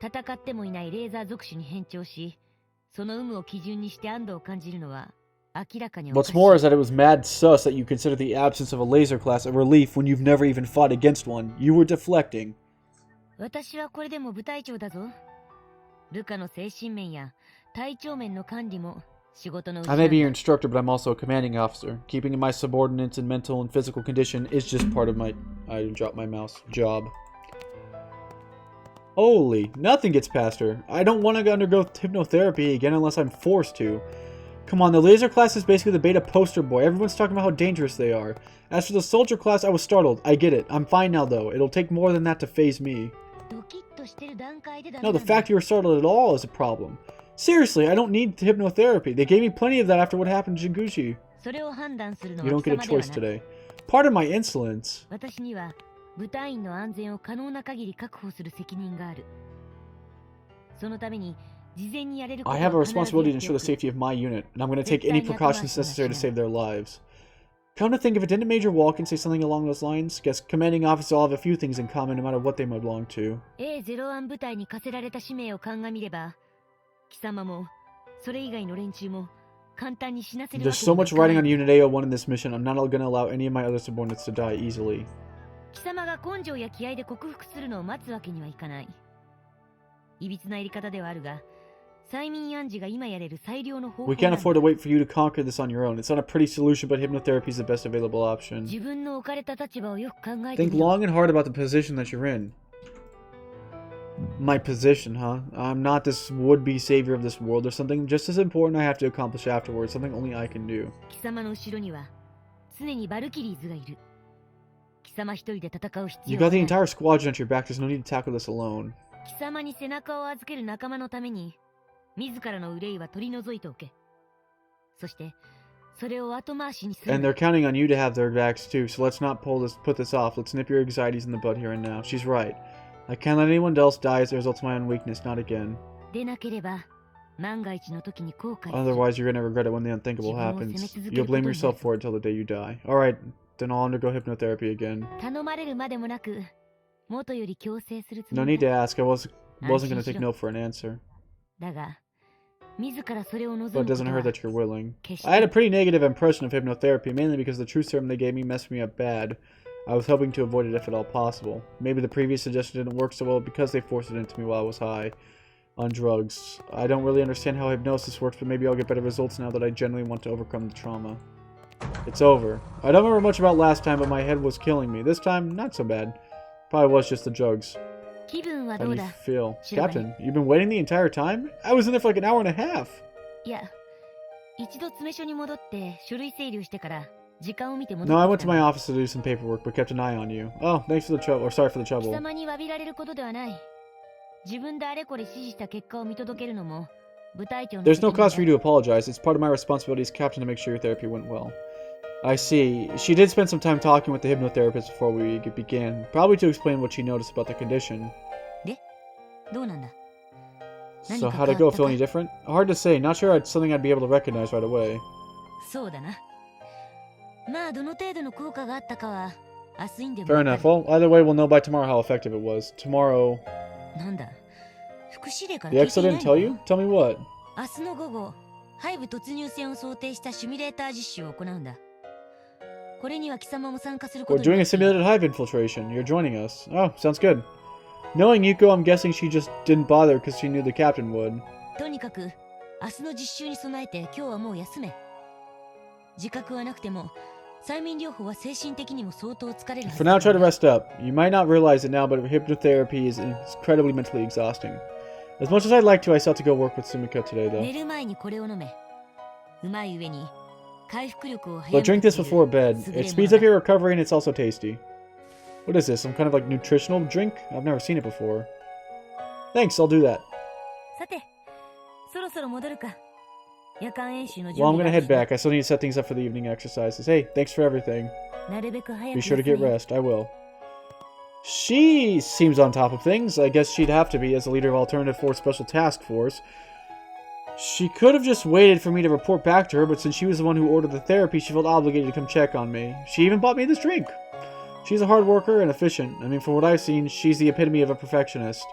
Speaker 4: 戦ってもいないレーザー属種に変調し、その有無を基準にして安堵を感じるのは明らかにおかし
Speaker 2: What's
Speaker 4: い。
Speaker 2: more is that it was mad sus that you consider the absence of a laser class a relief when you've never even fought against one. You were deflecting.
Speaker 4: 私はこれでも部隊長だぞ。部下の精神面や体調面の管理も仕事のうち
Speaker 2: I
Speaker 4: な
Speaker 2: may
Speaker 4: ん
Speaker 2: be your
Speaker 4: だ。
Speaker 2: instructor, but I'm also a commanding officer. Keeping my subordinates in mental and physical condition is just part of my... I dropped my mouse. Job. Holy, nothing gets past her. I don't want to undergo hypnotherapy again unless I'm forced to. Come on, the laser class is basically the beta poster boy. Everyone's talking about how dangerous they are. As for the soldier class, I was startled. I get it. I'm fine now, though. It'll take more than that to phase me.
Speaker 4: ドキッとしてる段階でダメ
Speaker 2: No,
Speaker 4: な
Speaker 2: the
Speaker 4: んだ。
Speaker 2: fact you were startled at all is a problem. Seriously, I don't need hypnotherapy. They gave me plenty of that after what happened to Jinguchi.
Speaker 4: それを判断するの
Speaker 2: You
Speaker 4: は
Speaker 2: don't
Speaker 4: 貴
Speaker 2: get a
Speaker 4: 様では
Speaker 2: choice
Speaker 4: ない。
Speaker 2: today. Pardon my insolence.
Speaker 4: 私には部隊員の安全を可能な限り確保する責任がある。そのために事前にやれること
Speaker 2: I
Speaker 4: は
Speaker 2: have a
Speaker 4: 必ず
Speaker 2: responsibility to
Speaker 4: やって
Speaker 2: ensure
Speaker 4: お
Speaker 2: the
Speaker 4: く。
Speaker 2: safety of my unit, and I'm going to take any precautions necessary to save their lives. Come to think of it, didn't Major Walken say something along those lines? Guess commanding officers all have a few things in common no matter what they belong to.
Speaker 4: A01 部隊に課せられた使命を鑑みれば、貴様もそれ以外の連中も簡単に死なせるわ
Speaker 2: There's
Speaker 4: け
Speaker 2: so
Speaker 4: には
Speaker 2: much
Speaker 4: いかな
Speaker 2: riding
Speaker 4: い。
Speaker 2: on Unit A01 in this mission, I'm not going to allow any of my other subordinates to die easily.
Speaker 4: 貴様が根性や気合で克服するのを待つわけにはいかない。いびつなやり方ではあるが、催眠暗示が今やれる最良の方法
Speaker 2: We
Speaker 4: な
Speaker 2: can't
Speaker 4: んだ。
Speaker 2: afford to wait for you to conquer this on your own. It's not a pretty solution, but hypnotherapy is the best available option.
Speaker 4: 自分の置かれた立場をよく考えて
Speaker 2: Think
Speaker 4: みろ。
Speaker 2: long and hard about the position that you're in. My position, huh? I'm not this would-be savior of this world. There's something just as important I have to accomplish afterwards, something only I can do.
Speaker 4: 貴様の後ろには常にバルキリーズがいる。貴様一人で戦う必
Speaker 2: You
Speaker 4: 要は
Speaker 2: got
Speaker 4: な
Speaker 2: the
Speaker 4: い。
Speaker 2: entire squadron at your back. There's no need to tackle this alone.
Speaker 4: 貴様に背中を預ける仲間のために自らの憂いは取り除いておけ。そしてそれを後回しにする
Speaker 2: And
Speaker 4: な。
Speaker 2: they're counting on you to have their backs too, so let's not put this off. Let's nip your anxieties in the bud here and now. She's right. I can't let anyone else die as a result of my own weakness, not again.
Speaker 4: でなければ万が一の時に後悔する。
Speaker 2: Otherwise, you're gonna regret it when the unthinkable happens. You'll blame yourself for it till the day you die. Alright, then I'll undergo hypnotherapy again.
Speaker 4: 頼まれるまでもなく元より強制するつ
Speaker 2: No
Speaker 4: もり
Speaker 2: need
Speaker 4: だ。
Speaker 2: to ask. I wasn't gonna take no for an answer.
Speaker 4: だが自らそれを望
Speaker 2: But
Speaker 4: む
Speaker 2: it
Speaker 4: こと
Speaker 2: doesn't
Speaker 4: は
Speaker 2: hurt that you're willing.
Speaker 4: 決して
Speaker 2: I had a pretty negative impression of hypnotherapy, mainly because the truth serum they gave me messed me up bad. I was hoping to avoid it if at all possible. Maybe the previous suggestion didn't work so well because they forced it into me while I was high on drugs. I don't really understand how hypnosis works, but maybe I'll get better results now that I genuinely want to overcome the trauma. It's over. I don't remember much about last time, but my head was killing me. This time, not so bad. Probably was just the drugs.
Speaker 4: 気分は
Speaker 2: How
Speaker 4: ど
Speaker 2: do
Speaker 4: う
Speaker 2: you
Speaker 4: だ。
Speaker 2: feel?
Speaker 4: Shiro,
Speaker 2: Captain, you've been waiting the entire time? I was in there for like an hour and a half.
Speaker 4: いや一度詰め所に戻って書類整理をしてから時間を見て戻
Speaker 2: No, I
Speaker 4: っ
Speaker 2: went
Speaker 4: て
Speaker 2: to
Speaker 4: きた
Speaker 2: my
Speaker 4: の。
Speaker 2: office to do some paperwork, but kept an eye on you. Oh, thanks for the trouble. Or sorry for the
Speaker 4: 貴
Speaker 2: trouble.
Speaker 4: 様に詫びられることではない。自分であれこれ指示した結果を見届けるのも部隊長の
Speaker 2: There's no
Speaker 4: 責任
Speaker 2: cause for you to apologize. It's part of my responsibility as captain to make sure your therapy went well. I see. She did spend some time talking with the hypnotherapist before we began, probably to explain what she noticed about the condition.
Speaker 4: どうなんだ？
Speaker 2: So how'd it go? Feel any different? Hard to say. Not sure it's something I'd be able to recognize right away.
Speaker 4: そうだな。まあどの程度の効果があったかは明日にでも。
Speaker 2: Fair enough. Well, either way, we'll know by tomorrow how effective it was. Tomorrow.
Speaker 4: なんだ？副司令から
Speaker 2: The
Speaker 4: 聞いて
Speaker 2: EXO
Speaker 4: いない
Speaker 2: didn't
Speaker 4: の
Speaker 2: tell you? Tell me what?
Speaker 4: 明日の午後、背部突入戦を想定したシミュレーター実習を行うんだ。これには貴様も参加するこ
Speaker 2: We're
Speaker 4: とに
Speaker 2: doing
Speaker 4: な
Speaker 2: a
Speaker 4: っている。
Speaker 2: simulated hive infiltration. You're joining us. Oh, sounds good. Knowing Yuko, I'm guessing she just didn't bother because she knew the captain would.
Speaker 4: とにかく明日の実習に備えて今日はもう休め。自覚はなくても催眠療法は精神的にも相当疲れるは
Speaker 2: For
Speaker 4: ずだ
Speaker 2: now,
Speaker 4: から
Speaker 2: try to
Speaker 4: な。
Speaker 2: rest up. You might not realize it now, but hypnotherapy is incredibly mentally exhausting. As much as I'd like to, I still have to go work with Sumika today,
Speaker 4: 寝
Speaker 2: though.
Speaker 4: る前にこれを飲め。うまい上に回復力を早
Speaker 2: But
Speaker 4: め
Speaker 2: drink
Speaker 4: て
Speaker 2: this
Speaker 4: くれる
Speaker 2: before bed.
Speaker 4: 優れ
Speaker 2: It
Speaker 4: もの
Speaker 2: speeds
Speaker 4: だ
Speaker 2: up your recovery and it's also tasty. What is this? Some kind of like nutritional drink? I've never seen it before. Thanks, I'll do that.
Speaker 4: さて、そろそろ戻るか。夜間演習の
Speaker 2: Well,
Speaker 4: 準
Speaker 2: I'm
Speaker 4: 備
Speaker 2: gonna
Speaker 4: がある
Speaker 2: head
Speaker 4: しな
Speaker 2: back. I still need to set things up for the evening exercises. Hey, thanks for everything.
Speaker 4: なるべく早
Speaker 2: Be
Speaker 4: く
Speaker 2: sure to
Speaker 4: 休
Speaker 2: get
Speaker 4: め。
Speaker 2: rest. I will. She seems on top of things. I guess she'd have to be as the leader of Alternative Force Special Task Force. She could have just waited for me to report back to her, but since she was the one who ordered the therapy, she felt obligated to come check on me. She even bought me this drink. She's a hard worker and efficient. I mean, from what I've seen, she's the epitome of a perfectionist.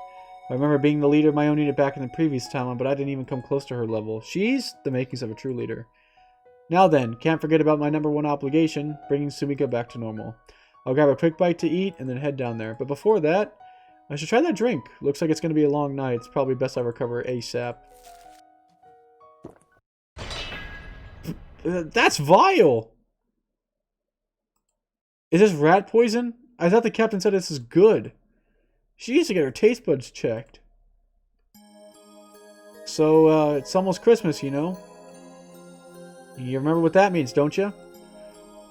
Speaker 2: I remember being the leader of my own unit back in the previous time, but I didn't even come close to her level. She's the makings of a true leader. Now then, can't forget about my #1 obligation, bringing Sumika back to normal. I'll grab a quick bite to eat and then head down there. But before that, I should try that drink. Looks like it's going to be a long night. It's probably best I recover ASAP. That's vile! Is this rat poison? I thought the captain said this is good. She needs to get her taste buds checked. So, it's almost Christmas, you know? You remember what that means, don't you?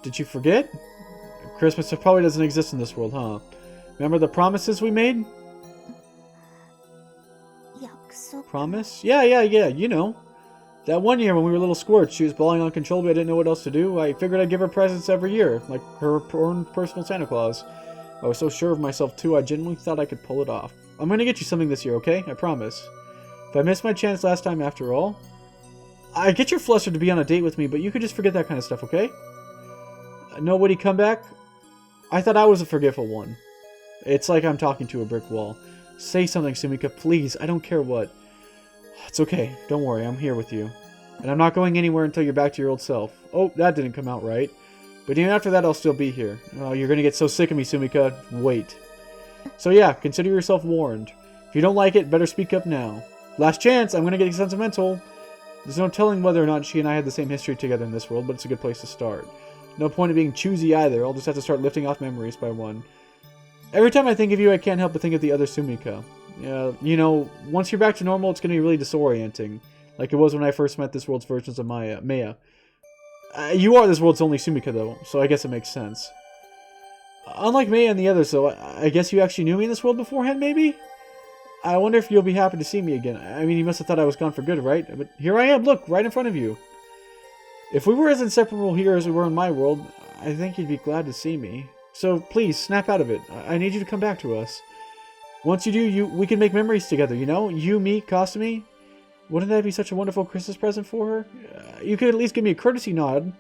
Speaker 2: Did you forget? Christmas probably doesn't exist in this world, huh? Remember the promises we made?
Speaker 5: 約束
Speaker 2: Promise? Yeah, you know. That one year when we were little squirts, she was bawling uncontrollably, I didn't know what else to do. I figured I'd give her presents every year, like her own personal Santa Claus. I was so sure of myself too, I genuinely thought I could pull it off. I'm gonna get you something this year, okay? I promise. If I missed my chance last time after all, I get you're flustered to be on a date with me, but you could just forget that kind of stuff, okay? No witty comeback? I thought I was a forgetful one. It's like I'm talking to a brick wall. Say something, Sumika, please. I don't care what. It's okay. Don't worry. I'm here with you. And I'm not going anywhere until you're back to your old self. Oh, that didn't come out right. But even after that, I'll still be here. Oh, you're gonna get so sick of me, Sumika. Wait. So yeah, consider yourself warned. If you don't like it, better speak up now. Last chance, I'm gonna get sentimental. There's no telling whether or not she and I had the same history together in this world, but it's a good place to start. No point in being choosy either. I'll just have to start lifting off memories by one. Every time I think of you, I can't help but think of the other Sumika. You know, once you're back to normal, it's going to be really disorienting. Like it was when I first met this world's versions of Maya. You are this world's only Sumika, though, so I guess it makes sense. Unlike Maya and the others, though, I guess you actually knew me in this world beforehand, maybe? I wonder if you'll be happy to see me again. I mean, you must have thought I was gone for good, right? But here I am, look, right in front of you. If we were as inseparable here as we were in my world, I think you'd be glad to see me. So please, snap out of it. I need you to come back to us. Once you do, we can make memories together, you know? You, me, Kasumi. Wouldn't that be such a wonderful Christmas present for her? You could at least give me a courtesy nod.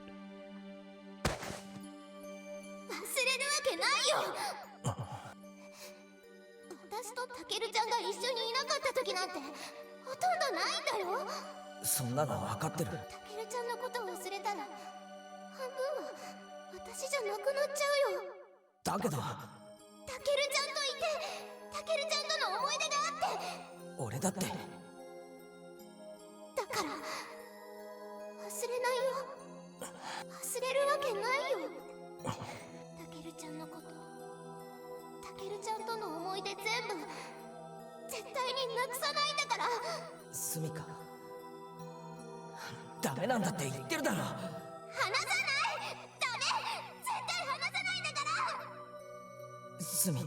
Speaker 5: 忘れるわけないよ。私とタケルちゃんが一緒にいなかった時なんてほとんどないんだよ。
Speaker 8: そんなの分かってる。
Speaker 5: タケルちゃんのことを忘れたら半分は私じゃなくなっちゃうよ。
Speaker 8: だけど
Speaker 5: タケルちゃんといてタケルちゃんとの思い出があって
Speaker 8: 俺だって
Speaker 5: だから忘れないよ。忘れるわけないよ。タケルちゃんのことタケルちゃんとの思い出全部絶対になくさないんだから。
Speaker 8: スミカダメなんだって言ってるだろ。
Speaker 5: 離さない。ダメ。絶対離さないんだから。
Speaker 8: スミ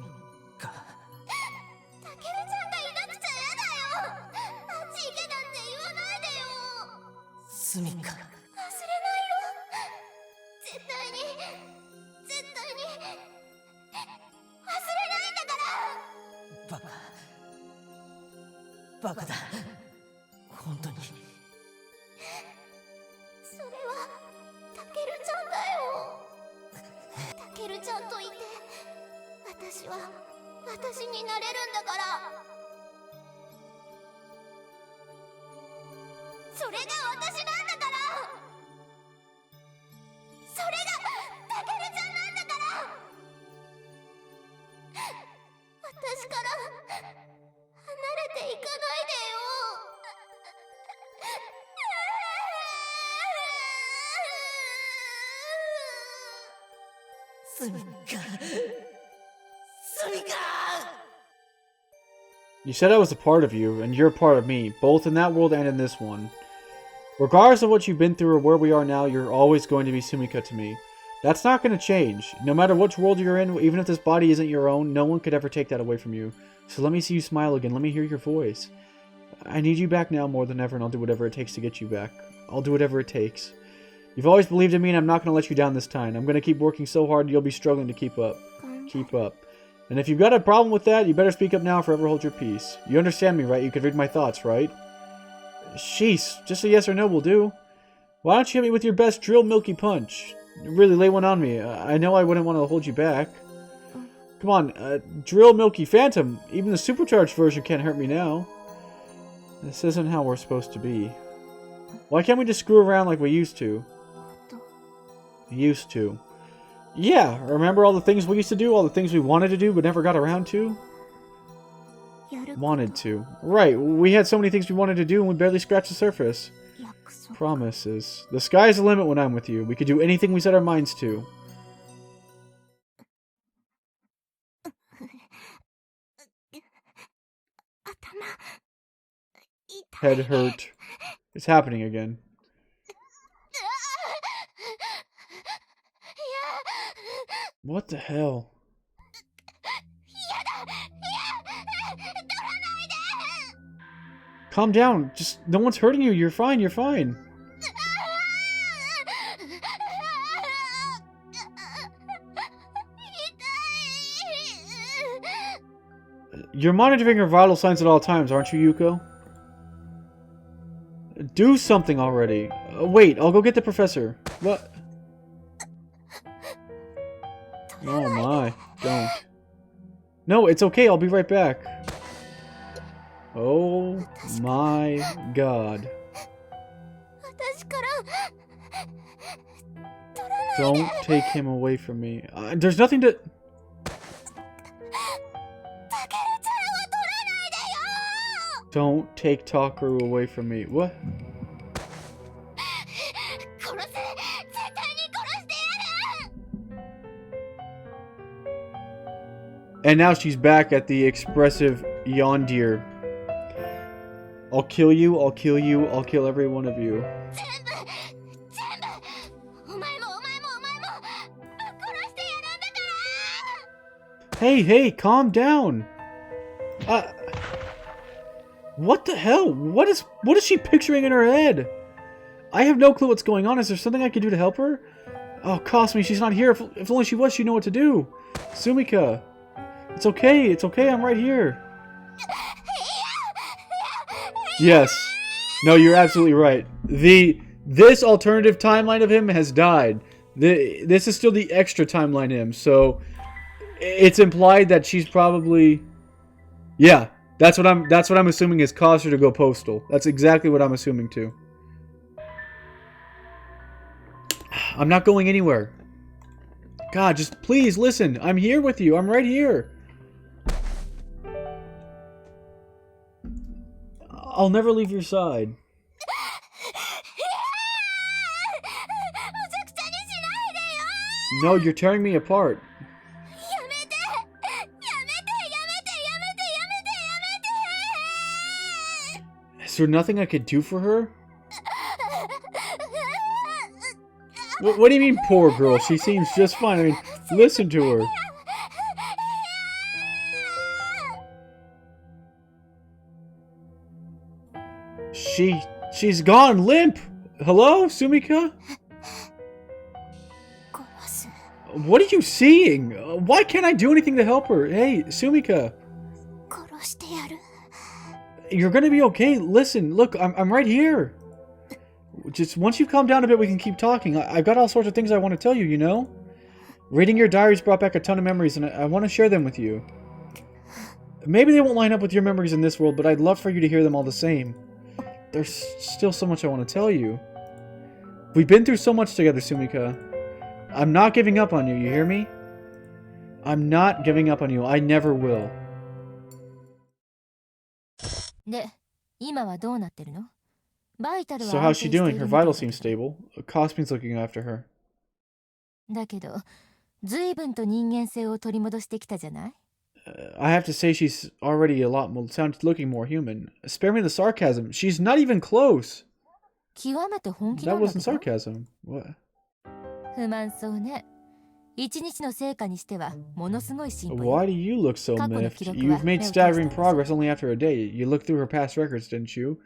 Speaker 8: カ
Speaker 5: タケルちゃんがいなくちゃ嫌だよ。あっち行けなんて言わないでよ。
Speaker 8: スミカ
Speaker 5: 忘れないよ。絶対に忘れないんだから。
Speaker 8: バカバカだ。本当に。
Speaker 5: それはタケルちゃんだよ。タケルちゃんといて私は私になれるんだから。それが私なんだから。それがタケルちゃんなんだから。私から離れていかないでよ。
Speaker 8: スミカ。スミカ。
Speaker 2: You said I was a part of you, and you're a part of me, both in that world and in this one. Regardless of what you've been through or where we are now, you're always going to be Sumika to me. That's not going to change. No matter which world you're in, even if this body isn't your own, no one could ever take that away from you. So let me see you smile again. Let me hear your voice. I need you back now more than ever, and I'll do whatever it takes to get you back. I'll do whatever it takes. You've always believed in me, and I'm not going to let you down this time. I'm going to keep working so hard, you'll be struggling to keep up. Keep up. And if you've got a problem with that, you better speak up now or forever hold your peace. You understand me, right? You can read my thoughts, right? Sheesh, just a yes or no will do. Why don't you hit me with your best drill milky punch? Really lay one on me. I know I wouldn't want to hold you back. Come on, drill milky phantom. Even the supercharged version can't hurt me now. This isn't how we're supposed to be. Why can't we just screw around like we used to? Used to. Yeah, remember all the things we used to do? All the things we wanted to do but never got around to? Wanted to. Right, we had so many things we wanted to do and we barely scratched the surface. Promises. The sky's the limit when I'm with you. We could do anything we set our minds to. Head hurt. It's happening again. What the hell? Calm down. Just no one's hurting you. You're fine. You're fine. You're monitoring her vital signs at all times, aren't you, Yuko? Do something already. Wait, I'll go get the professor. What? Oh my, don't. No, it's okay, I'll be right back. Oh my god. Don't take him away from me. There's nothing to... Don't take Takaru away from me. What? And now she's back at the expressive Yondir. I'll kill you, I'll kill you, I'll kill every one of you. Hey, hey, calm down. What the hell? What is she picturing in her head? I have no clue what's going on. Is there something I can do to help her? Oh, Cosme, she's not here. If only she was, she'd know what to do. Sumika. It's okay, I'm right here. Yes. No, you're absolutely right. This alternative timeline of him has died. This is still the extra timeline him, so it's implied that she's probably... Yeah, that's what I'm assuming has caused her to go postal. That's exactly what I'm assuming too. I'm not going anywhere. God, just please listen. I'm here with you. I'm right here. I'll never leave your side. No, you're tearing me apart. Is there nothing I could do for her? What do you mean, poor girl? She seems just fine. I mean, listen to her. She's gone limp. Hello, Sumika? What are you seeing? Why can't I do anything to help her? Hey, Sumika. You're gonna be okay. Listen, look, I'm right here. Just once you calm down a bit, we can keep talking. I've got all sorts of things I want to tell you, you know? Reading your diaries brought back a ton of memories, and I want to share them with you. Maybe they won't line up with your memories in this world, but I'd love for you to hear them all the same. There's still so much I want to tell you. We've been through so much together, Sumika. I'm not giving up on you, you hear me? I'm not giving up on you. I never will.
Speaker 3: で、今はどうなってるの？バイタルは
Speaker 2: So
Speaker 3: 安
Speaker 2: how's
Speaker 3: 定
Speaker 2: she
Speaker 3: してい
Speaker 2: doing?
Speaker 3: る
Speaker 2: Her
Speaker 3: みたい
Speaker 2: vitals
Speaker 3: だ
Speaker 2: seem
Speaker 3: けど。
Speaker 2: stable. Cosmine's looking after her.
Speaker 3: だけど、随分と人間性を取り戻してきたじゃない？
Speaker 2: I have to say she's already a lot more, looking more human. Spare me the sarcasm. She's not even close.
Speaker 3: 極めて本気な
Speaker 2: That
Speaker 3: んだ
Speaker 2: wasn't
Speaker 3: けど。
Speaker 2: sarcasm. What?
Speaker 3: 不満そうね。一日の成果にしてはものすごい進歩よ。
Speaker 2: Why do you look so
Speaker 3: 過去の
Speaker 2: miffed?
Speaker 3: 記録は
Speaker 2: You've
Speaker 3: 目
Speaker 2: made
Speaker 3: を通したん
Speaker 2: staggering
Speaker 3: でしょ？
Speaker 2: progress only after a day. You looked through her past records, didn't you?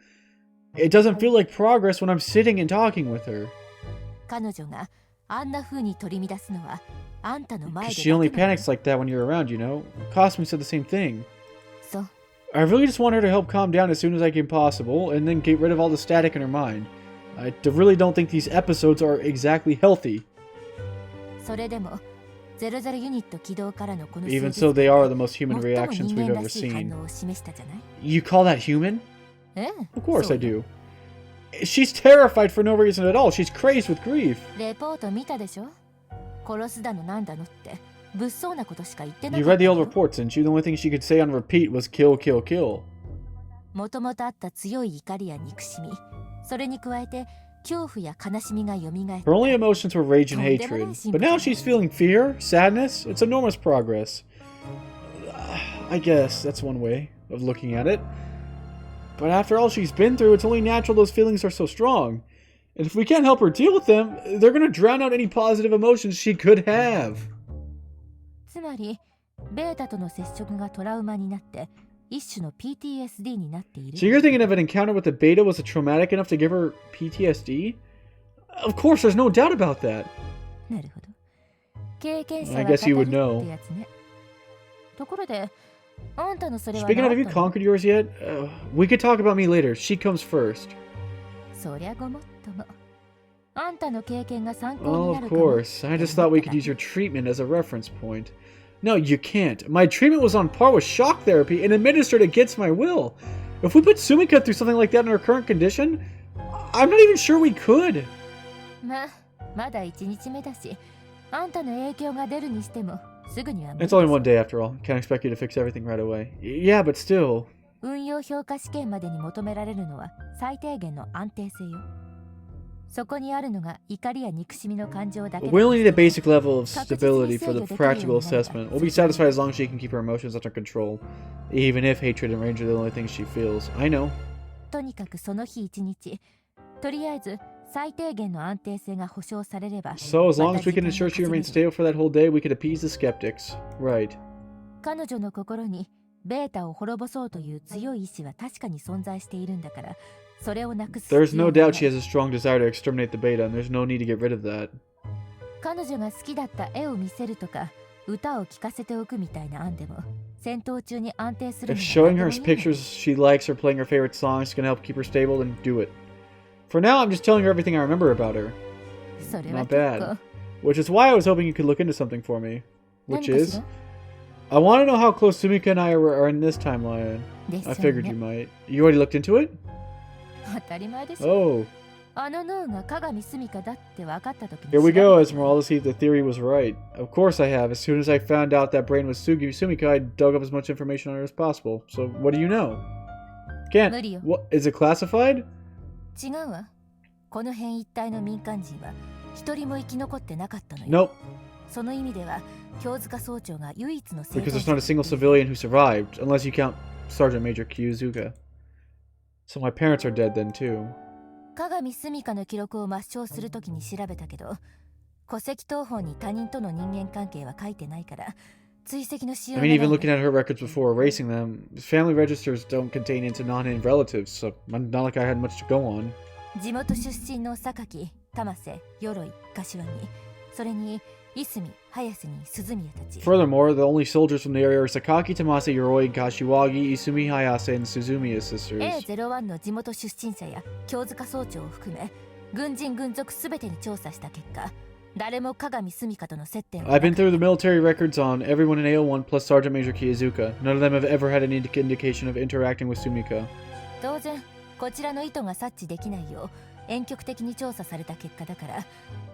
Speaker 2: It doesn't feel like progress when I'm sitting and talking with her.
Speaker 3: 彼女があんな風に取り乱すのはあんたの前
Speaker 2: Because
Speaker 3: で
Speaker 2: she
Speaker 3: だ
Speaker 2: only
Speaker 3: けなの。
Speaker 2: panics like that when you're around, you know? Cosme said the same thing.
Speaker 3: そう。
Speaker 2: I really just want her to help calm down as soon as I can possible, and then get rid of all the static in her mind. I really don't think these episodes are exactly healthy.
Speaker 3: それでも00ユニット起動からのこの
Speaker 2: Even
Speaker 3: 数日
Speaker 2: so, they are the most
Speaker 3: 最
Speaker 2: human
Speaker 3: も
Speaker 2: reactions
Speaker 3: 人
Speaker 2: we've
Speaker 3: 間ら
Speaker 2: ever
Speaker 3: しい反
Speaker 2: seen.
Speaker 3: 応を示したじゃない？
Speaker 2: You call that human?
Speaker 3: ええ。
Speaker 2: Of course
Speaker 3: そう
Speaker 2: I
Speaker 3: よ。
Speaker 2: do. She's terrified for no reason at all. She's crazed with grief.
Speaker 3: レポート見たでしょ？殺すだのなんだのって物騒なことしか言ってな
Speaker 2: You
Speaker 3: かっ
Speaker 2: read
Speaker 3: た
Speaker 2: the
Speaker 3: よ。
Speaker 2: old reports, didn't you? The only thing she could say on repeat was kill, kill, kill.
Speaker 3: もともとあった強い怒りや憎しみ、それに加えて恐怖や悲しみが蘇った。
Speaker 2: Her only emotions were rage and hatred. But now she's feeling fear, sadness. It's enormous progress. I guess that's one way of looking at it. But after all she's been through, it's only natural those feelings are so strong. And if we can't help her deal with them, they're gonna drown out any positive emotions she could have.
Speaker 3: つまりベータとの接触がトラウマになって一種の PTSD になっている。
Speaker 2: So you're thinking of an encounter with the beta was traumatic enough to give her PTSD? Of course, there's no doubt about that.
Speaker 3: なるほど。経験者
Speaker 2: I
Speaker 3: は
Speaker 2: guess you
Speaker 3: 語
Speaker 2: would
Speaker 3: る
Speaker 2: know.
Speaker 3: ってやつね。ところで、あんたのそれは
Speaker 2: Speaking of, have
Speaker 3: 何
Speaker 2: you
Speaker 3: だったの？
Speaker 2: conquered yours yet? We could talk about me later. She comes first.
Speaker 3: そりゃごもっとも。あんたの経験が参考
Speaker 2: Oh,
Speaker 3: にな
Speaker 2: of
Speaker 3: るかも。
Speaker 2: course. I just thought we could use your treatment as a reference point. No, you can't. My treatment was on par with shock therapy and administered against my will. If we put Sumika through something like that in her current condition, I'm not even sure we could.
Speaker 3: まだ1日目だし、あんたの影響が出るにしてもすぐには無理
Speaker 2: It's only one day after all. Can't expect you to fix everything right away. Yeah, but still.
Speaker 3: 運用評価試験までに求められるのは最低限の安定性よ。そこにあるのが怒りや憎しみの感情だけだ。
Speaker 2: We only need a basic level of stability for the practical assessment. We'll be satisfied as long as she can keep her emotions under control. Even if hatred and rage are the only things she feels. I know.
Speaker 3: とにかくその日一日、とりあえず最低限の安定性が保証されれば。
Speaker 2: So as long as we can ensure she remains stable for that whole day, we could appease the skeptics. Right.
Speaker 3: 彼女の心にベータを滅ぼそうという強い意志は確かに存在しているんだから、それをなくす。
Speaker 2: There's no doubt she has a strong desire to exterminate the beta, and there's no need to get rid of that.
Speaker 3: 彼女が好きだった絵を見せるとか、歌を聴かせておくみたいな案でも、戦闘中に安定する
Speaker 2: If
Speaker 3: のが
Speaker 2: showing her
Speaker 3: 何でもいい
Speaker 2: pictures she likes or playing her favorite songs is going to help keep her stable, then do it. For now, I'm just telling her everything I remember about her.
Speaker 3: それは
Speaker 2: Not
Speaker 3: 結
Speaker 2: bad.
Speaker 3: 構。
Speaker 2: Which is why I was hoping you could look into something for me.
Speaker 3: 何
Speaker 2: Which
Speaker 3: かし
Speaker 2: is,
Speaker 3: ら？
Speaker 2: I want to know how close Sumika and I are in this timeline.
Speaker 3: ですよ
Speaker 2: I figured
Speaker 3: ね
Speaker 2: you might. You already looked into it?
Speaker 3: 当たり前でしょ。
Speaker 2: Oh.
Speaker 3: あの脳が鏡住処だって分かった時に
Speaker 2: Here we
Speaker 3: 調べ
Speaker 2: go,
Speaker 3: て
Speaker 2: Esmeralda. See if the theory was right. Of course I have. As soon as I found out that brain was Sumika, I dug up as much information on her as possible. So, what do you know? Can't.
Speaker 3: 無理よ。
Speaker 2: What? Is it classified?
Speaker 3: 違うわ。この辺一帯の民間人は一人も生き残ってなかったのよ。
Speaker 2: Nope.
Speaker 3: その意味では京塚総長が唯一の生
Speaker 2: Because
Speaker 3: 存
Speaker 2: there's not a single civilian who survived, unless you count Sergeant Major Kyuzuka. So my parents are dead then too.
Speaker 3: 鏡住処の記録を抹消するときに調べたけど、戸籍謄本に他人との人間関係は書いてないから追跡のしよ
Speaker 2: I
Speaker 3: うが
Speaker 2: mean,
Speaker 3: ない
Speaker 2: even
Speaker 3: の。
Speaker 2: looking at her records before erasing them, family registers don't contain into non-named relatives, so not like I had much to go on.
Speaker 3: 地元出身の榊、玉瀬、鎧、柏木、それに
Speaker 2: Furthermore, the only soldiers from the area are Sakaki, Tamase, Yoroi, Kashiwagi, Isumi, Hayase, and Suzumiya sisters.
Speaker 3: A01 の地元出身者や京塚総長を含め軍人軍属すべてに調査した結果、誰も鏡澄香との接点は
Speaker 2: I've been through the military records on everyone in AO1 plus Sergeant Major Kiyozuka. None of them have ever had any indication of interacting with Sumika.
Speaker 3: 当然こちらの意図が察知できないよう婉曲的に調査された結果だから、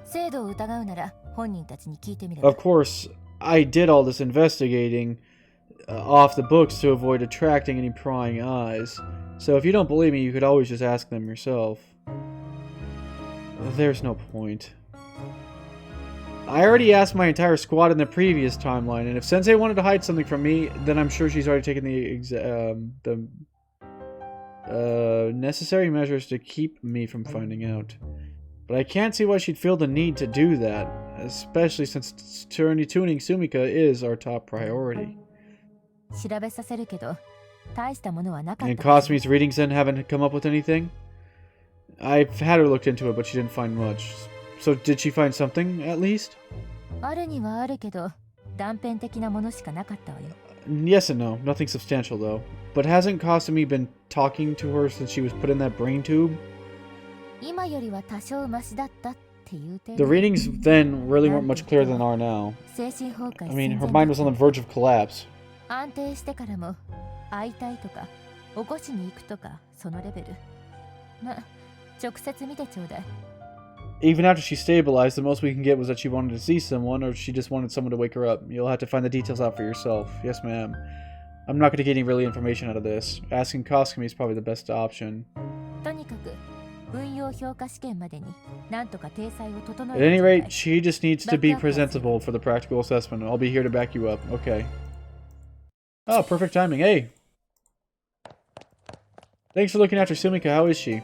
Speaker 3: 精度を疑うなら本人たちに聞いてみろ。
Speaker 2: Of course, I did all this investigating off the books to avoid attracting any prying eyes. So if you don't believe me, you could always just ask them yourself. There's no point. I already asked my entire squad in the previous timeline, and if Sensei wanted to hide something from me, then I'm sure she's already taken the necessary measures to keep me from finding out. But I can't see why she'd feel the need to do that, especially since tuning Sumika is our top priority.
Speaker 3: 調べさせるけど大したものはなかった。
Speaker 2: And Cosme's readings then haven't come up with anything? I've had her looked into it, but she didn't find much. So did she find something, at least?
Speaker 3: あるにはあるけど断片的なものしかなかったわよ。
Speaker 2: Yes and no. Nothing substantial, though. But hasn't Kasumi been talking to her since she was put in that brain tube?
Speaker 3: 今よりは多少マシだったっていう程
Speaker 2: The
Speaker 3: 度。
Speaker 2: readings then really weren't much clearer than are now.
Speaker 3: 精神崩壊
Speaker 2: I mean, her
Speaker 3: 寸
Speaker 2: mind
Speaker 3: 前
Speaker 2: was on the verge of collapse.
Speaker 3: 安定してからも会いたいとか起こしに行くとかそのレベル。ま、直接見てちょうだい。
Speaker 2: Even after she stabilized, the most we can get was that she wanted to see someone, or she just wanted someone to wake her up. You'll have to find the details out for yourself. Yes, ma'am. I'm not going to get any really information out of this. Asking Kasumi is probably the best option.
Speaker 3: とにかく運用評価試験までになんとか体裁を整
Speaker 2: At
Speaker 3: え
Speaker 2: any
Speaker 3: てちょうだい。
Speaker 2: rate, she just needs to be presentable for the practical assessment. I'll be here to back you up. Okay. Oh, perfect timing. Hey! Thanks for looking after Sumika. How is she?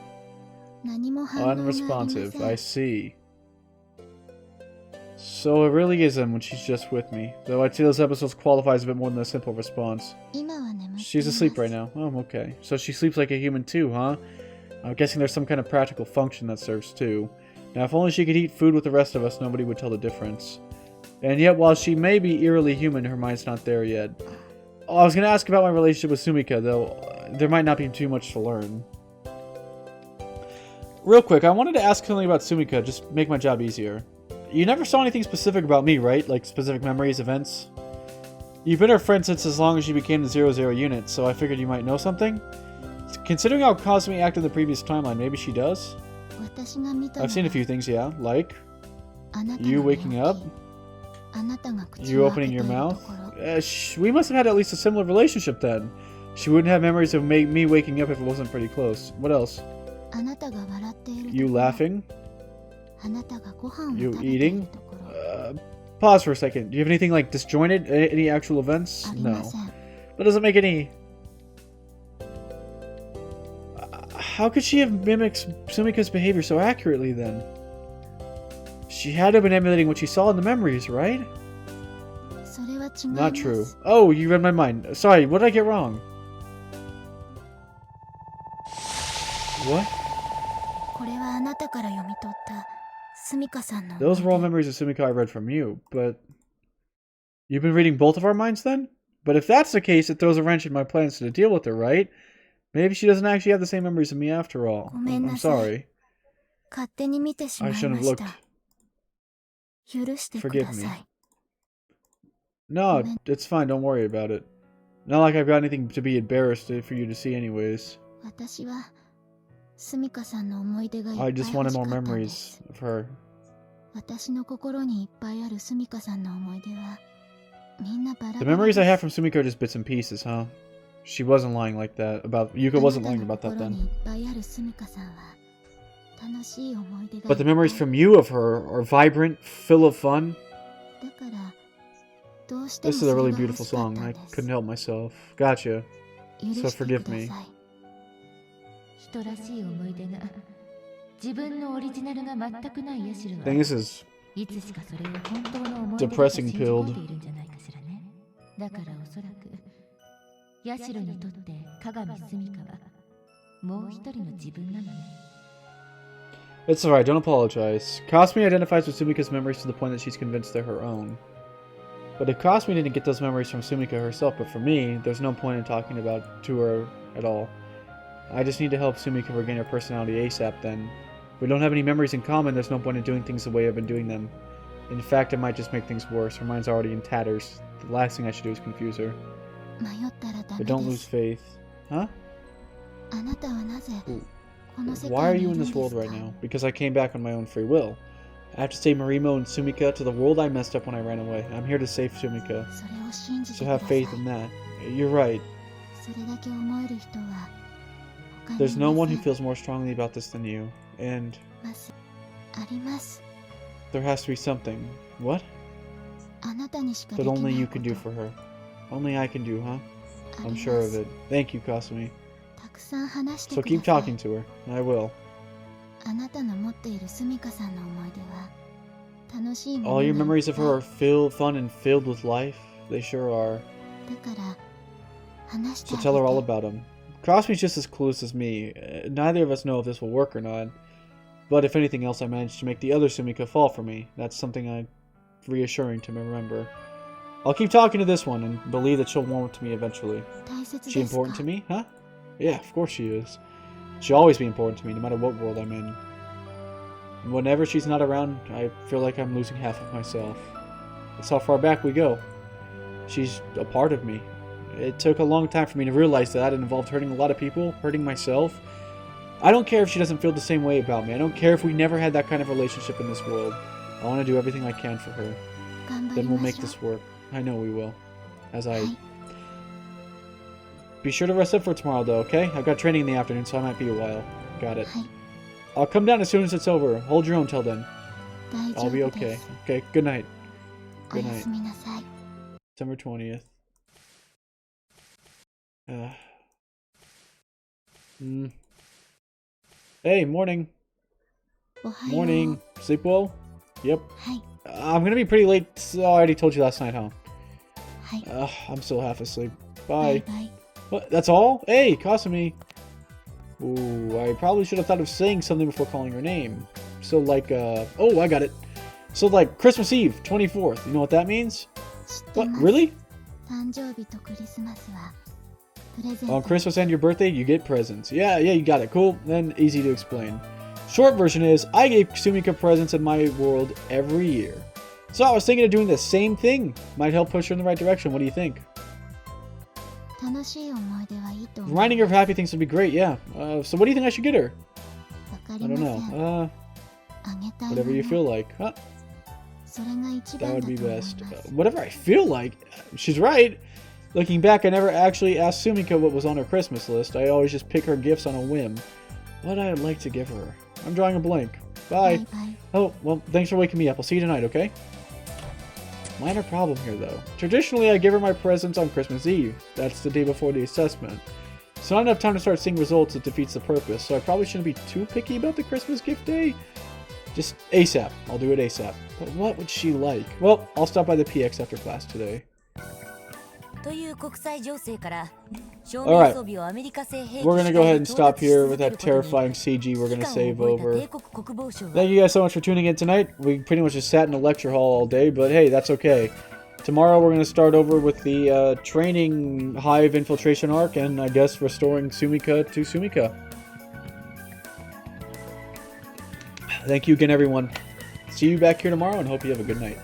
Speaker 5: 何も反応がありません。
Speaker 2: Unresponsive. I see. So it really is them when she's just with me. Though I'd say those episodes qualify as a bit more than a simple response.
Speaker 5: 今は眠っています。
Speaker 2: She's asleep right now. Oh, okay. So she sleeps like a human too, huh? I'm guessing there's some kind of practical function that serves too. Now, if only she could eat food with the rest of us, nobody would tell the difference. And yet, while she may be eerily human, her mind's not there yet. Oh, I was going to ask about my relationship with Sumika, though there might not be too much to learn. Real quick, I wanted to ask something about Sumika, just make my job easier. You never saw anything specific about me, right? Like specific memories, events? You've been her friend since as long as you became the 00 unit, so I figured you might know something? Considering how Kasumi acted in the previous timeline, maybe she does?
Speaker 5: 私が見たのは
Speaker 2: I've seen a few things, yeah. Like?
Speaker 5: あなたが
Speaker 2: You
Speaker 5: 寝起
Speaker 2: waking
Speaker 5: き
Speaker 2: up?
Speaker 5: あなたが口
Speaker 2: You
Speaker 5: を開
Speaker 2: opening
Speaker 5: けてい
Speaker 2: your
Speaker 5: ると
Speaker 2: mouth?
Speaker 5: ころ
Speaker 2: We must have had at least a similar relationship then. She wouldn't have memories of me waking up if it wasn't pretty close. What else?
Speaker 5: あなたが笑っているところ
Speaker 2: You laughing?
Speaker 5: あなたがご飯を
Speaker 2: You
Speaker 5: 食べている
Speaker 2: eating?
Speaker 5: ところ
Speaker 2: Pause for a second. Do you have anything like disjointed? Any actual events?
Speaker 5: ありま
Speaker 2: No.
Speaker 5: せん。
Speaker 2: That doesn't make any... How could she have mimicked Sumika's behavior so accurately then? She had to have been emulating what she saw in the memories, right?
Speaker 5: それは違いま
Speaker 2: Not true.
Speaker 5: す。
Speaker 2: Oh, you read my mind. Sorry, what did I get wrong? What?
Speaker 5: これはあなたから読み取ったスミカさんの
Speaker 2: Those were all
Speaker 5: 思い
Speaker 2: memories of Sumika I read from you, but... You've been reading both of our minds then? But if that's the case, it throws a wrench in my plans to deal with her, right? Maybe she doesn't actually have the same memories of me after all. I'm sorry.
Speaker 5: 出勝手に見てしま
Speaker 2: I
Speaker 5: い
Speaker 2: shouldn't
Speaker 5: ま
Speaker 2: have
Speaker 5: し
Speaker 2: looked.
Speaker 5: た。許してく
Speaker 2: Forgive
Speaker 5: だ
Speaker 2: me.
Speaker 5: さい。
Speaker 2: No, it's fine. Don't worry about it. Not like I've got anything to be embarrassed for you to see anyways.
Speaker 5: 私はスミカさんの思い出がいっぱ
Speaker 2: I
Speaker 5: い
Speaker 2: just
Speaker 5: 欲
Speaker 2: wanted
Speaker 5: しか
Speaker 2: more
Speaker 5: ったんで
Speaker 2: memories
Speaker 5: す。
Speaker 2: of her.
Speaker 5: 私の心にいっぱいあるスミカさんの思い出はみんなバラバ
Speaker 2: The
Speaker 5: ラ
Speaker 2: memories I
Speaker 5: で
Speaker 2: have
Speaker 5: す。
Speaker 2: from Sumika are just bits and pieces, huh? She wasn't lying like that about... Yuka
Speaker 5: あ
Speaker 2: wasn't
Speaker 5: なた
Speaker 2: lying
Speaker 5: の
Speaker 2: about that
Speaker 5: 心に
Speaker 2: then.
Speaker 5: いっぱいあるスミカさんは楽しい思い出がいっぱ
Speaker 2: But
Speaker 5: い
Speaker 2: the memories from you of her are vibrant, full of fun.
Speaker 5: だからどうしても
Speaker 2: This
Speaker 5: そ
Speaker 2: is
Speaker 5: れ
Speaker 2: a
Speaker 5: が
Speaker 2: really
Speaker 5: 欲
Speaker 2: beautiful
Speaker 5: しかっ
Speaker 2: song.
Speaker 5: たん
Speaker 2: I
Speaker 5: です
Speaker 2: couldn't help myself. Gotcha.
Speaker 5: 許
Speaker 2: So
Speaker 5: して
Speaker 2: forgive
Speaker 5: くだ
Speaker 2: me.
Speaker 5: さい。
Speaker 3: 人らしい思い出が自分のオリジナルが全くないヤシルは
Speaker 2: Thing is
Speaker 3: いつしかそれを本当の思い出だと
Speaker 2: depressing
Speaker 3: 信じ
Speaker 2: pilled.
Speaker 3: 込んでいるんじゃないかしらね。だからおそらくヤシロにとって鏡スミカはもう一人の自分なのね。
Speaker 2: It's alright, don't apologize. Kasumi identifies with Sumika's memories to the point that she's convinced they're her own. But if Kasumi didn't get those memories from Sumika herself, but from me, there's no point in talking to her at all. I just need to help Sumika regain her personality ASAP then. If we don't have any memories in common, there's no point in doing things the way I've been doing them. In fact, it might just make things worse. Her mind's already in tatters. The last thing I should do is confuse her. But don't lose faith. Huh? Why are you in this world right now? Because I came back on my own free will. I have to save Marimo and Sumika to the world I messed up when I ran away. I'm here to save Sumika. So have faith in that. You're right. There's no one who feels more strongly about this than you. And there has to be something. What? That only you can do for her. Only I can do, huh? I'm sure of it. Thank you, Kasumi. So keep talking to her. I will. All your memories of her are fun and filled with life? They sure are. So tell her all about them. Kasumi's just as clueless as me. Neither of us know if this will work or not. But if anything else, I managed to make the other Sumika fall for me. That's something reassuring to remember. I'll keep talking to this one and believe that she'll warm to me eventually. She important to me, huh? Yeah, of course she is. She'll always be important to me, no matter what world I'm in. And whenever she's not around, I feel like I'm losing half of myself. That's how far back we go. She's a part of me. It took a long time for me to realize that. It involved hurting a lot of people, hurting myself. I don't care if she doesn't feel the same way about me. I don't care if we never had that kind of relationship in this world. I want to do everything I can for her. Then we'll make this work. I know we will. Be sure to rest up for tomorrow, though, okay? I've got training in the afternoon, so I might be a while. Got it. I'll come down as soon as it's over. Hold your own till then. I'll be okay. Okay, good night. Good night. September 20th. Hey, morning. Morning. Sleep well? Yep. I'm gonna be pretty late. I already told you last night, huh? I'm still half asleep. Bye. What? That's all? Hey, Kasumi. Ooh, I probably should have thought of saying something before calling her name. So like, oh, I got it. So like, Christmas Eve, 24th. You know what that means? What? Really? On Christmas and your birthday, you get presents. Yeah, you got it. Cool. Then easy to explain. Short version is, I gave Sumika presents in my world every year. So I was thinking of doing the same thing. Might help push her in the right direction. What do you think? Reminding her of happy things would be great, yeah. So what do you think I should get her? I don't know. Whatever you feel like. Huh? That would be best. Whatever I feel like? She's right. Looking back, I never actually asked Sumika what was on her Christmas list. I always just pick her gifts on a whim. What I'd like to give her? I'm drawing a blank. Bye. Oh, well, thanks for waking me up. I'll see you tonight, okay? Minor problem here, though. Traditionally, I give her my presents on Christmas Eve. That's the day before the assessment. So not enough time to start seeing results, it defeats the purpose. So I probably shouldn't be too picky about the Christmas gift day. Just ASAP. I'll do it ASAP. But what would she like? Well, I'll stop by the PX after class today. Alright, we're gonna go ahead and stop here with that terrifying CG we're gonna save over. Thank you guys so much for tuning in tonight. We pretty much just sat in a lecture hall all day, but hey, that's okay. Tomorrow we're gonna start over with the training hive infiltration arc, and I guess restoring Sumika to Sumika. Thank you again, everyone. See you back here tomorrow, and hope you have a good night.